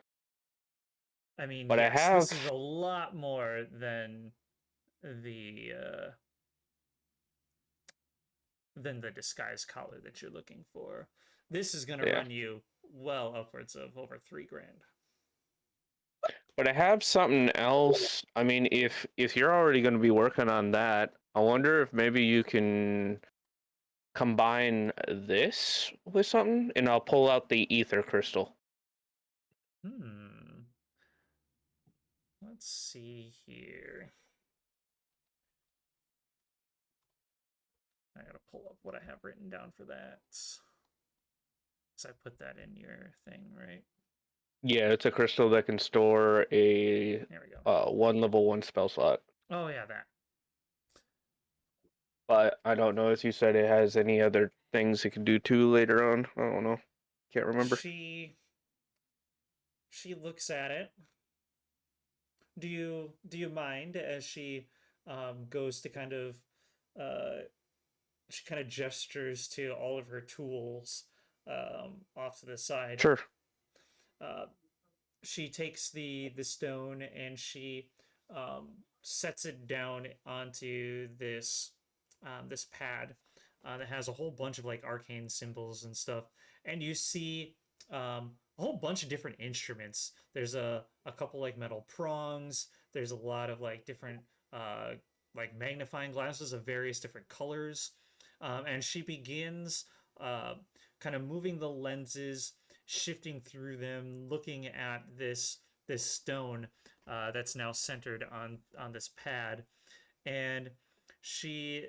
I mean, But yes, I this have is a lot more than the disguise collar that you're looking for. This is going to Yeah. run you well upwards of over $3,000. But I have something else. I mean, if you're already going to be working on that, I wonder if maybe you can combine this with something, and I'll pull out the ether crystal. Let's see here. I gotta pull up what I have written down for that. So I put that in your thing, right? Yeah, it's a crystal that can store a There we go. 1 level 1 spell slot. Oh yeah, that. But I don't know if you said it has any other things it can do too later on. I don't know. Can't remember. She looks at it. Do you mind as she goes to kind of she kind of gestures to all of her tools off to the side. Sure. She takes the stone and she sets it down onto this this pad that has a whole bunch of like arcane symbols and stuff, and you see a whole bunch of different instruments. There's a couple like metal prongs. There's a lot of like different like magnifying glasses of various different colors, and she begins kind of moving the lenses, shifting through them, looking at this stone that's now centered on this pad, and she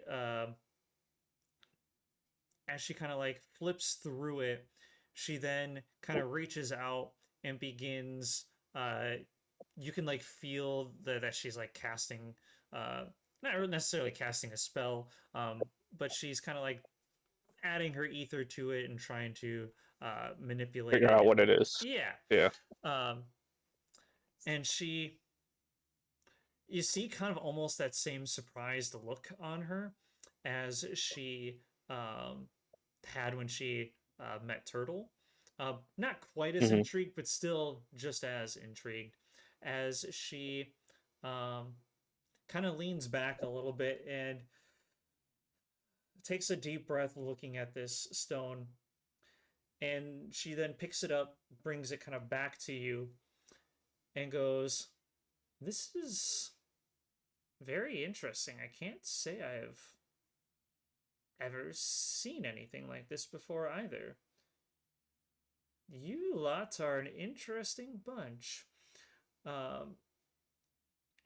as she kind of like flips through it, she then kind of reaches out and begins you can like feel that she's like casting not necessarily casting a spell, but she's kind of like adding her ether to it and trying to manipulate Figure it. out what it is. Yeah. Yeah. And you see kind of almost that same surprised look on her as she had when she met Turtle. Not quite as intrigued, but still just as intrigued, as she kind of leans back a little bit and takes a deep breath looking at this stone, and she then picks it up, brings it kind of back to you, and goes, "This is very interesting. I can't say I've ever seen anything like this before either. You lot are an interesting bunch."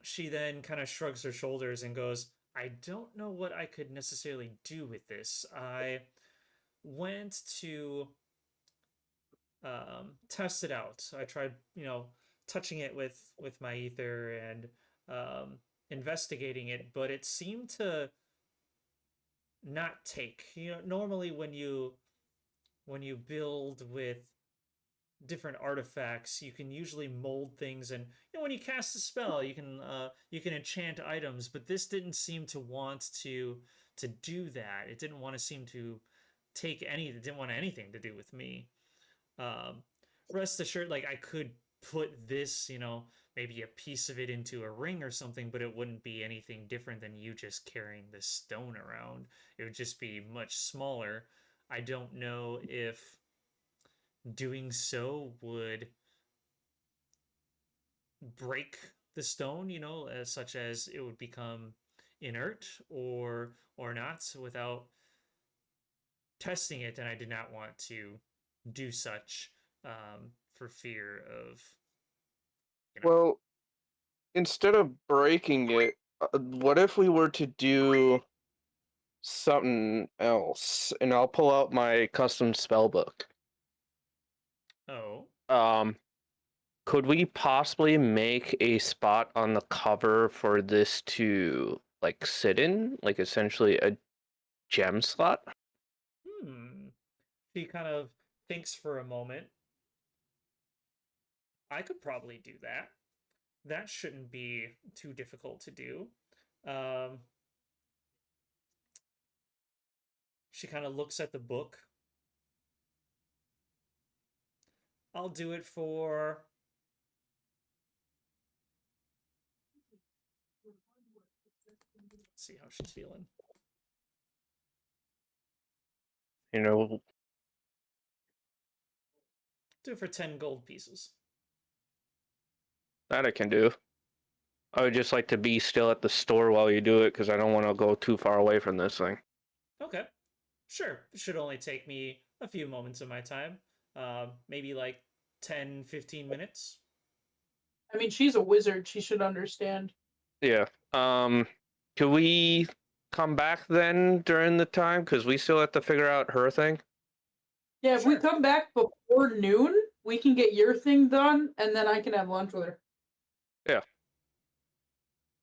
She then kind of shrugs her shoulders and goes, "I don't know what I could necessarily do with this. I went to test it out. I tried, touching it with my ether and investigating it, but it seemed to not take. Normally when you when you build with different artifacts, you can usually mold things, and when you cast a spell, you can enchant items. But this didn't seem to want to do that. It didn't want to seem to take any. It didn't want anything to do with me. Rest assured, like I could put this, maybe a piece of it into a ring or something, but it wouldn't be anything different than you just carrying this stone around. It would just be much smaller. I don't know if doing so would break the stone, such as it would become inert or not without testing it, and I did not want to do such for fear of. Well, instead of breaking it, what if we were to do something else? And I'll pull out my custom spell book. Oh. Could we possibly make a spot on the cover for this to like sit in, like essentially a gem slot? She kind of thinks for a moment. I could probably do that. That shouldn't be too difficult to do. She kind of looks at the book. I'll do it for. Let's see how she's feeling. Do it for 10 gold pieces. That I can do. I would just like to be still at the store while you do it, because I don't want to go too far away from this thing. Okay. Sure. It should only take me a few moments of my time. Maybe like 10, 15 minutes. I mean, she's a wizard. She should understand. Yeah. Could we come back then during the time? Because we still have to figure out her thing. Yeah, if we come back before noon, we can get your thing done, and then I can have lunch with her. Yeah.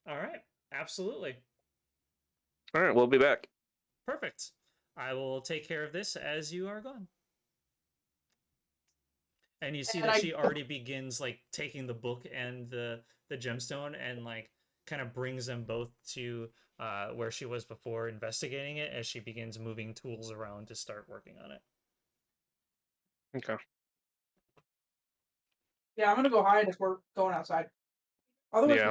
All right. Absolutely. All right, we'll be back. Perfect. I will take care of this as you are gone. And you see that she already begins like taking the book and the gemstone and like kind of brings them both to where she was before investigating it, as she begins moving tools around to start working on it. Okay. Yeah, I'm gonna go hide if we're going outside. Otherwise, Yeah.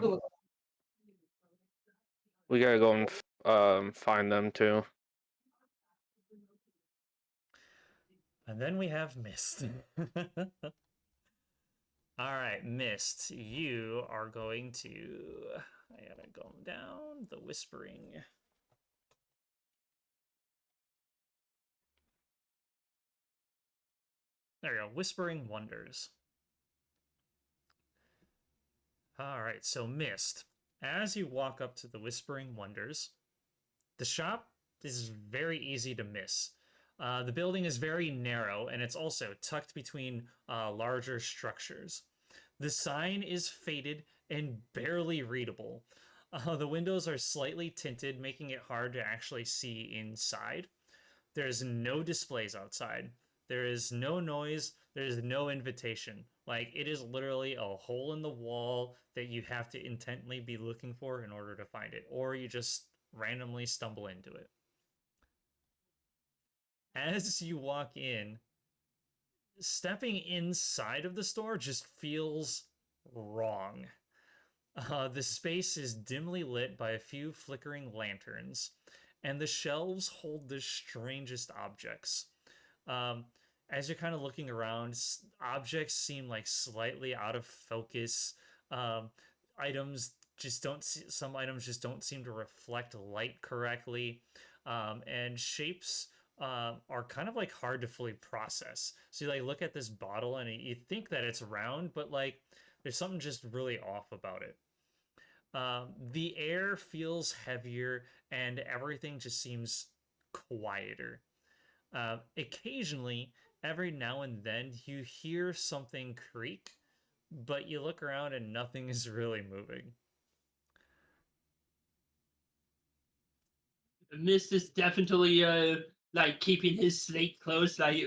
We gotta go and find them too. And then we have Mist. All right, Mist, you are going to. I gotta go down the whispering. There you go, Whispering Wonders. All right, so Mist, as you walk up to the Whispering Wonders, the shop is very easy to miss. The building is very narrow, and it's also tucked between larger structures. The sign is faded and barely readable. The windows are slightly tinted, making it hard to actually see inside. There's no displays outside. There is no noise. There is no invitation. Like, it is literally a hole in the wall that you have to intently be looking for in order to find it, or you just randomly stumble into it. As you walk in, stepping inside of the store just feels wrong. The space is dimly lit by a few flickering lanterns, and the shelves hold the strangest objects. As you're kind of looking around, objects seem like slightly out of focus. Items just don't some items just don't seem to reflect light correctly, and shapes are kind of like hard to fully process. So you like look at this bottle and you think that it's round, but like there's something just really off about it. The air feels heavier and everything just seems quieter. Occasionally, every now and then, you hear something creak, but you look around and nothing is really moving. Mist is definitely like keeping his slate close, like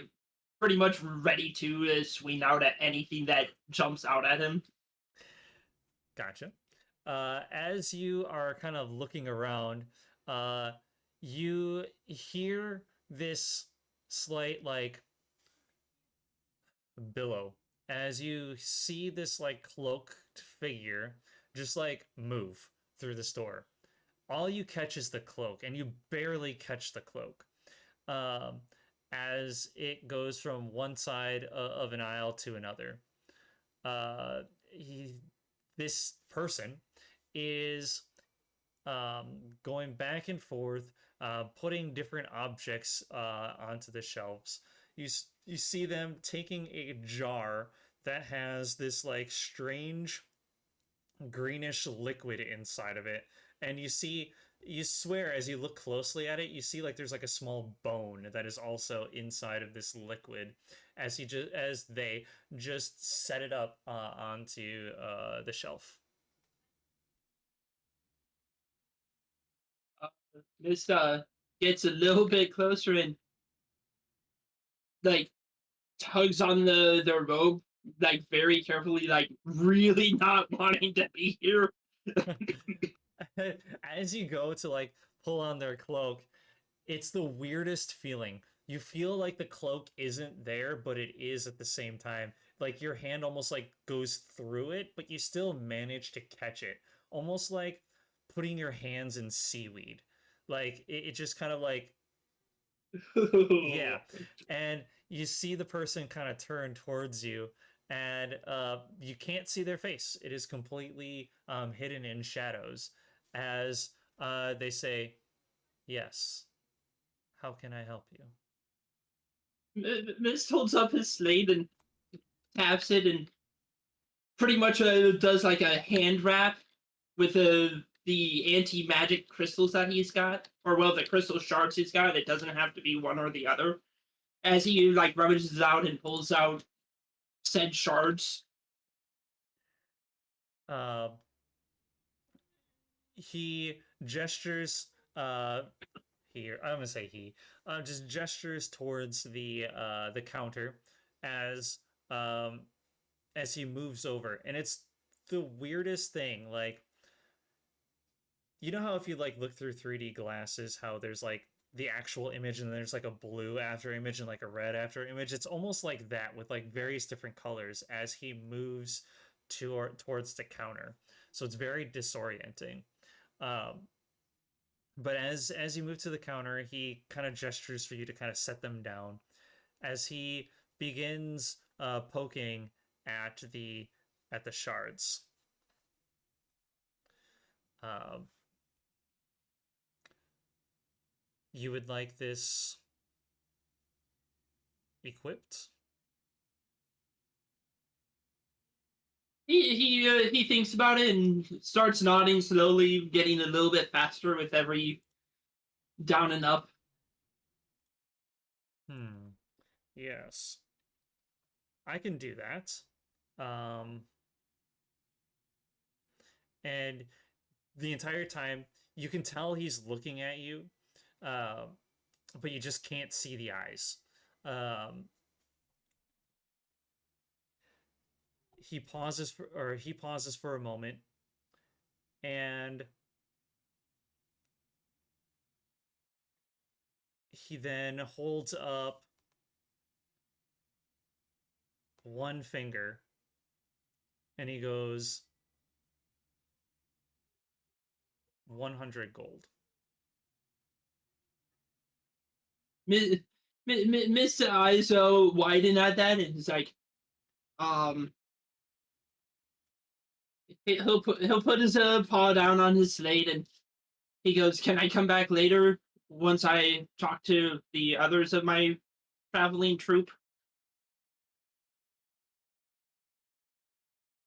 pretty much ready to swing out at anything that jumps out at him. Gotcha. As you are kind of looking around, you hear this slight like billow as you see this like cloaked figure just like move through the store. All you catch is the cloak, and you barely catch the cloak as it goes from one side of an aisle to another. This person is going back and forth, putting different objects onto the shelves. You see them taking a jar that has this like strange greenish liquid inside of it, and you swear as you look closely at it, you see like there's like a small bone that is also inside of this liquid as they just set it up onto the shelf. This gets a little bit closer and like tugs on their robe, like very carefully, like really not wanting to be here. As you go to like pull on their cloak, it's the weirdest feeling. You feel like the cloak isn't there, but it is at the same time. Like your hand almost like goes through it, but you still manage to catch it. Almost like putting your hands in seaweed. Like it just kind of like yeah. And you see the person kind of turn towards you, and you can't see their face. It is completely hidden in shadows as they say, "Yes, how can I help you?" Mist holds up his slate and taps it and pretty much does like a hand wrap with the anti-magic crystals that he's got, or well, the crystal shards he's got. It doesn't have to be one or the other. As he like rummages out and pulls out said shards. He gestures here. I'm gonna say he just gestures towards the counter as he moves over, and it's the weirdest thing. Like, you know how if you like look through 3D glasses, how there's like the actual image and there's like a blue after image and like a red after image. It's almost like that with like various different colors as he moves towards the counter. So it's very disorienting. But as you move to the counter, he kind of gestures for you to kind of set them down as he begins poking at the shards. You would like this equipped? He thinks about it and starts nodding slowly, getting a little bit faster with every down and up. Yes. I can do that. And the entire time, you can tell he's looking at you, but you just can't see the eyes. He pauses for a moment, and he then holds up one finger, and he goes, 100 gold. Mr. Eyes widen at that, and he's like, he'll put his paw down on his slate, and he goes, "Can I come back later once I talk to the others of my traveling troupe?"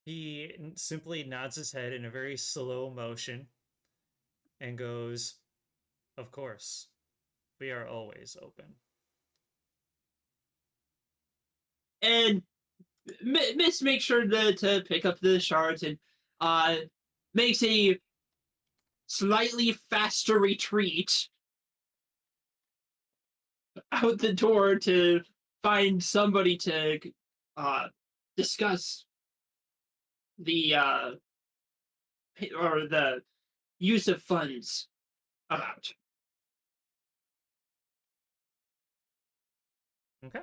He simply nods his head in a very slow motion and goes, "Of course, we are always open." And Miss makes sure to pick up the shards and makes a slightly faster retreat out the door to find somebody to discuss the or the use of funds about. Okay.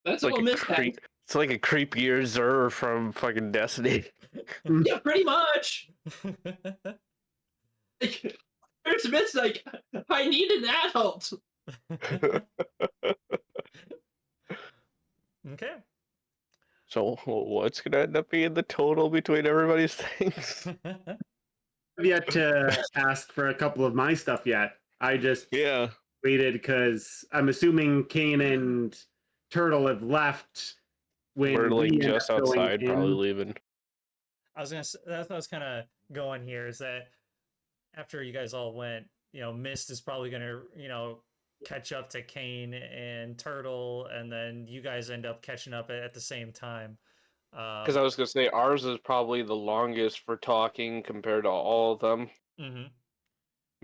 That's It's like all a Miss has. it's like a creepier Zur from fucking Destiny. Yeah, pretty much. Like, there's Miss like, I need an adult. Okay. So what's gonna end up being the total between everybody's things? I've yet to ask for a couple of my stuff yet. I just Yeah. waited because I'm assuming Kane and Turtle have left when We're we like end just up going outside, probably in. leaving. I was gonna. That's what I was kind of going here. Is that after you guys all went, Mist is probably gonna, catch up to Kane and Turtle, and then you guys end up catching up at the same time. Because I was gonna say ours is probably the longest for talking compared to all of them. Mm-hmm.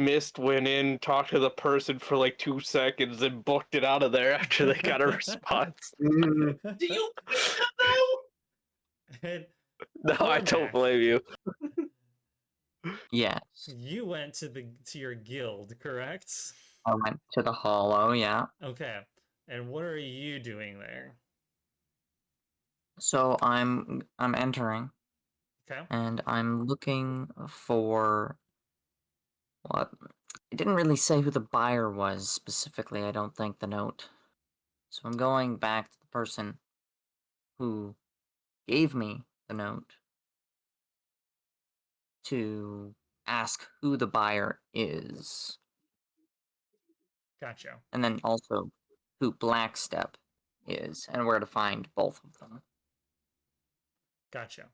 Mist went in, talked to the person for like 2 seconds, and booked it out of there after they got a response. Mm, Do you blame him though? And No, I don't Cormac, blame you. Yes. you went to your guild, correct? I went to the Hollow, yeah. Okay. And what are you doing there? So I'm entering, Okay. and I'm looking for what? It didn't really say who the buyer was specifically, I don't think, the note. So I'm going back to the person who gave me the note to ask who the buyer is, Gotcha. and then also who Blackstep is, and where to find both of them. Gotcha.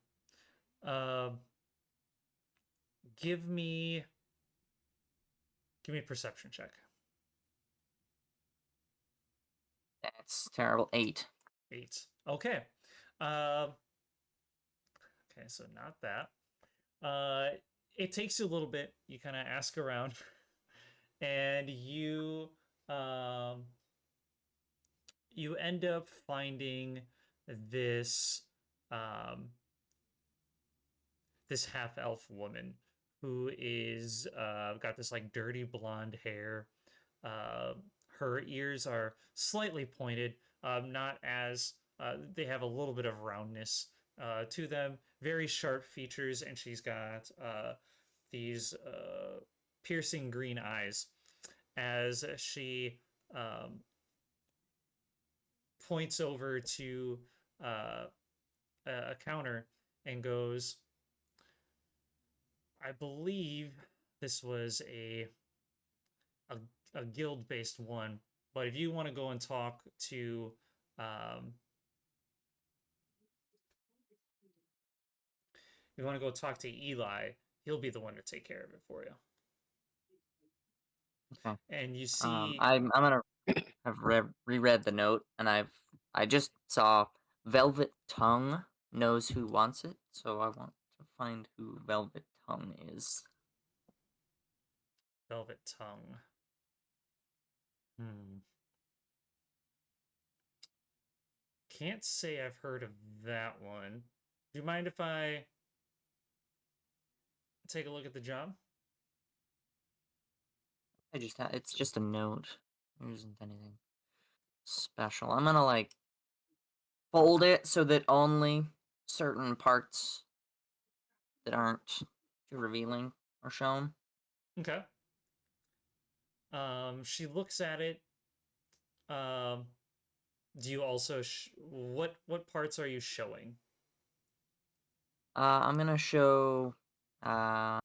Give me a perception check. That's terrible. 8. 8. Okay. Okay, so not that. It takes you a little bit. You kind of ask around, and you end up finding this this half elf woman who is got this like dirty blonde hair. Her ears are slightly pointed, not as they have a little bit of roundness to them. Very sharp features, and she's got these piercing green eyes as she points over to a counter and goes, I believe this was a guild based one, but if you want to go and talk to you want to go talk to Eli, he'll be the one to take care of it for you. Okay. And you see, I'm gonna have reread the note, and I just saw Velvet Tongue knows who wants it, so I want to find who Velvet Tongue is. Velvet Tongue. Can't say I've heard of that one. Do you mind if I take a look at the job? It's just a note. There isn't anything special. I'm gonna like fold it so that only certain parts that aren't too revealing are shown. Okay. She looks at it. Do you also what parts are you showing? I'm gonna show. Let's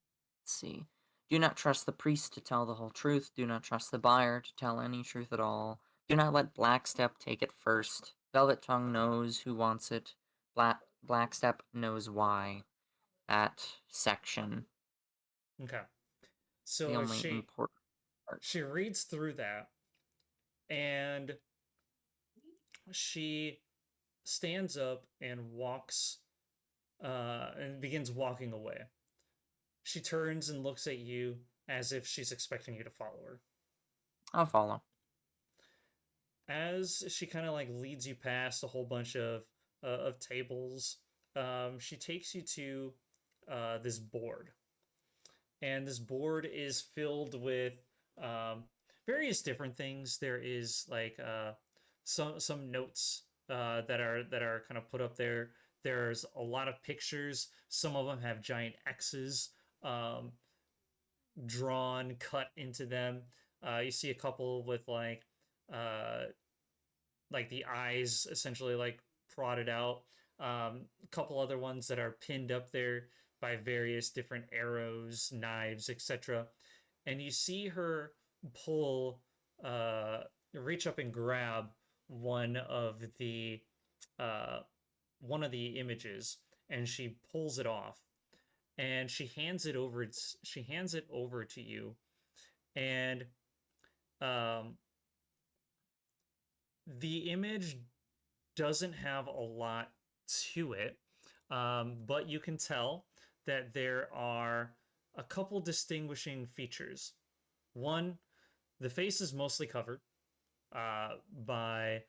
see. Do not trust the priest to tell the whole truth. Do not trust the buyer to tell any truth at all. Do not let Blackstep take it first. Velvet Tongue knows who wants it. Blackstep knows why. That section. Okay. The So only important part. she reads through that, and she stands up and walks and begins walking away. She turns and looks at you as if she's expecting you to follow her. I'll follow. As she kind of like leads you past a whole bunch of tables, she takes you to this board, and this board is filled with various different things. There is like some notes that are kind of put up there. There's a lot of pictures. Some of them have giant X's drawn, cut into them. You see a couple with like the eyes essentially like prodded out. A couple other ones that are pinned up there by various different arrows, knives, etc. And you see her pull, reach up and grab one of the images, and she pulls it off, and she hands it over. She hands it over to you, and the image doesn't have a lot to it, but you can tell that there are a couple distinguishing features. One, the face is mostly covered by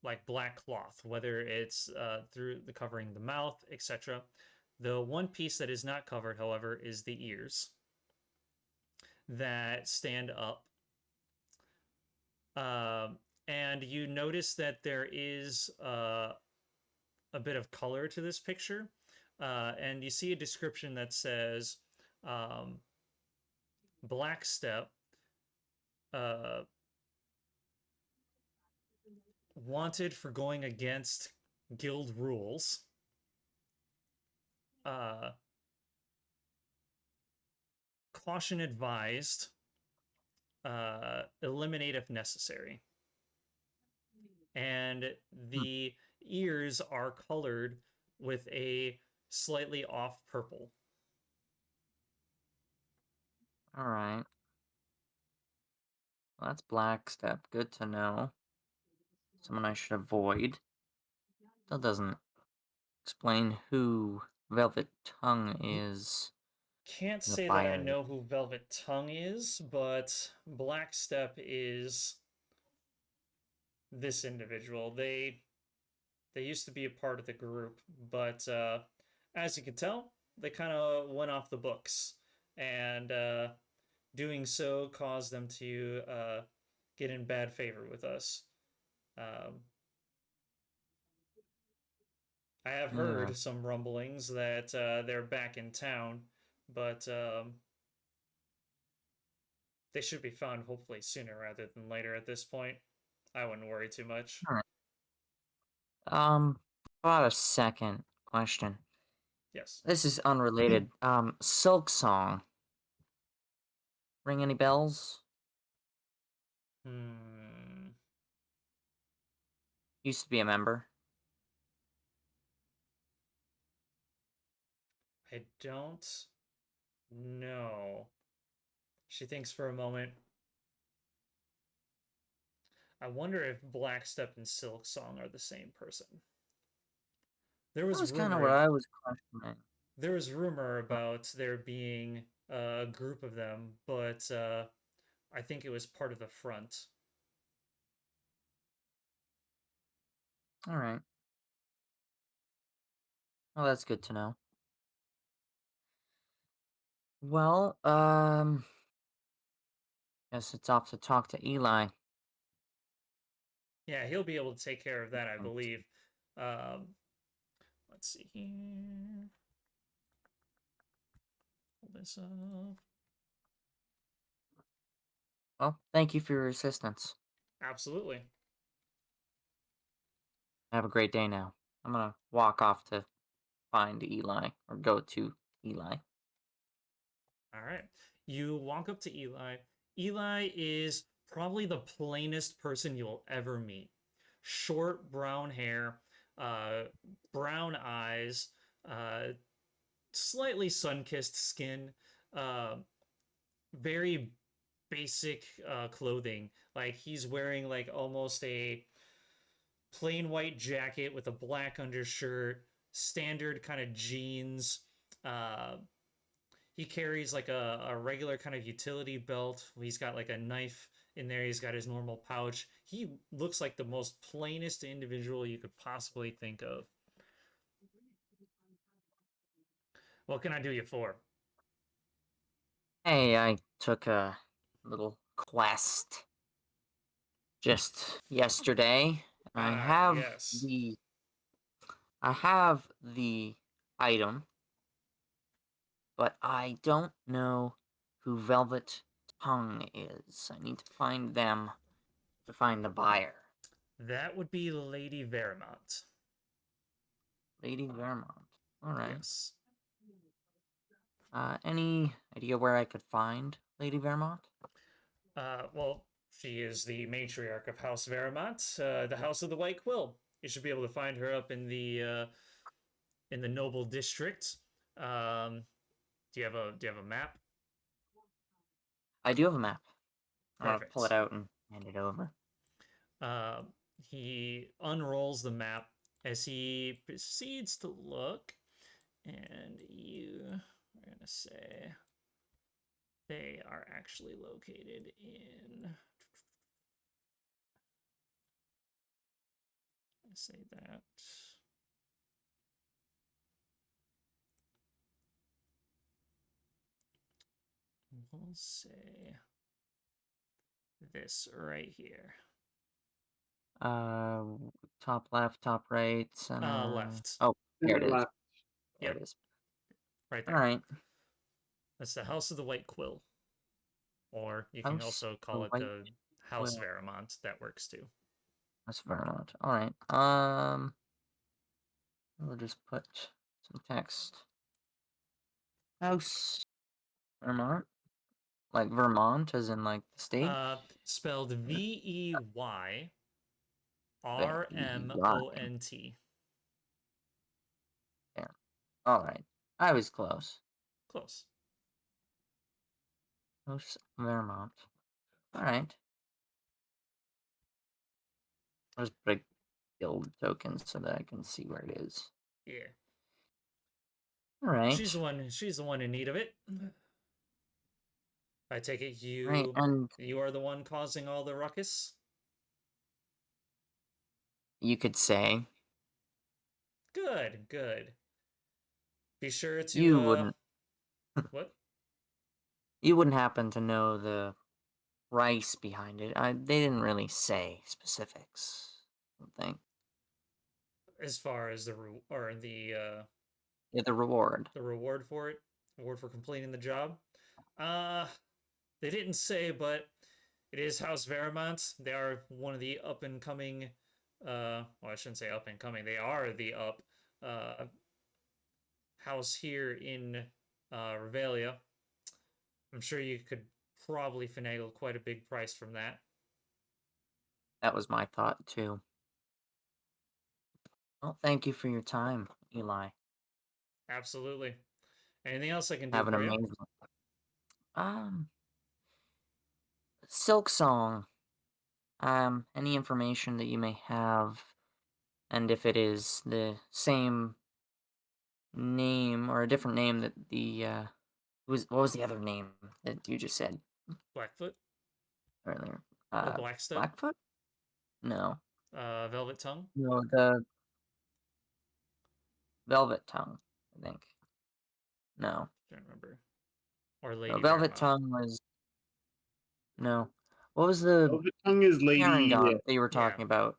like black cloth, whether it's through the covering the mouth, etc. The one piece that is not covered, however, is the ears that stand up. And you notice that there is a bit of color to this picture. And you see a description that says Black Step wanted for going against guild rules. Caution advised. Eliminate if necessary. And the ears are colored with a slightly off purple. All right. Well, that's Black Step. Good to know. Someone I should avoid. Still doesn't explain who Velvet Tongue is. Can't The say that I buyer. know who Velvet Tongue is, but Black Step is this individual. They used to be a part of the group, but as you can tell, they kind of went off the books, and doing so caused them to get in bad favor with us. I have heard some rumblings that they're back in town, but they should be found hopefully sooner rather than later at this point. I wouldn't worry too much. All right. About a second question. Yes. This is unrelated. Silk Song. Ring any bells? Used to be a member. I don't know. She thinks for a moment. I wonder if Blackstep and Silk Song are the same person. There That was kind of rumor. what I was questioning. There was rumor about there being a group of them, but I think it was part of the front. All right. Well, that's good to know. Well, guess it's off to talk to Eli. Yeah, he'll be able to take care of that, I believe. Let's see here. Pull this up. Well, thank you for your assistance. Absolutely. Have a great day now. I'm gonna walk off to find Eli, or go to Eli. All right. You walk up to Eli. Eli is probably the plainest person you'll ever meet. Short brown hair, brown eyes, slightly sun-kissed skin, very basic clothing. Like he's wearing like almost a plain white jacket with a black undershirt, standard kind of jeans. he carries like a regular kind of utility belt. He's got like a knife in there. He's got his normal pouch. He looks like the most plainest individual you could possibly think of. What can I do you for? Hey, I took a little quest just yesterday. I Ah, have yes. I have the item, but I don't know who Velvet Tongue is. I need to find them to find the buyer. That would be Lady Vermont. Lady Vermont. All right. Yes. Any idea where I could find Lady Vermont? Well, she is the matriarch of House Vermont, the House of the White Quill. You should be able to find her up in the Noble District. Do you have a map? I do have a map. I'll Perfect. pull it out and hand it over. Uh, he unrolls the map as he proceeds to look, and you are gonna say they are actually located in. Say that. We'll say this right here. Top left, top right, center. Left. Oh, here it is. Left. There Yep. it is. Right All there. right. That's the House of the White Quill. Or you can House also of call it White the House Quill. Vermont. That works too. That's Vermont. All right. We'll just put some text. House Vermont, like Vermont, as in like the state. Spelled VEYRMONT. There. All right. I was close. Close. House Vermont. All right. I'll just put a guild token so that I can see where it is. Yeah. All right. She's the one in need of it. I take it Right, and you are the one causing all the ruckus? you could say Good, good. Be sure to you wouldn't what? you wouldn't happen to know the rice behind it. They didn't really say specifics. I don't think. As far as the Yeah, the reward. the reward for it, reward for completing the job. They didn't say, but it is House Vermont. They are one of the up and coming. Well, I shouldn't say up and coming. They are the up house here in Revelia. I'm sure you could probably finagle quite a big price from that. That was my thought too. Well, thank you for your time, Eli. Absolutely. Anything else I can do Have an for you? amazing. Silk Song. Any information that you may have, and if it is the same name or a different name that the what was the other name that you just said Blackfoot earlier? or Blackstone? Blackfoot? No. Velvet Tongue? No, the Velvet Tongue, I think. No. Don't remember. Or Lady No, Velvet Vermont. Tongue was no. What was the Velvet Tongue is Lady. Paragon that you were talking about?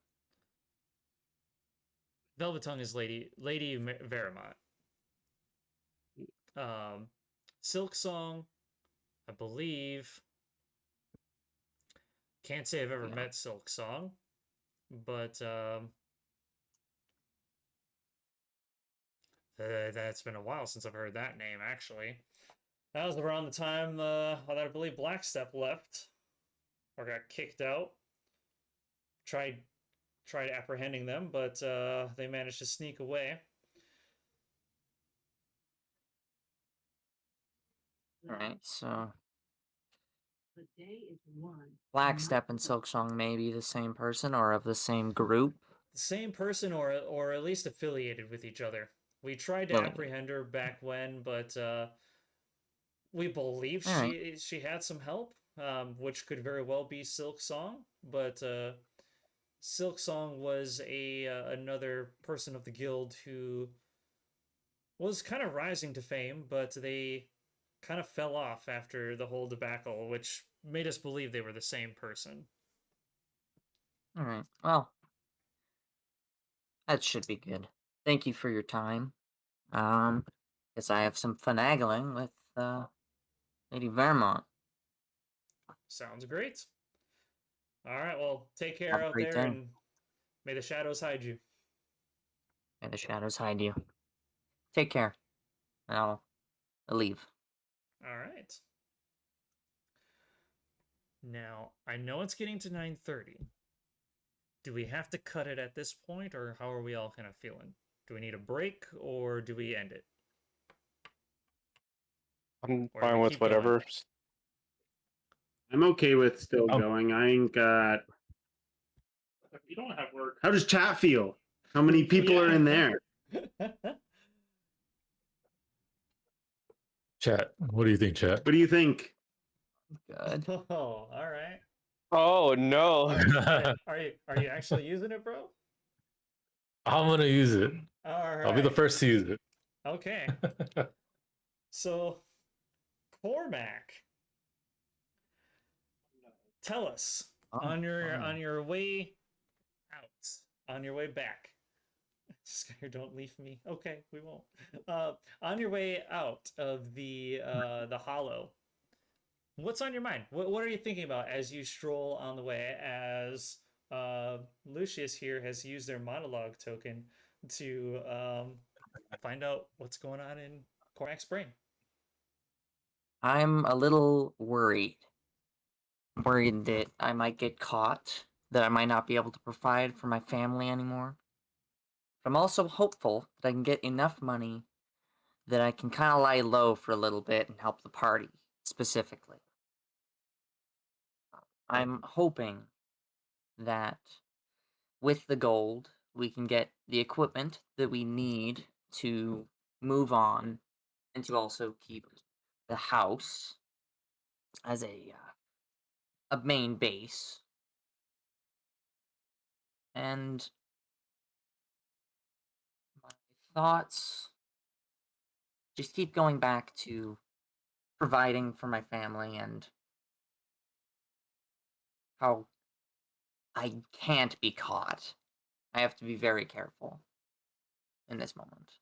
Velvet Tongue is Lady Vermont. Silk Song, I believe. Can't say I've ever met Silk Song, but that's been a while since I've heard that name. Actually, that was around the time that I believe Blackstep left or got kicked out. Tried apprehending them, but they managed to sneak away. All right, so Blackstep and Silksong may be the same person or of the same group. The same person, or at least affiliated with each other. We tried to apprehend her back when, but We believe All right. she had some help, which could very well be Silk Song, but Silk Song was a another person of the guild who was kind of rising to fame, but they kind of fell off after the whole debacle, which made us believe they were the same person. All right. Well, that should be good. Thank you for your time. Guess I have some finagling with Lady Vermont. Sounds great. All right, well, take care Have a out great there, day. and may the shadows hide you. May the shadows hide you. Take care. I'll leave. All right. Now, I know it's getting to 9:30. Do we have to cut it at this point, or how are we all kind of feeling? Do we need a break, or do we end it? I'm Or do fine we with keep going? whatever. I'm okay with still Um, going. I ain't got. You don't have work. How does chat feel? How many people are in there? Chat. What do you think, chat? What do you think? Good. Oh, all right. Oh no! Are you actually using it, bro? I'm gonna use it. All right. I'll be the first to use Okay. it. So, Cormac, tell us Oh, on fine. your way out, on your way back. Skyr, don't leave me. Okay, we won't. On your way out of the hollow, what's on your mind? What are you thinking about as you stroll on the way? As Lucius here has used their monologue token to find out what's going on in Cormac's brain. I'm a little worried. I'm worried that I might get caught, that I might not be able to provide for my family anymore. But I'm also hopeful that I can get enough money that I can kind of lie low for a little bit and help the party, specifically. I'm hoping that with the gold, we can get the equipment that we need to move on and to also keep the house as a main base. And my thoughts just keep going back to providing for my family and how I can't be caught. I have to be very careful in this moment.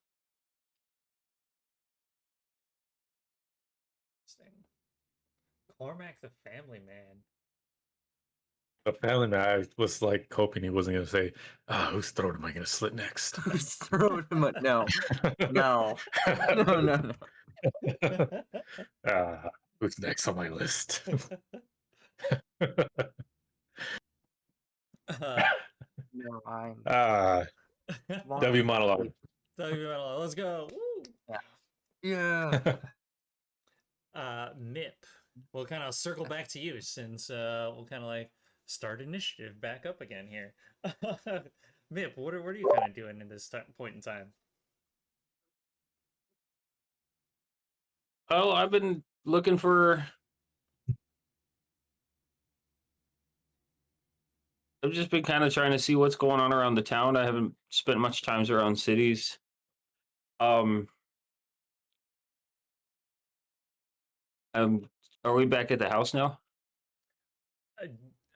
Interesting. Cormac the family man. Apparently, I was like hoping he wasn't gonna say, "Whose throat am I gonna slit next?" Who's throwing him a no? No. No, no, no. Who's next on my list? No, I'm W monologue. Let's go. Woo! Yeah. Mip, we'll kind of circle back to you since we'll kind of like start initiative back up again here. Mip, what are you kind of doing in this point in time? Oh, I've been looking for. I've just been kind of trying to see what's going on around the town. I haven't spent much time around cities. Um, are we back at the house now?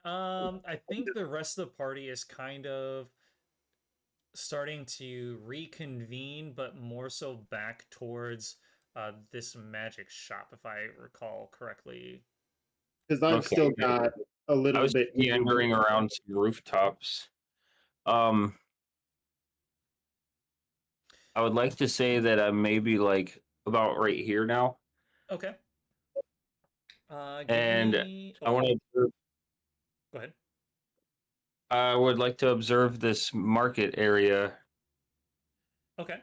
I think the rest of the party is kind of starting to reconvene, but more so back towards this magic shop, if I recall correctly. Because I've Okay. still got a I little was bit. meandering around some rooftops. I would like to say that I'm maybe like about right here now, Okay. and I want to. Go ahead. I would like to observe this market area. Okay.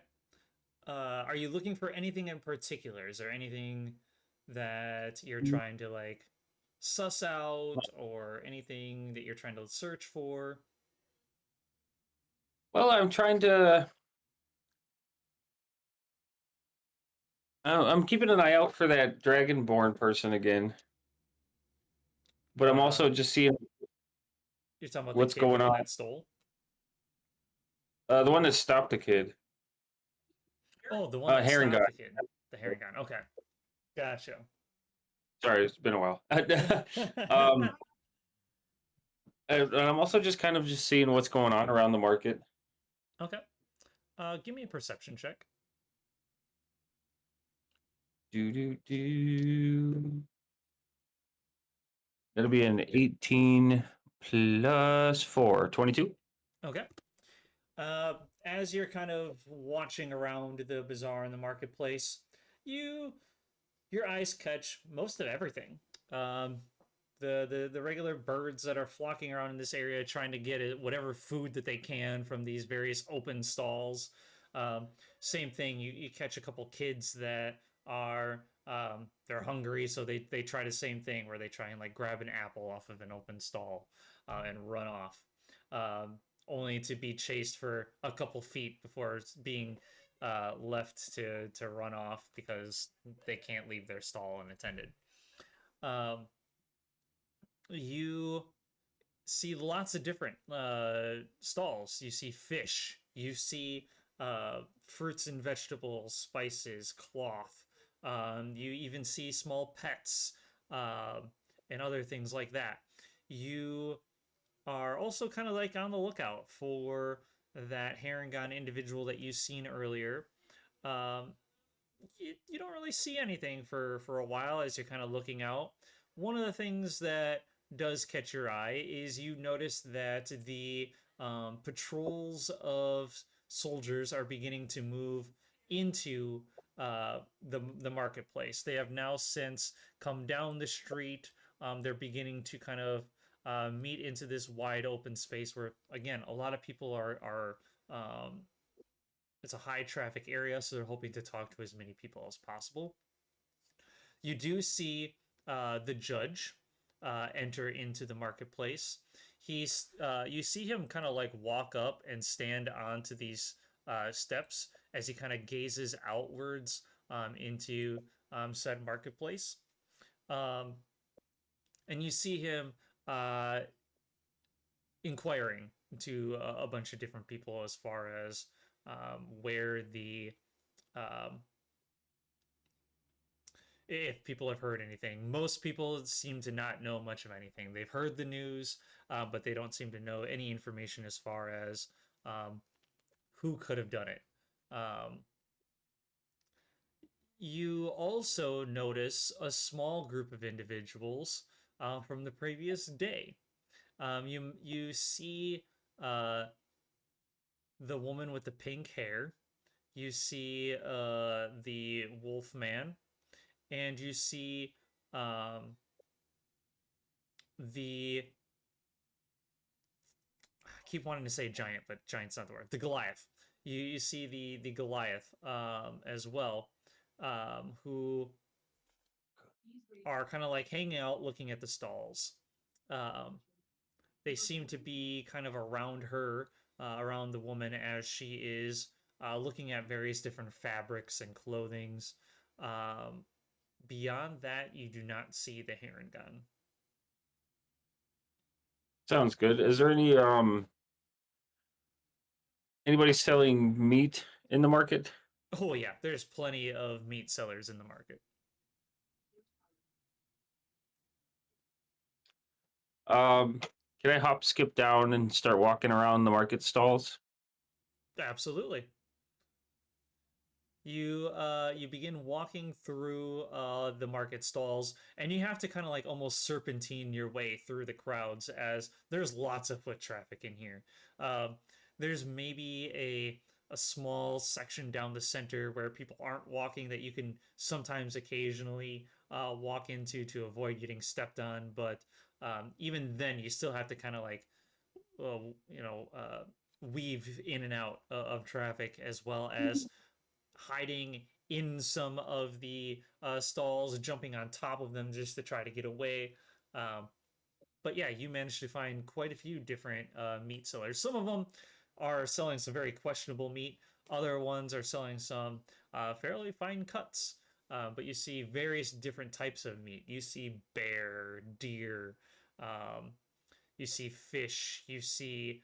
Are you looking for anything in particular? Is there anything that you're trying to like suss out, or anything that you're trying to search for? Well, I'm trying to. I'm keeping an eye out for that Dragonborn person again, but I'm also just seeing You're talking about what's the kid, the going one on. that stole. The one that stopped the kid, Oh, the one that Herring stopped guy. the kid, the herring gun. Okay, gotcha. Sorry, it's been a while. um, and I'm also just kind of just seeing what's going on around the market. Okay. Give me a perception check. Do. That'll be an 18 plus 4, 22. Okay. As you're kind of watching around the bazaar and the marketplace, your eyes catch most of everything. The regular birds that are flocking around in this area trying to get whatever food that they can from these various open stalls. Same thing, you catch a couple kids that are they're hungry, so they try the same thing where they try and like grab an apple off of an open stall and run off. Only to be chased for a couple feet before being left to run off because they can't leave their stall unattended. You see lots of different stalls. You see fish. You see fruits and vegetables, spices, cloth. You even see small pets and other things like that. You are also kind of like on the lookout for that Harangon individual that you've seen earlier. Um, you don't really see anything for a while as you're kind of looking out. One of the things that does catch your eye is you notice that the patrols of soldiers are beginning to move into the marketplace. They have now since come down the street. They're beginning to kind of meet into this wide open space where, again, a lot of people are it's a high traffic area, so they're hoping to talk to as many people as possible. You do see the judge enter into the marketplace. You see him kind of like walk up and stand onto these steps as he kind of gazes outwards into said marketplace. And you see him inquiring to a bunch of different people as far as where the if people have heard anything. Most people seem to not know much of anything. They've heard the news, but they don't seem to know any information as far as who could have done it. You also notice a small group of individuals from the previous day. You see the woman with the pink hair. You see the wolf man, and you see the I keep wanting to say giant, but giant's not the word. The Goliath. You see the Goliath as well, who are kind of like hanging out, looking at the stalls. They seem to be kind of around her, around the woman as she is looking at various different fabrics and clothings. Beyond that, you do not see the heron gun. Sounds good. Is there anybody selling meat in the market? Oh yeah, there's plenty of meat sellers in the market. Can I hop, skip down, and start walking around the market stalls? Absolutely. You begin walking through the market stalls, and you have to kind of like almost serpentine your way through the crowds as there's lots of foot traffic in here. There's maybe a small section down the center where people aren't walking that you can sometimes occasionally walk into to avoid getting stepped on, but even then you still have to kind of like weave in and out of traffic as well as hiding in some of the stalls, jumping on top of them just to try to get away. But yeah, you managed to find quite a few different meat sellers. Some of them are selling some very questionable meat. Other ones are selling some fairly fine cuts. but you see various different types of meat. You see bear, deer, you see fish, you see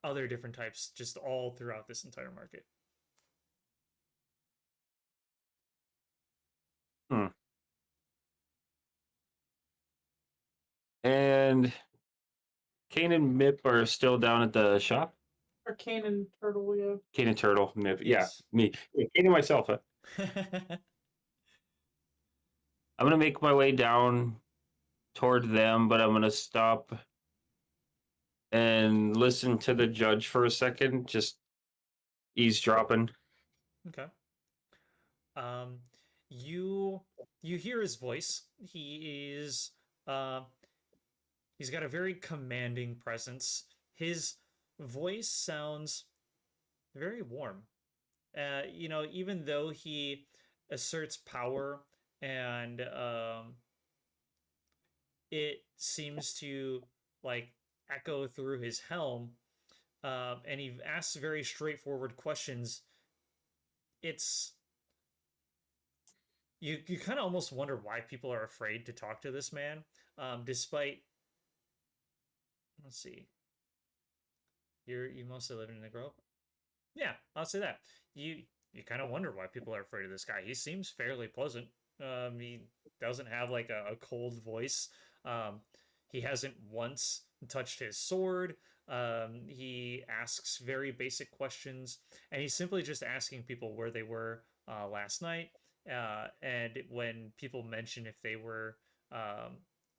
other different types just all throughout this entire market. And Kane and Mip are still down at the shop. Or Cane and Turtle, yeah. Kane and Turtle, Mip. Yes. Yeah, me. Yeah, Kane and myself. Huh? I'm gonna make my way down toward them, but I'm gonna stop and listen to the judge for a second, just eavesdropping. Okay. You hear his voice. He's got a very commanding presence. His voice sounds very warm. Even though he asserts power and it seems to like echo through his helm, and he asks very straightforward questions. It's you kind of almost wonder why people are afraid to talk to this man, despite. Let's see. You mostly live in the Grove. Yeah, I'll say that. You kind of wonder why people are afraid of this guy. He seems fairly pleasant. He doesn't have like a cold voice. He hasn't once touched his sword. He asks very basic questions, and he's simply just asking people where they were last night. And when people mention if they were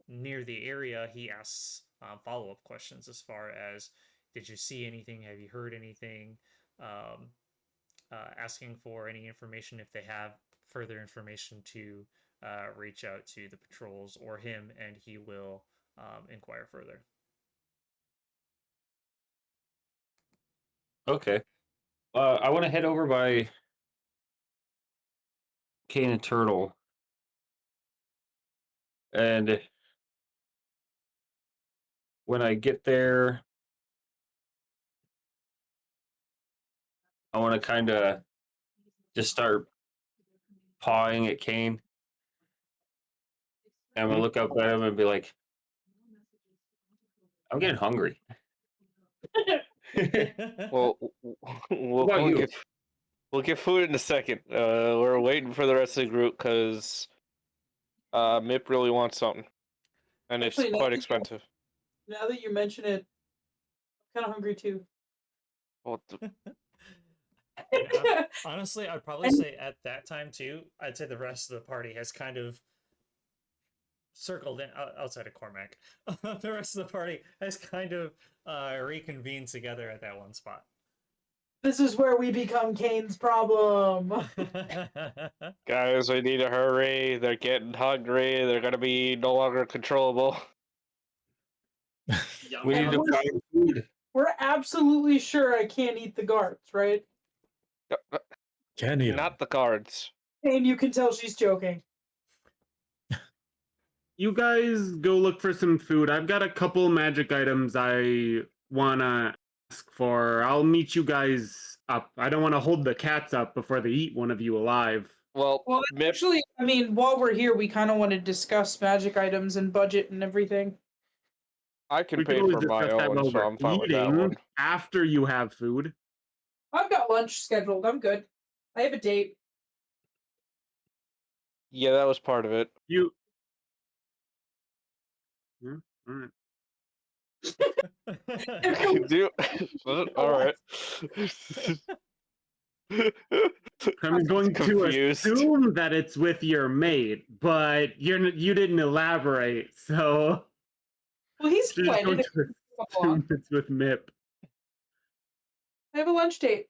near the area, he asks follow-up questions as far as, did you see anything? Have you heard anything? Asking for any information if they have further information to reach out to the patrols or him, and he will inquire further. Okay. I want to head over by Kane and Turtle. And when I get there, I want to kind of just start pawing at Kane. And I'm going to look up at him and be like, I'm getting hungry. Well, about you? We'll get food in a second. We're waiting for the rest of the group because Mip really wants something, and it's Actually, quite expensive. Now that you mention it, I'm kind of hungry too. Well, Honestly, I'd probably say at that time too, I'd say the rest of the party has kind of circled in outside of Cormac. The rest of the party has kind of reconvened together at that one spot. This is where we become Kane's problem. guys, we need to hurry. They're getting hungry. They're gonna be no longer controllable. We need to find food. We're absolutely sure I can't eat the guards, right? Can't eat 'em. Not the guards. And you can tell she's joking. You guys go look for some food. I've got a couple magic items I wanna ask for. I'll meet you guys up. I don't want to hold the cats up before they eat one of you alive. Well, Well, Mip, actually, I mean, while we're here, we kind of want to discuss magic items and budget and everything. I can We pay always for my discuss that own, while so we're I'm fine with that eating one. after you have food. I've got lunch scheduled. I'm good. I have a date. Yeah, that was part of it. You. Yeah, all right. Do all right. I'm going to Confused. assume that it's with your mate, but you didn't elaborate, so Well, he's just planning going to to come along. assume it's with Mip. I have a lunch date.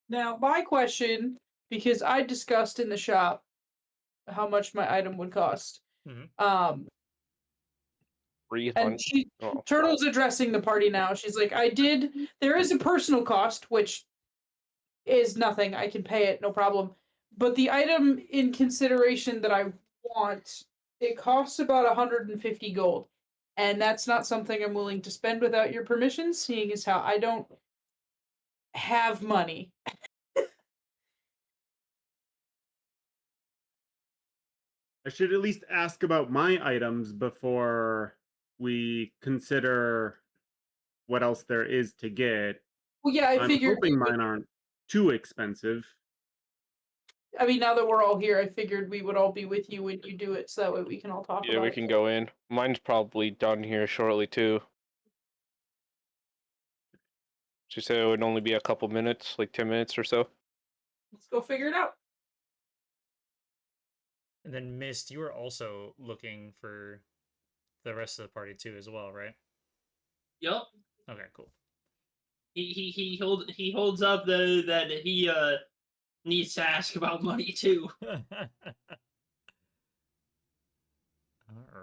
Now, my question, because I discussed in the shop how much my item would cost. Mhm. And 300. Oh, Turtle's addressing the party now. She's like, there is a personal cost, which is nothing. I can pay it, no problem. But the item in consideration that I want, it costs about 150 gold. And that's not something I'm willing to spend without your permission, seeing as how I don't have money. I should at least ask about my items before we consider what else there is to get. Well, yeah, I I'm figured. hoping mine aren't too expensive. I mean, now that we're all here, I figured we would all be with you when you do it, so that way we can all talk Yeah, about we it. can go in. Mine's probably done here shortly too. She said it would only be a couple minutes, like 10 minutes or so. Let's go figure it out. And then Mist, you were also looking for the rest of the party too, as well, right? Yup. Okay, cool. He holds up that he needs to ask about money too. All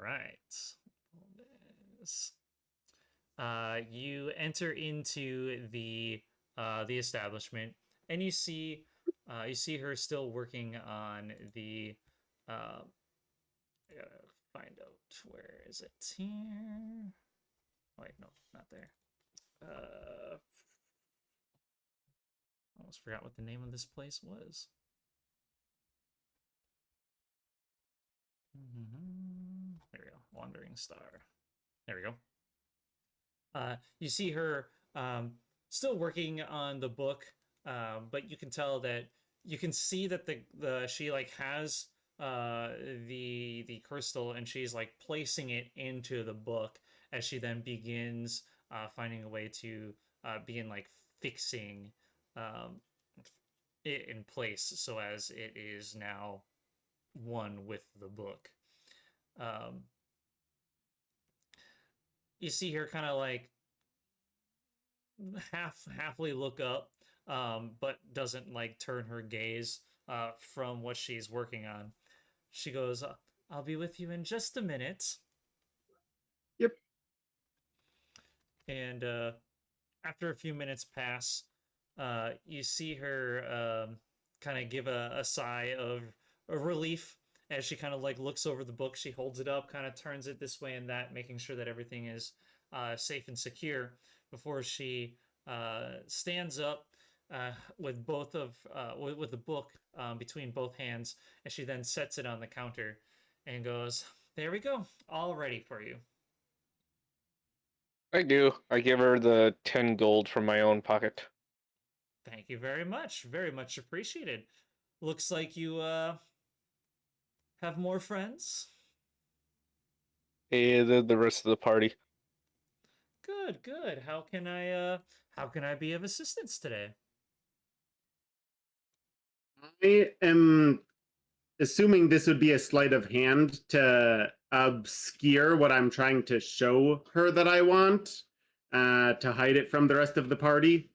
right. You enter into the establishment, and you see her still working on the. I gotta find out where is it here. Wait, no, not there. Almost forgot what the name of this place was. There we go. Wandering Star. There we go. You see her still working on the book, but you can tell that you can see that she like has the crystal, and she's like placing it into the book as she then begins finding a way to begin like fixing it in place so as it is now one with the book. You see her kind of like halfly look up, but doesn't like turn her gaze from what she's working on. She goes, "I'll be with you in just a minute." Yep. And after a few minutes pass, you see her kind of give a sigh of relief as she kind of like looks over the book. She holds it up, kind of turns it this way and that, making sure that everything is safe and secure before she stands up with both of with the book between both hands, and she then sets it on the counter and goes, "There we go, all ready for you." I do. I give her the 10 gold from my own pocket. Thank you very much appreciated. Looks like you have more friends. Hey, the rest of the party. Good. How can I be of assistance today? I am assuming this would be a sleight of hand to obscure what I'm trying to show her that I want, to hide it from the rest of the party.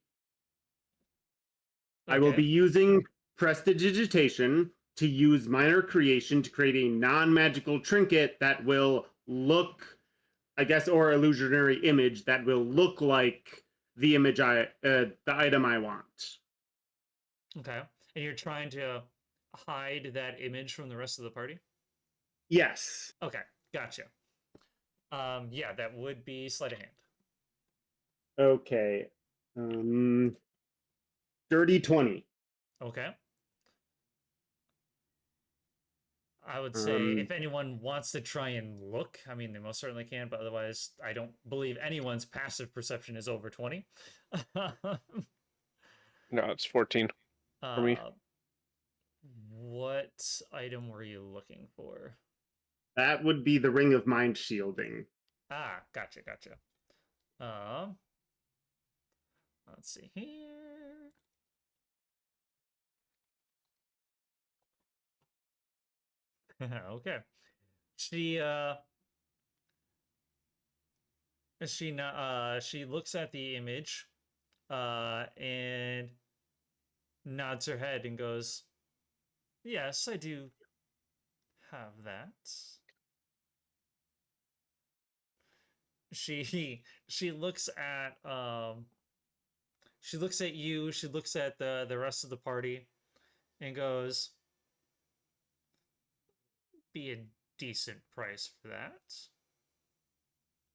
I will be using prestidigitation to use minor creation to create a non-magical trinket that will look, I guess, or illusionary image that will look like the image the item I want. Okay. And you're trying to hide that image from the rest of the party? Yes. Okay, gotcha. Yeah, that would be sleight of hand. Okay. Dirty 20. Okay. I would say if anyone wants to try and look, I mean, they most certainly can, but otherwise, I don't believe anyone's passive perception is over 20. No, it's 14 for me. What item were you looking for? That would be the Ring of Mind Shielding. Ah, gotcha. Let's see here. Okay. She looks at the image and nods her head and goes, "Yes, I do have that." She looks at you, she looks at the rest of the party and goes, "Be a decent price for that."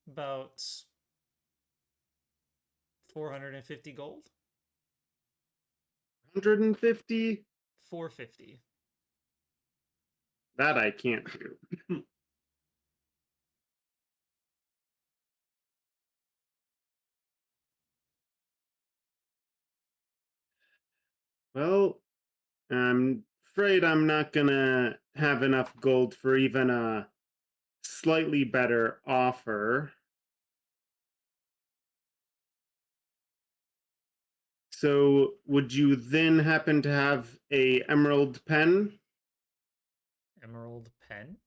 About 450 gold. 150. 450. That I can't do. Well, I'm afraid I'm not gonna have enough gold for even a slightly better offer. So, would you then happen to have a emerald pen? Emerald pen?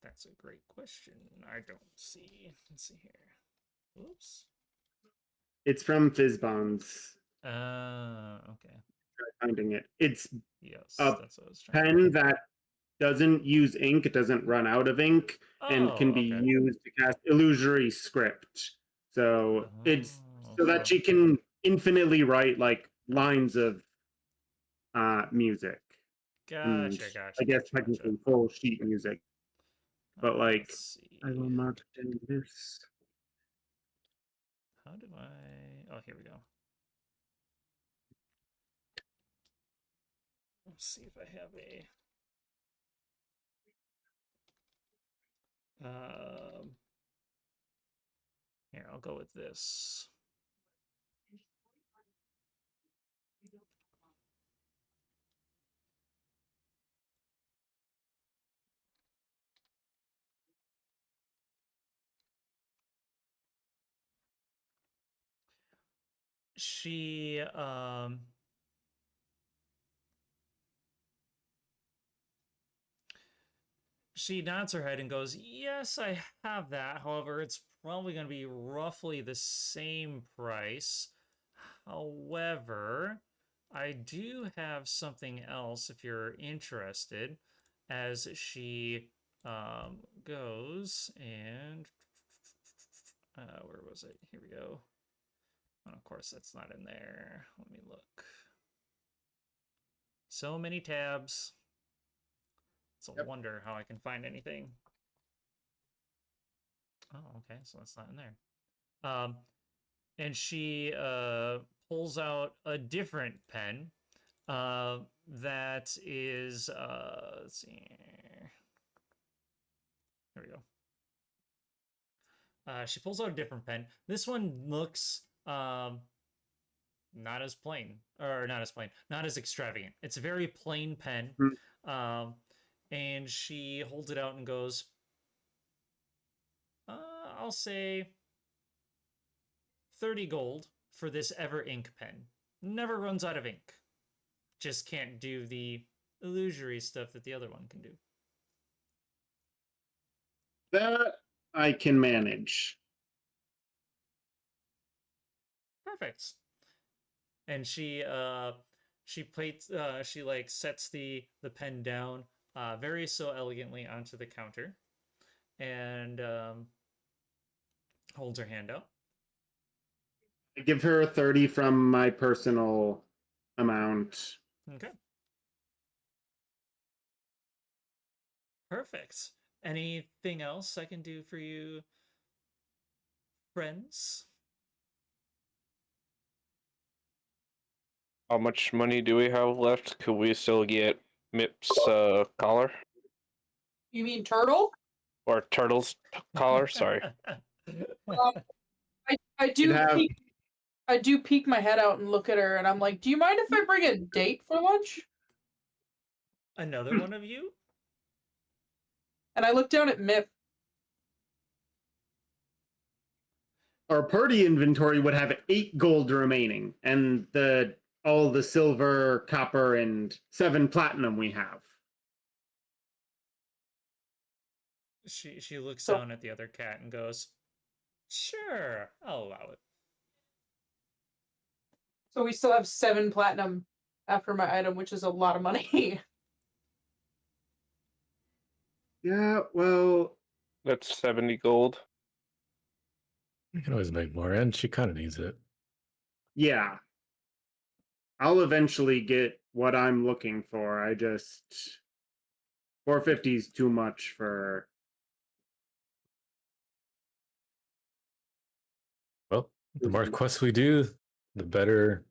That's a great question. I don't see. Let's see here. Oops. It's from Fizzbonds. Okay. Try finding it. It's Yes, a that's what I was trying to pen that doesn't use ink. It doesn't run out of ink, and can be okay. used to cast illusory script. So it's so that she can infinitely write like lines of music. And Gotcha, gotcha. I guess gotcha, technically gotcha. full sheet music. But like, Let's see. I will not do this. How do I? Oh, here we go. Let's see if I have a. Here, I'll go with this. She she nods her head and goes, "Yes, I have that. However, it's probably going to be roughly the same price. However, I do have something else if you're interested." As she goes and where was it? Here we go. And of course, that's not in there. Let me look. So many tabs. It's a wonder how I can find anything. Oh, okay, so that's not in there. And she pulls out a different pen that is let's see. Here we go. She pulls out a different pen. This one looks not as plain, or not as plain, not as extravagant. It's a very plain pen. And she holds it out and goes, I'll say 30 gold for this Ever Ink pen. Never runs out of ink. Just can't do the illusory stuff that the other one can do. That I can manage. Perfect. And she plates she like sets the pen down very so elegantly onto the counter and holds her hand out. I give her 30 from my personal amount. Okay. Perfect. Anything else I can do for you, friends? How much money do we have left? Could we still get Mip's collar? You mean turtle? Or Turtle's collar? Sorry. I do peek my head out and look at her, and I'm like, "Do you mind if I bring a date for lunch?" Another one of you? And I look down at Mip. Our party inventory would have 8 gold remaining, and all the silver, copper, and 7 platinum we have. She looks down at the other cat and goes, "Sure, I'll allow it." So we still have 7 platinum after my item, which is a lot of money. Yeah, well, That's 70 gold. You can always make more, and she kind of needs it. yeah. I'll eventually get what I'm looking for. 450 is too much for The more quests we do, the better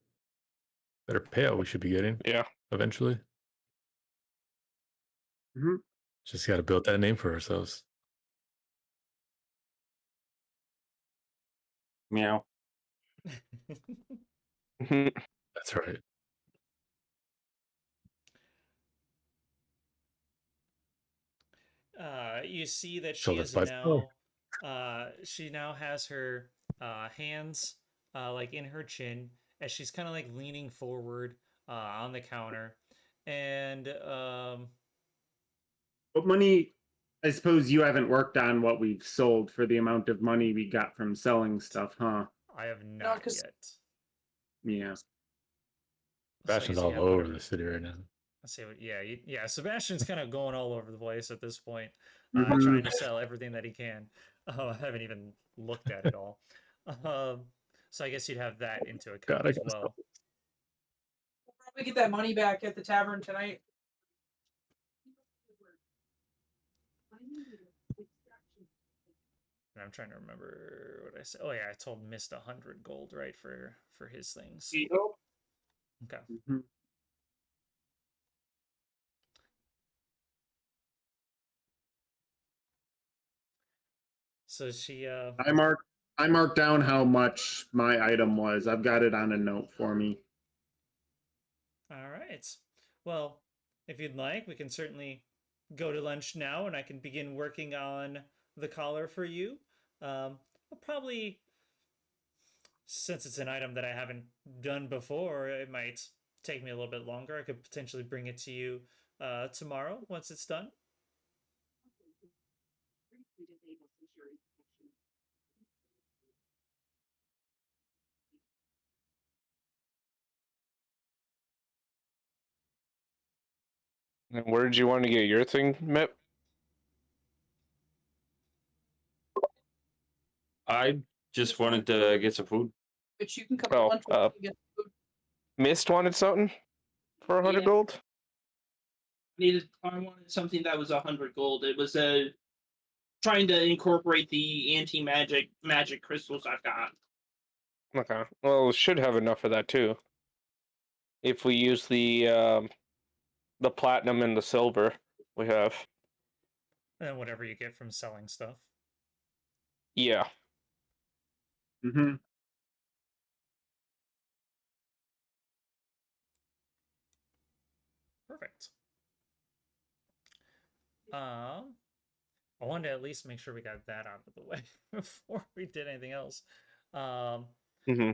payout we should be getting Yeah. eventually. Mhm. Just got to build that name for ourselves. Meow. Mhm. That's right. You see that So she let's is buy some. now she now has her hands like in her chin as she's kind of like leaning forward on the counter, and What money? I suppose you haven't worked on what we've sold for the amount of money we got from selling stuff, huh? I have not 'cause- yet. Yeah. So I Fashion's guess you all have over whatever the you- city right now. Let's see what. Yeah, yeah. Sebastian's kind of going all over the place at this point, Mhm. trying to sell everything that he can. I haven't even looked at it all. So I guess you'd have that into account God, I as got well. We'll probably get that money back at the tavern tonight. And I'm trying to remember what I said. Oh yeah, I told Mist 100 gold, right, for his things. Okay. Mhm. So she I marked down how much my item was. I've got it on a note for me. all right. Well, if you'd like, we can certainly go to lunch now, and I can begin working on the collar for you. I'll probably, since it's an item that I haven't done before, it might take me a little bit longer. I could potentially bring it to you tomorrow once it's done. And where did you want to get your thing, Mip? I just wanted to get some food. But you can come Oh, to lunch with us and get food. Mist wanted something for 100 Yeah. gold? I wanted something that was 100 gold. It was trying to incorporate the magic crystals I've got. Okay. Well, we should have enough for that too. If we use the platinum and the silver we have. And whatever you get from selling stuff. Yeah. Mm-hmm. Perfect. I wanted to at least make sure we got that out of the way before we did anything else. Mm-hmm.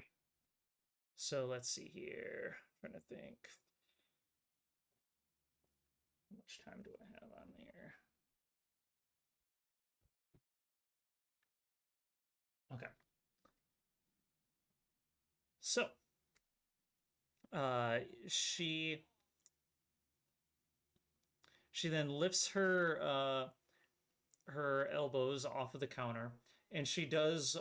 So let's see here. I'm trying to think. How much time do I have on there? Okay. So, she then lifts her elbows off of the counter, and she does.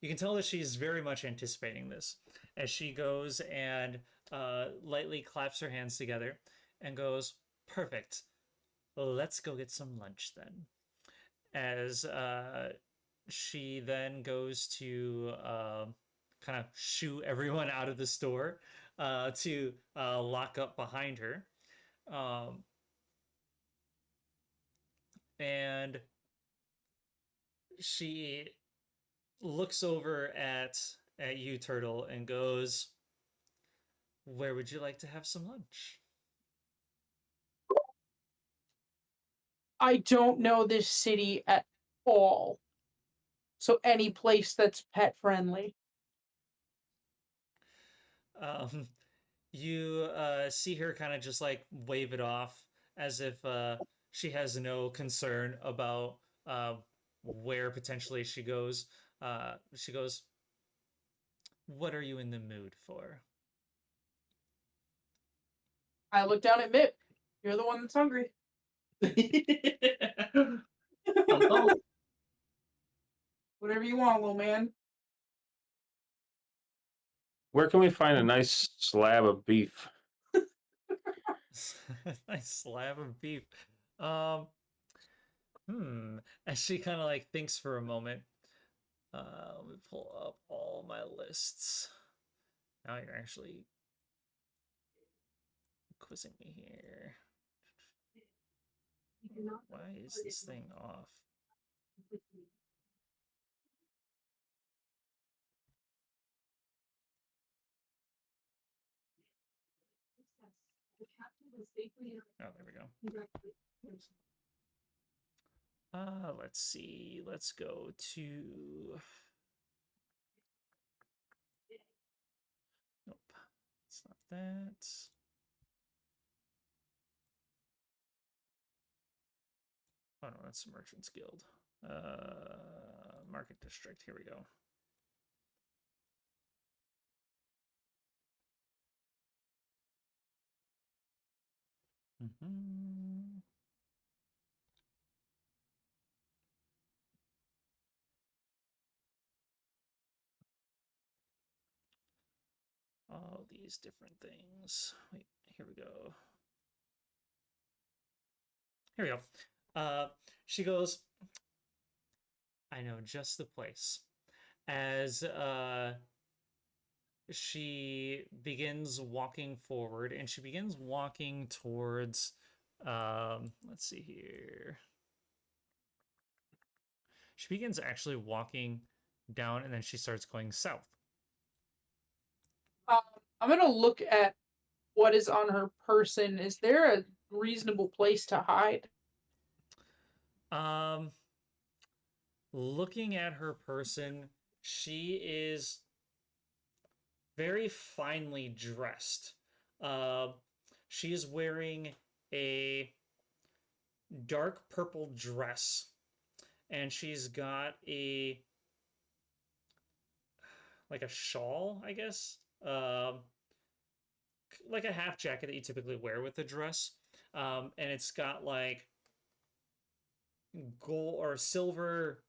You can tell that she's very much anticipating this as she goes and lightly claps her hands together and goes, "Perfect. Let's go get some lunch then." As she then goes to kind of shoo everyone out of the store to lock up behind her. And she looks over at you, Turtle, and goes, "Where would you like to have some lunch?" I don't know this city at all. So any place that's pet friendly. Um, you see her kind of just like wave it off as if she has no concern about where potentially she goes. She goes, "What are you in the mood for?" I look down at Mip. You're the one that's hungry. Whatever you want, little man. Where can we find a nice slab of beef? Nice slab of beef. Um, As she kind of like thinks for a moment, Let me pull up all my lists. Now you're actually quizzing me here. Why is this thing off? Oh, there we go. Let's see. Let's go to. Nope, it's not that. Oh no, that's the Merchants Guild. Market District. Here we go. All these different things. Wait, here we go. Here we go. She goes, I know just the place. As she begins walking forward, and she begins walking towards, let's see here. She begins actually walking down, and then she starts going south. I'm gonna look at what is on her person. Is there a reasonable place to hide? Looking at her person, she is very finely dressed. She is wearing a dark purple dress, and she's got like a shawl, I guess, like a half jacket that you typically wear with a dress, and it's got like gold or silver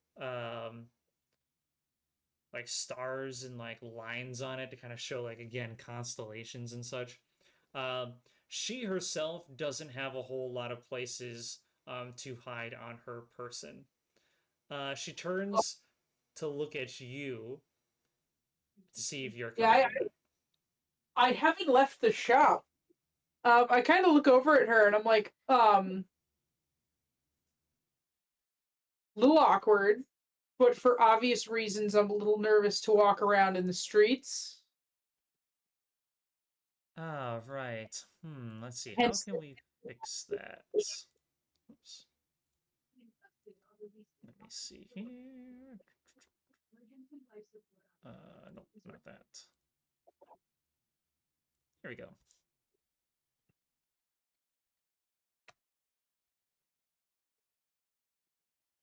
like stars and like lines on it to kind of show, like, again, constellations and such. She herself doesn't have a whole lot of places to hide on her person. She turns to look at you to see if you're coming. I haven't left the shop. I kind of look over at her and I'm like, little awkward, but for obvious reasons, I'm a little nervous to walk around in the streets. Ah, right. Let's see. Hence How can we fix that? Oops. Let me see here. Nope, not that. Here we go.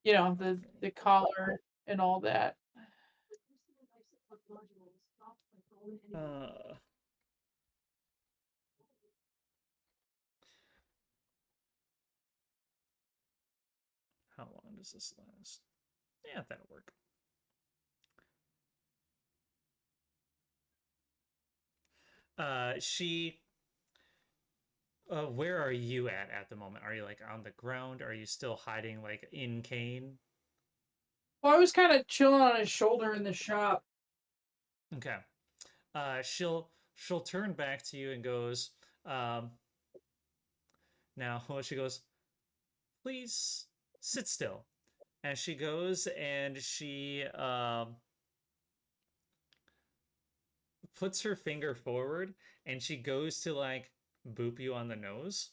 You know, the collar and all that. How long does this last? Yeah, that'll work. Where are you at the moment? Are you like on the ground? Are you still hiding like in Kane? Well, I was kind of chilling on his shoulder in the shop. Okay. She'll turn back to you and goes, now she goes, please sit still. And she goes and she puts her finger forward and she goes to like boop you on the nose.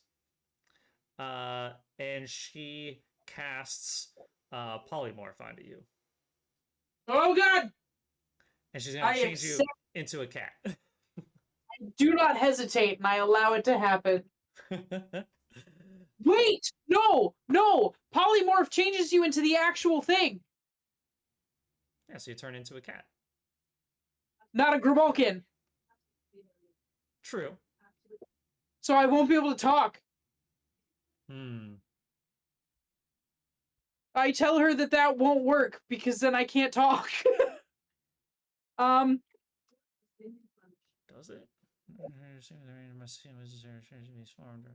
And she casts polymorph onto you. Oh God! And she's gonna change you into a cat. Do not hesitate, and I allow it to happen. Wait! No! Polymorph changes you into the actual thing. Yeah, so you turn into a cat. Not a Grimalkin. True. So I won't be able to talk. I tell her that won't work because then I can't talk. Does it?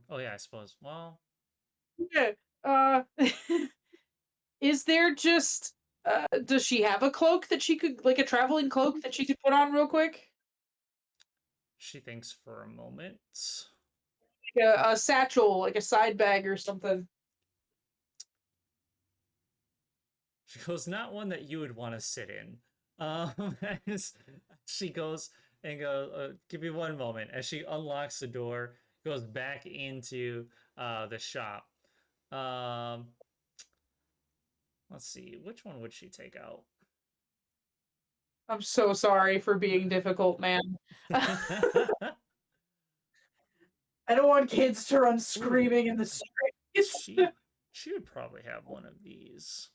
Oh yeah, I suppose. Well, yeah. Is there just Does she have a cloak that she could, like a traveling cloak that she could put on real quick? She thinks for a moment. Like a satchel, like a side bag or something. She goes, not one that you would want to sit in. As she goes and goes, give me one moment. As she unlocks the door, goes back into the shop. Let's see, which one would she take out? I'm so sorry for being difficult, man. I don't want kids to run screaming in the streets. she would probably have one of these.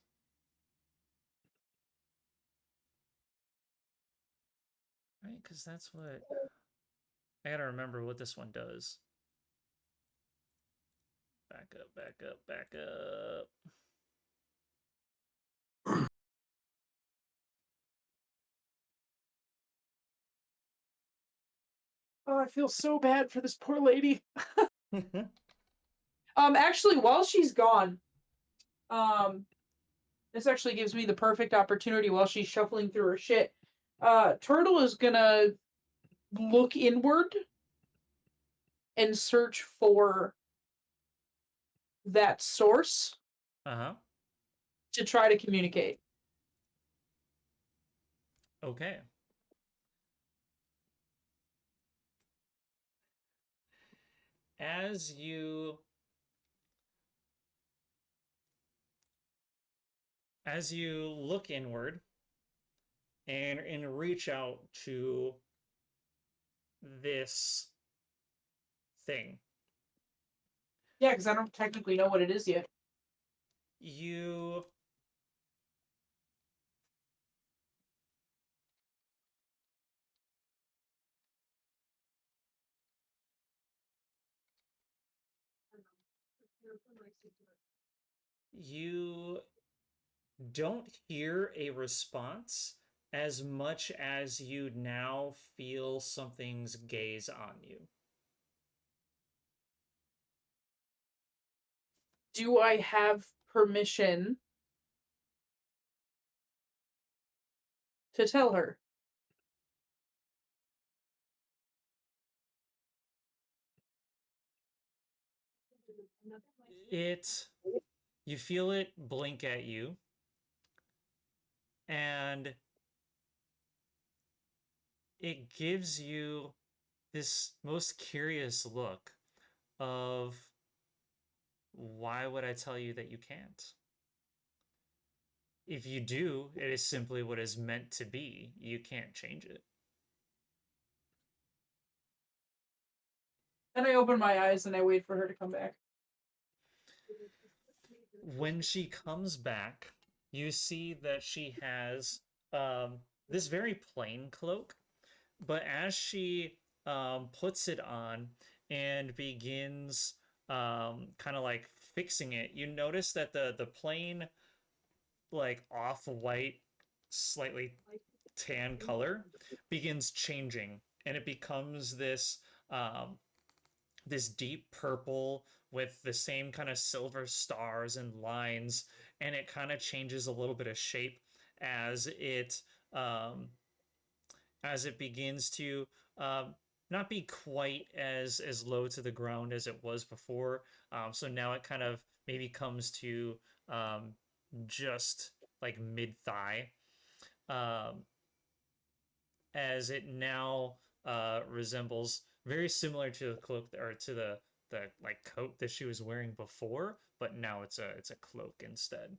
Right, because that's what I gotta remember what this one does. Back up, back up, back up. Oh, I feel so bad for this poor lady. Actually, while she's gone, this actually gives me the perfect opportunity while she's shuffling through her shit. Turtle is gonna look inward and search for that source to try to communicate. Okay. As you look inward and reach out to this thing, Yeah, because I don't technically know what it is yet. you don't hear a response as much as you now feel something's gaze on you. Do I have permission to tell her? You feel it blink at you, and it gives you this most curious look of, why would I tell you that you can't? If you do, it is simply what is meant to be. You can't change it. Then I open my eyes and I wait for her to come back. When she comes back, you see that she has this very plain cloak, but as she puts it on and begins kind of like fixing it, you notice that the plain, like off-white, slightly tan color begins changing, and it becomes this this deep purple with the same kind of silver stars and lines, and it kind of changes a little bit of shape um, as it begins to not be quite as low to the ground as it was before. So now it kind of maybe comes to just like mid thigh, as it now resembles, very similar to the cloak, or to the like coat that she was wearing before, but now it's a cloak instead.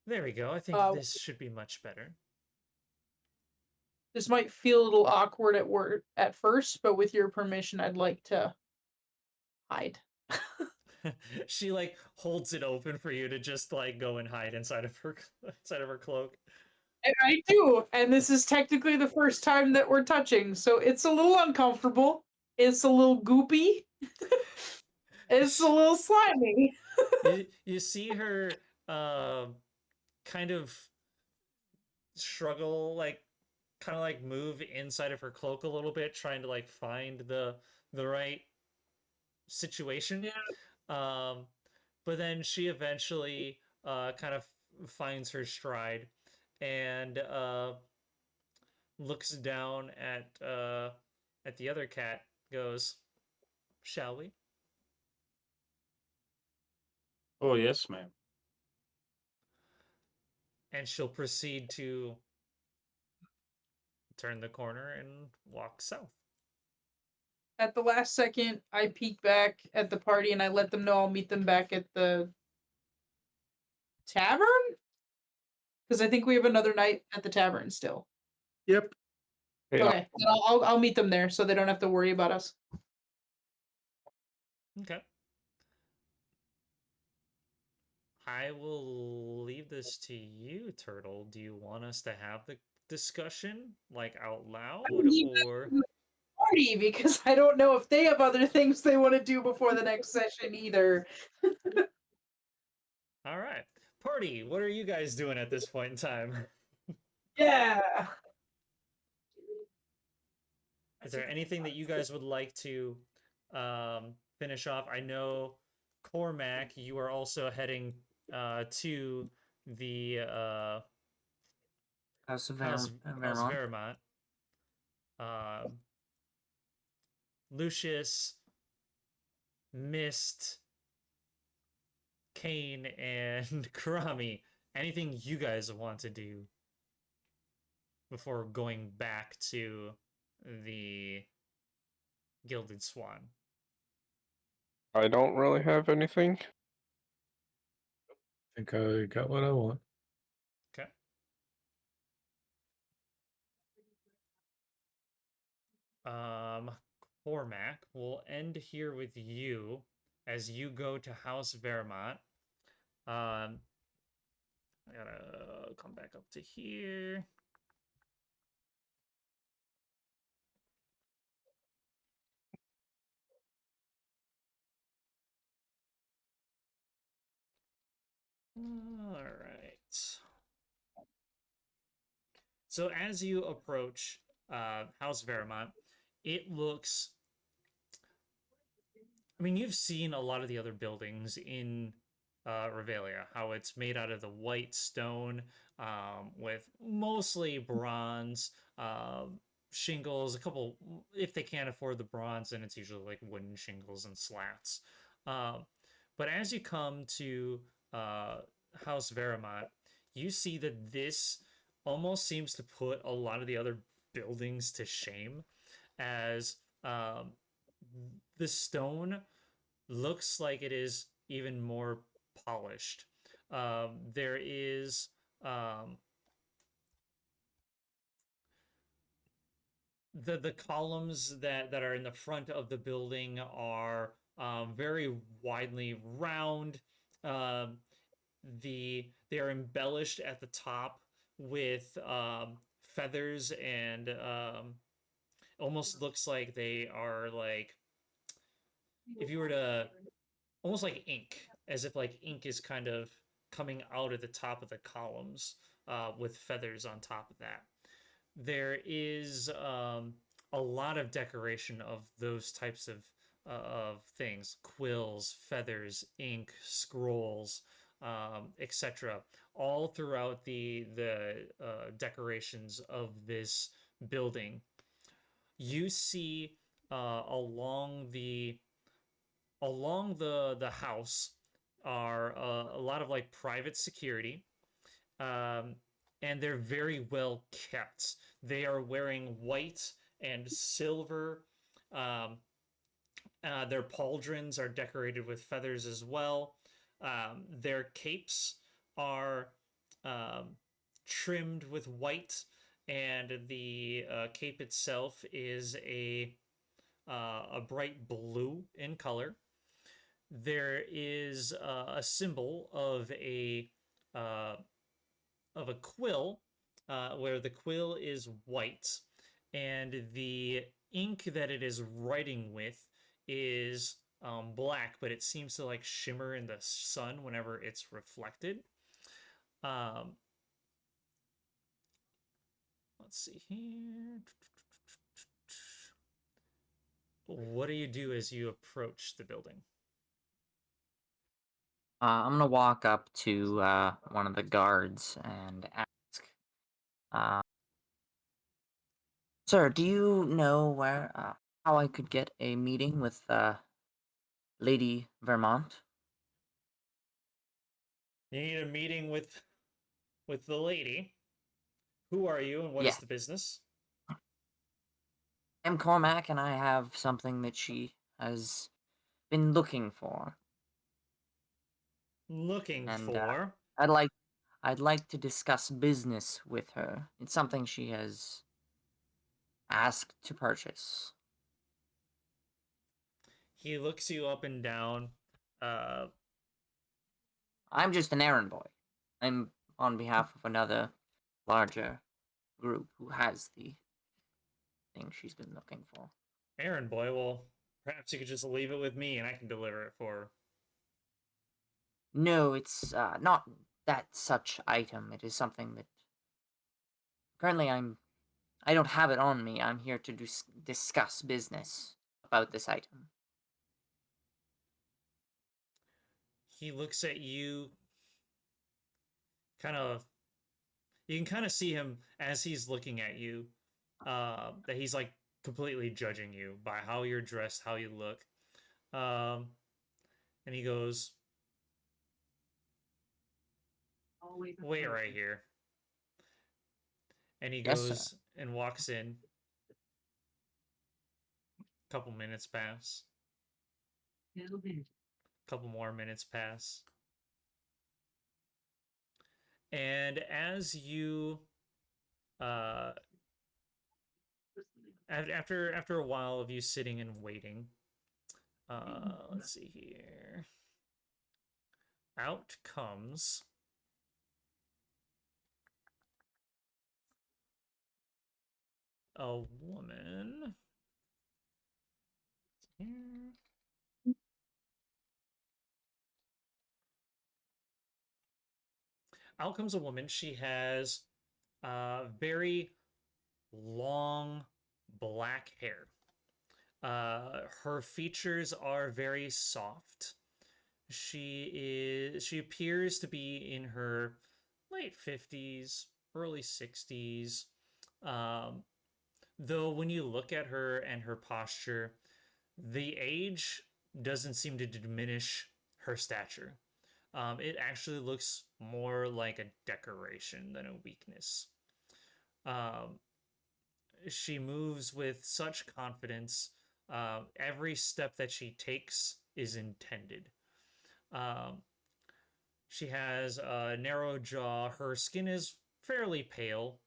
There we go. I think this should be much better. This might feel a little awkward at first, but with your permission, I'd like to hide. She like holds it open for you to just like go and hide inside of her cloak. And I do, and this is technically the first time that we're touching, so it's a little uncomfortable. It's a little goopy. It's a little slimy. You see her kind of struggle, like kind of like move inside of her cloak a little bit, trying to like find the right situation. Yeah. But then she eventually kind of finds her stride and looks down at the other cat, goes, "Shall we?" Oh yes, ma'am. And she'll proceed to turn the corner and walk south. At the last second, I peek back at the party and I let them know I'll meet them back at the tavern? Because I think we have another night at the tavern still. Yep. Yeah. Okay, then I'll meet them there so they don't have to worry about us. Okay. I will leave this to you, Turtle. Do you want us to have the discussion, like, out loud, or... Party, because I don't know if they have other things they want to do before the next session either. All right. Party, what are you guys doing at this point in time? Yeah. Is there anything that you guys would like to finish off? I know, Cormac, you are also heading to the House of House Vermont. Vermont. Lucius, Mist, Kane, and Karami. Anything you guys want to do before going back to the Gilded Swan? I don't really have anything. I think I got what I want. Okay. Cormac, we'll end here with you as you go to House Vermont. I gotta come back up to here. All right. So as you approach House Vermont, it looks... I mean, you've seen a lot of the other buildings in Revelia, how it's made out of the white stone with mostly bronze shingles. A couple, if they can't afford the bronze, then it's usually like wooden shingles and slats. But as you come to House Vermont, you see that this almost seems to put a lot of the other buildings to shame, as the stone looks like it is even more polished. There is the columns that are in the front of the building are very widely round. They are embellished at the top with feathers, and almost looks like they are like, if you were to, almost like ink, as if like ink is kind of coming out at the top of the columns with feathers on top of that. There is a lot of decoration of those types of things: quills, feathers, ink, scrolls, etc. All throughout the decorations of this building. You see along the house are a lot of like private security, and they're very well kept. They are wearing white and silver. Their pauldrons are decorated with feathers as well. Their capes are trimmed with white, and the cape itself is a bright blue in color. There is a symbol of a quill, where the quill is white, and the ink that it is writing with is black, but it seems to like shimmer in the sun whenever it's reflected. Let's see here. What do you do as you approach the building? I'm gonna walk up to one of the guards and ask, uh, "Sir, do you know where how I could get a meeting with Lady Vermont?" You need a meeting with the lady. Who are you and what Yeah, is the business? I'm Cormac, and I have something that she has been looking for, Looking and for. I'd like I'd like to discuss business with her. It's something she has asked to purchase. He looks you up and down. Uh, I'm just an errand boy. I'm on behalf of another larger group who has the thing she's been looking for. errand boy. Well, perhaps you could just leave it with me and I can deliver it for her. No, it's not that such item. It is something that currently I don't have it on me. I'm here to discuss business about this item. He looks at you, kind of. You can kind of see him as he's looking at you, that he's like completely judging you by how you're dressed, how you look. Um, and he goes, "Wait right here." And he Yes, sir. goes and walks in. A couple minutes pass. Couple more minutes pass. And as you uh after a while of you sitting and waiting, let's see here. Out comes a woman. Here. Out comes a woman. She has very long black hair. Her features are very soft. She appears to be in her late 50s, early 60s. Um, though when you look at her and her posture, the age doesn't seem to diminish her stature. It actually looks more like a decoration than a weakness. Um, she moves with such confidence. Every step that she takes is intended. Um, she has a narrow jaw. Her skin is fairly pale.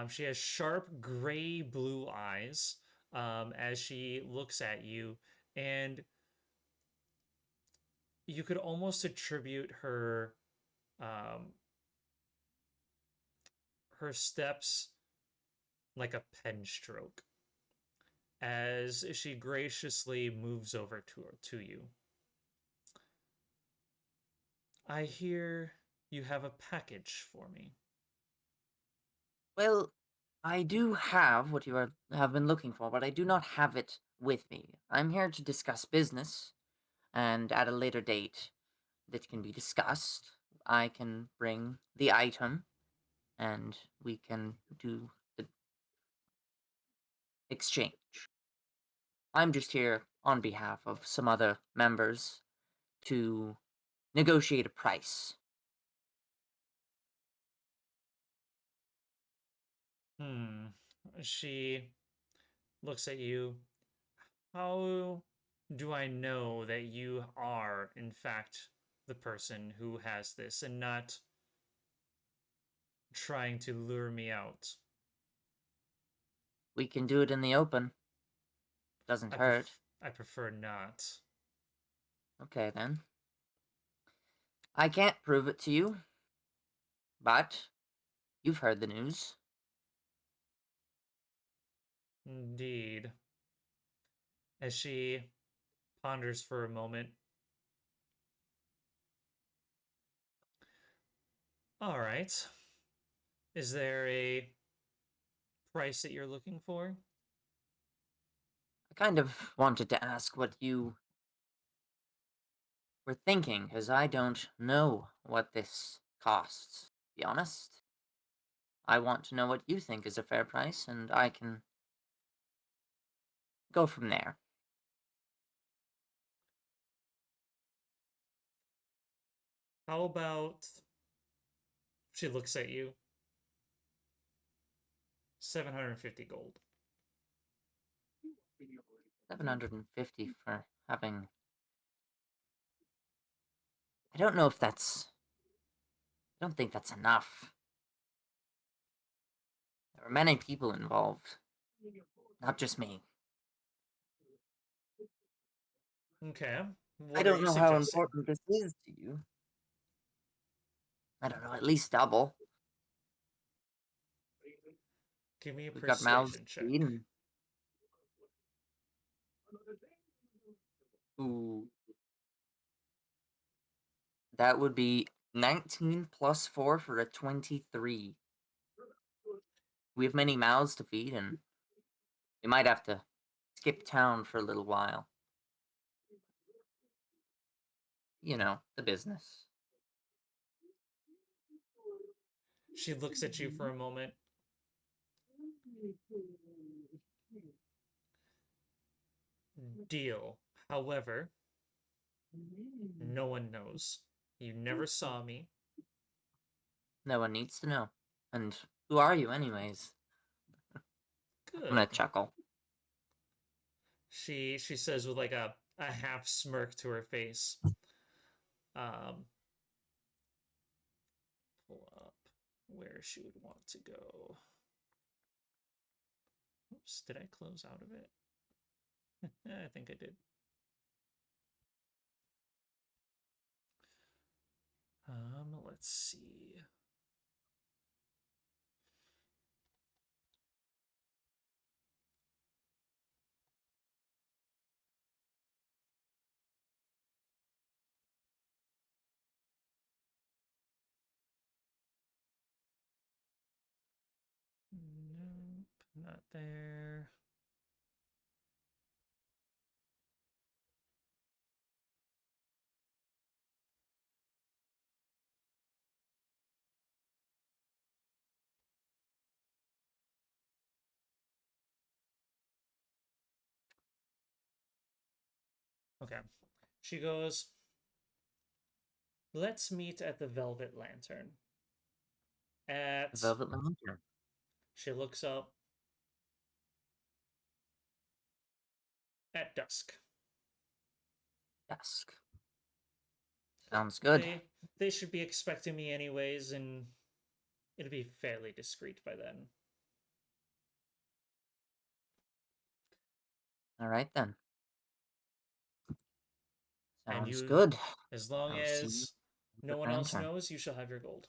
She has sharp gray blue eyes as she looks at you, and you could almost attribute um, her steps like a pen stroke as she graciously moves over to you. I hear you have a package for me. Well, I do have what have been looking for, but I do not have it with me. I'm here to discuss business, and at a later date that can be discussed, I can bring the item, and we can do the exchange. I'm just here on behalf of some other members to negotiate a price. Hmm. She looks at you. How do I know that you are, in fact, the person who has this and not trying to lure me out? We can do it in the open. Doesn't hurt. I prefer not. Okay, then. I can't prove it to you, but you've heard the news. Indeed. As she ponders for a moment. All right. Is there a price that you're looking for? I kind of wanted to ask what you we're thinking, because I don't know what this costs. To be honest, I want to know what you think is a fair price, and I can go from there. How about she looks at you? 750 gold. 750 for having. I don't know if that's. I don't think that's enough. There are many people involved, not just me. Okay. I What are don't you know how suggesting? important this is to you. I don't know, at least double. Give me a We've got mouths persuasion to check. feed and... Ooh. That would be 19 plus 4 for a 23. We have many mouths to feed, and we might have to skip town for a little while. You know, the business. She looks at you for a moment. Deal. However, no one knows. You never saw me. No one needs to know. And who are you, anyways? I'm gonna Good. chuckle. She says with like a half smirk to her face. Pull up where she would want to go. Oops, did I close out of it? I think I did. Let's see. Nope, not there. Okay. She goes, let's meet at the Velvet Lantern. Velvet Lantern. She looks up. At dusk. Dusk. Sounds good. They should be expecting me anyways, and it'll be fairly discreet by then. All right then. And Sounds you, good. as long I'll see you as at no the one else lantern. knows, you shall have your gold.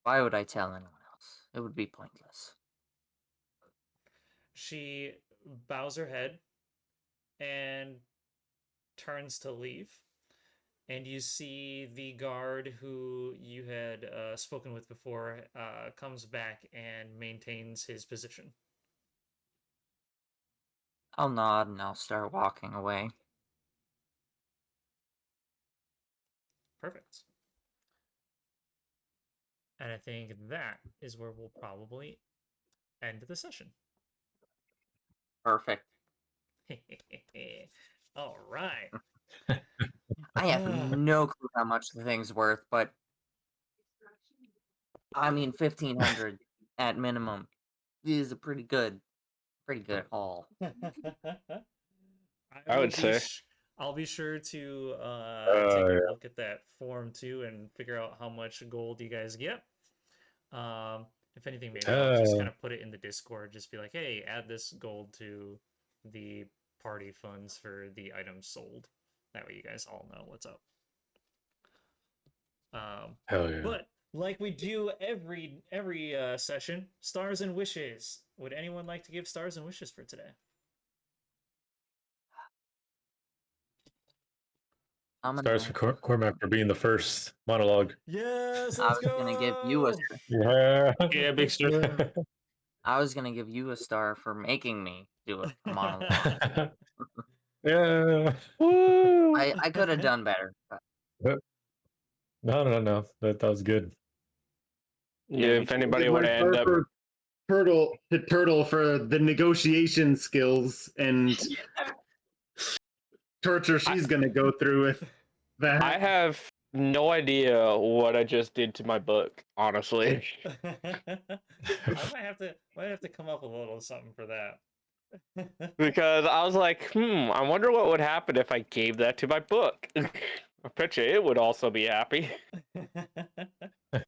Why would I tell anyone else? It would be pointless. She bows her head and turns to leave. And you see the guard who you had spoken with before comes back and maintains his position. I'll nod and I'll start walking away. Perfect. And I think that is where we'll probably end the session. Perfect. All right. I have no clue how much the thing's worth, but I mean 1,500 at minimum is a pretty good haul. I would say. I'll be sure to take yeah. a look at that form too and figure out how much gold you guys get. If anything, maybe I'll just kind of put it in the Discord. Just be like, hey, add this gold to the party funds for the items sold. That way you guys all know what's up. Hell yeah. But like we do every session, stars and wishes. Would anyone like to give stars and wishes for today? Stars for Cormac for being the first monologue. Yes, I let's was gonna give you a Yeah. Yeah, big star. I was gonna give you a star for making me do a monologue. Yeah. Woo! I could have done better. But No. That was good. Yeah, if anybody It would might end up, Harper Turtle for the negotiation skills and torture she's gonna go through with that. I have no idea what I just did to my book. Honestly, I might have to come up with a little something for that. because I was like, I wonder what would happen if I gave that to my book. I bet you it would also be happy. It's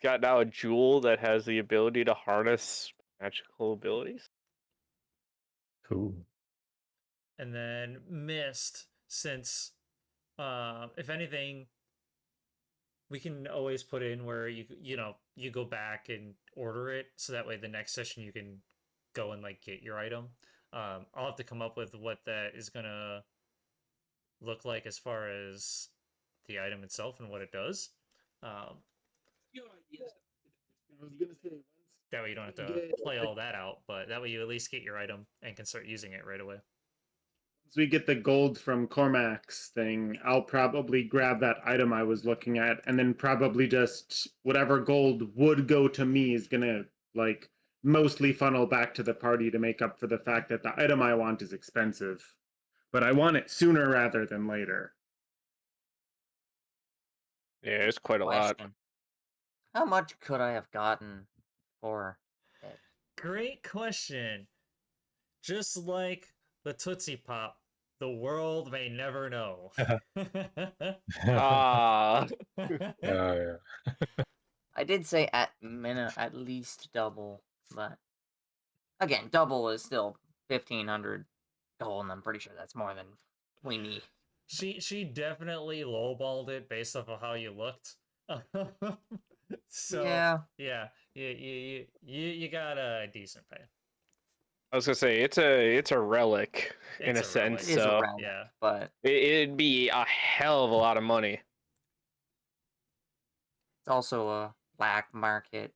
got now a jewel that has the ability to harness magical abilities. Cool. And then Mist, since if anything, we can always put in where you go back and order it, so that way the next session you can go and like get your item. I'll have to come up with what that is gonna look like as far as the item itself and what it does. That way you don't have to play all that out, but that way you at least get your item and can start using it right away. Once we get the gold from Cormac's thing, I'll probably grab that item I was looking at, and then probably just whatever gold would go to me is gonna like mostly funnel back to the party to make up for the fact that the item I want is expensive. But I want it sooner rather than later. Yeah, it's quite a lot. question. How much could I have gotten for it? Great question. Just like the Tootsie Pop, the world may never know. Ah, Yeah. I did say at least double, but again, double is still 1,500 gold, and I'm pretty sure that's more than we need. She definitely lowballed it based off of how you looked. So Yeah. you got a decent pay. I was gonna say it's a relic in a It's a relic. sense, It is so a relic, yeah. but it'd be a hell of a lot of money. it's also a black market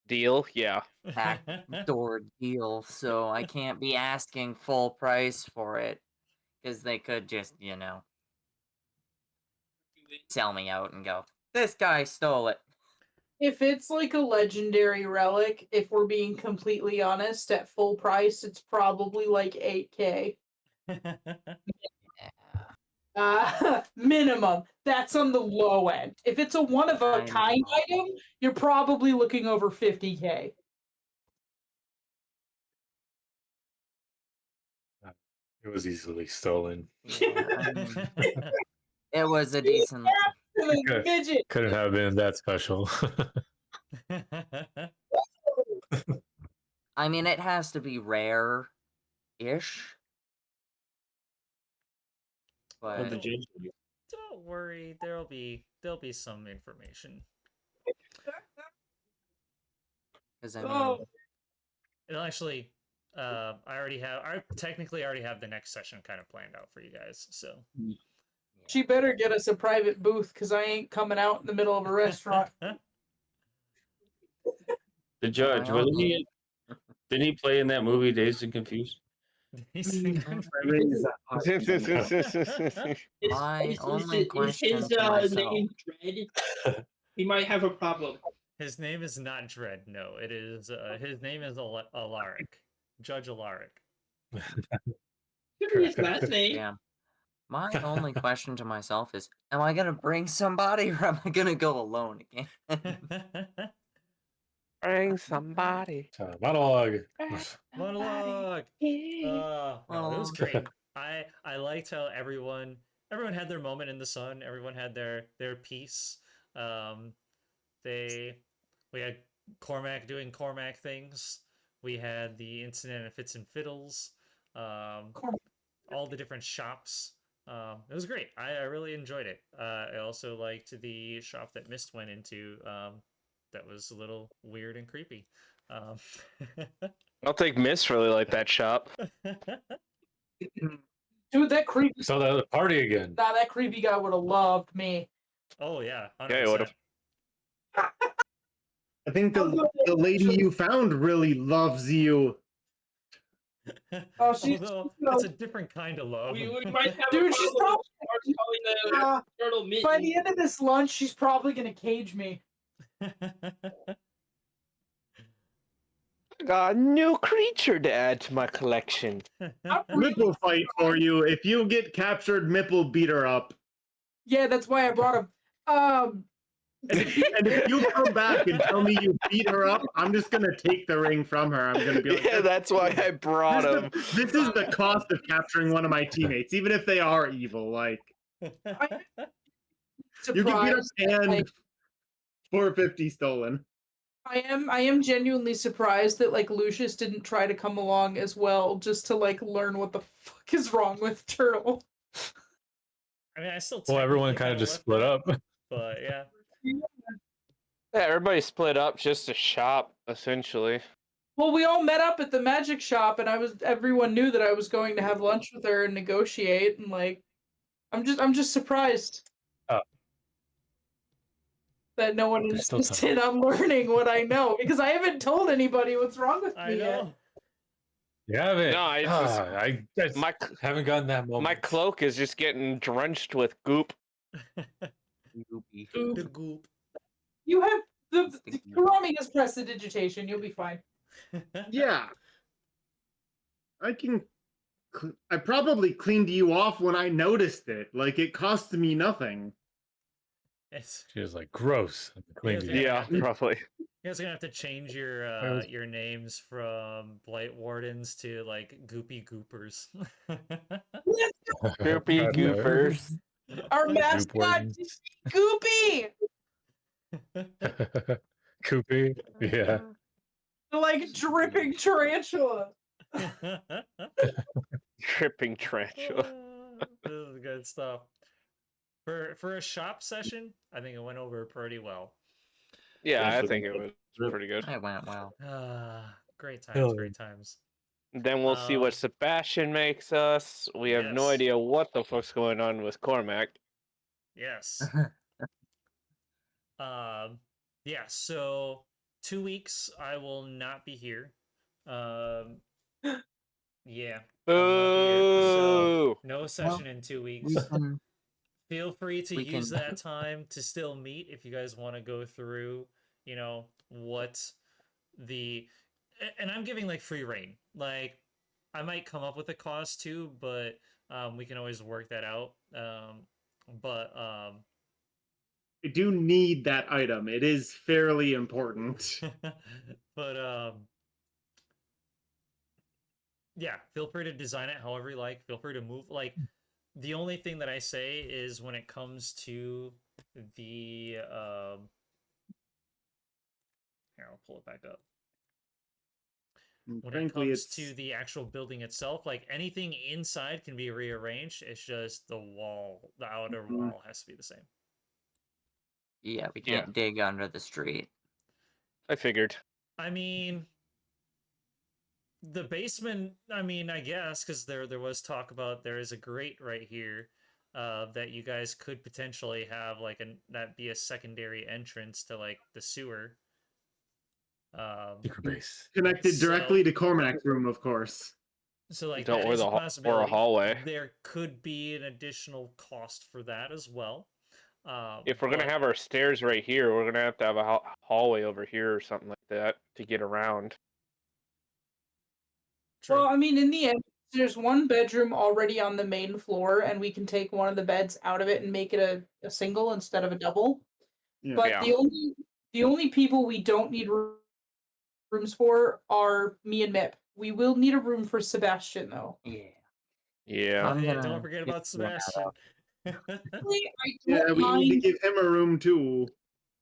Deal, yeah. backdoor deal, so I can't be asking full price for it, because they could just, sell me out and go, this guy stole it. If it's like a legendary relic, if we're being completely honest, at full price, it's probably like 8K. Minimum. That's on the low end. If it's a one of a kind item, you're probably looking over 50K. It was easily stolen. Yeah, I mean, it was a decent. Good. Midget. Couldn't have been that special. I mean, it has to be rare-ish. Well, But Don't worry, there'll be some information. because I mean, It'll actually, I technically already have the next session kind of planned out for you guys. So She better get us a private booth, because I ain't coming out in the middle of a restaurant. The judge, By all didn't he play in that movie Dazed and Confused? My only Is question his to myself. name Dread? He might have a problem. His name is not Dread. No, it is. His name is Alaric, Judge Alaric. Could be his last name. Yeah. My only question to myself is, am I gonna bring somebody, or am I gonna go alone again? Bring somebody. Monologue. Monologue. No, it was great. I liked how everyone had their moment in the sun. Everyone had their piece. We had Cormac doing Cormac things. We had the incident of Fits and Fiddles. All the different shops. It was great. I really enjoyed it. I also liked the shop that Mist went into. That was a little weird and creepy. I don't think Miss really liked that shop. Dude, that creepy. Saw that at the party again. Nah, that creepy guy would have loved me. Oh yeah, 100%. Yeah, he would've. I think the lady you found really loves you. Oh, she's Although no. it's a different kind of love. We might have Dude, a she's problem probably with calling the uh, turtle by mitten. the end of this lunch, she's probably gonna cage me. Got a new creature to add to my collection. I'm Mip really will fight for you. If you get captured, Mip will beat her up. Yeah, that's why I brought him. And if you come back and tell me you beat her up, I'm just gonna take the ring from her. I'm gonna be like, Yeah, that's why I brought him. This is the cost of capturing one of my teammates, even if they are evil. Like, you can beat up surprised. that, and like, 450 stolen. I am genuinely surprised that like Lucius didn't try to come along as well, just to like learn what the fuck is wrong with Turtle. I mean, I still. Well, everyone technically kind of kinda just left split that, up. But yeah. Yeah, everybody split up just to shop, essentially. Well, we all met up at the magic shop, and everyone knew that I was going to have lunch with her and negotiate, and like, I'm just surprised Oh. that no one There's still insisted on learning what I know, because I haven't told anybody what's wrong with I me yet. know. You haven't. No, it's just- I just My haven't gotten that moment. my cloak is just getting drenched with goop. Goopy. The goop. You have It's the the- Kurami has prestidigitation. You'll be fine. Yeah. I probably cleaned you off when I noticed it. Like, it cost me nothing. It's, She was like, gross. I cleaned Yeah, you. Yeah, probably. you guys are gonna have to change was- your names from Blightwardens to like Goopy Goopers. Goopy Okay. goopers. Our Goop mascot, wardens. Goopy, Koopy. Yeah. the like dripping tarantula. Tripping tarantula. This is good stuff. For a shop session, I think it went over pretty well. Yeah, I Yes, think it was pretty good. It went well. Great times, Hell great times. Then we'll see Um, what Sebastian makes us. We have no yes. idea what the fuck's going on with Cormac. Yes. Yeah, so 2 weeks I will not be here. Yeah. I will not be here, so Boo! no session in 2 weeks. We can, Feel free to we use can- that time to still meet if you guys want to go through, you know, what and I'm giving like free reign. Like I might come up with a cost too, but we can always work that out. But I do need that item. It is fairly important. but yeah, feel free to design it however you like. Feel free to move. Like the only thing that I say is when it comes to the here, I'll pull it back up. And When frankly, it comes it's to the actual building itself, like anything inside can be rearranged. It's just the wall, the outer wall has to be the same. yeah, we Yeah. can't dig under the street. I figured. I mean, the basement, I mean, I guess, because there was talk about there is a grate right here that you guys could potentially have, like, that be a secondary entrance to, like, the sewer. Secret base. connected So- directly to Cormac's room, of course. So, like, Don't that or is the a or a possibility. hallway. There could be an additional cost for that as well. If we're gonna but- have our stairs right here, we're gonna have to have a hallway over here or something like that to get around. True. Well, I mean, in the end, there's one bedroom already on the main floor, and we can take one of the beds out of it and make it a single instead of a double. Yeah. But Yeah. the only people we don't need rooms for are me and Mip. We will need a room for Sebastian though. Yeah. Yeah. I'm Yeah, gonna don't forget get about one out. Sebastian. Really, I Yeah, don't we need to mind. give him a room too.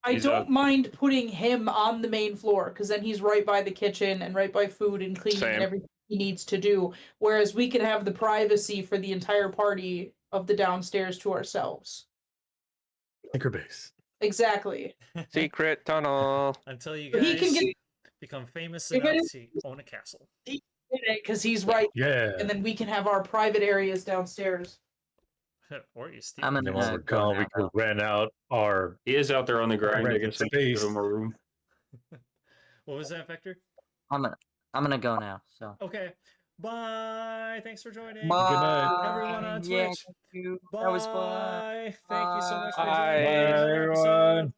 I He's don't out. mind putting him on the main floor because then he's right by the kitchen and right by food and cleaning Same. and everything he needs to do. Whereas we can have the privacy for the entire party of the downstairs to ourselves. Secret base. Exactly. Secret tunnel. Until you But he guys can get become famous You're enough gonna- to own a castle. it because he's right, Yeah. and then we can have our private areas downstairs. Or you steal I'm it. And then gonna when we're go gone, we now, could rent out our He is out there on the grind. I Right, guess we space. give him a room. What was that, Vector? I'm gonna go now. So Okay. Bye. Thanks for joining. Bye. Good night. Everyone on Yeah, Twitch. thank you. Bye. That was fun. Thank you so much for Bye. joining another episode. everyone.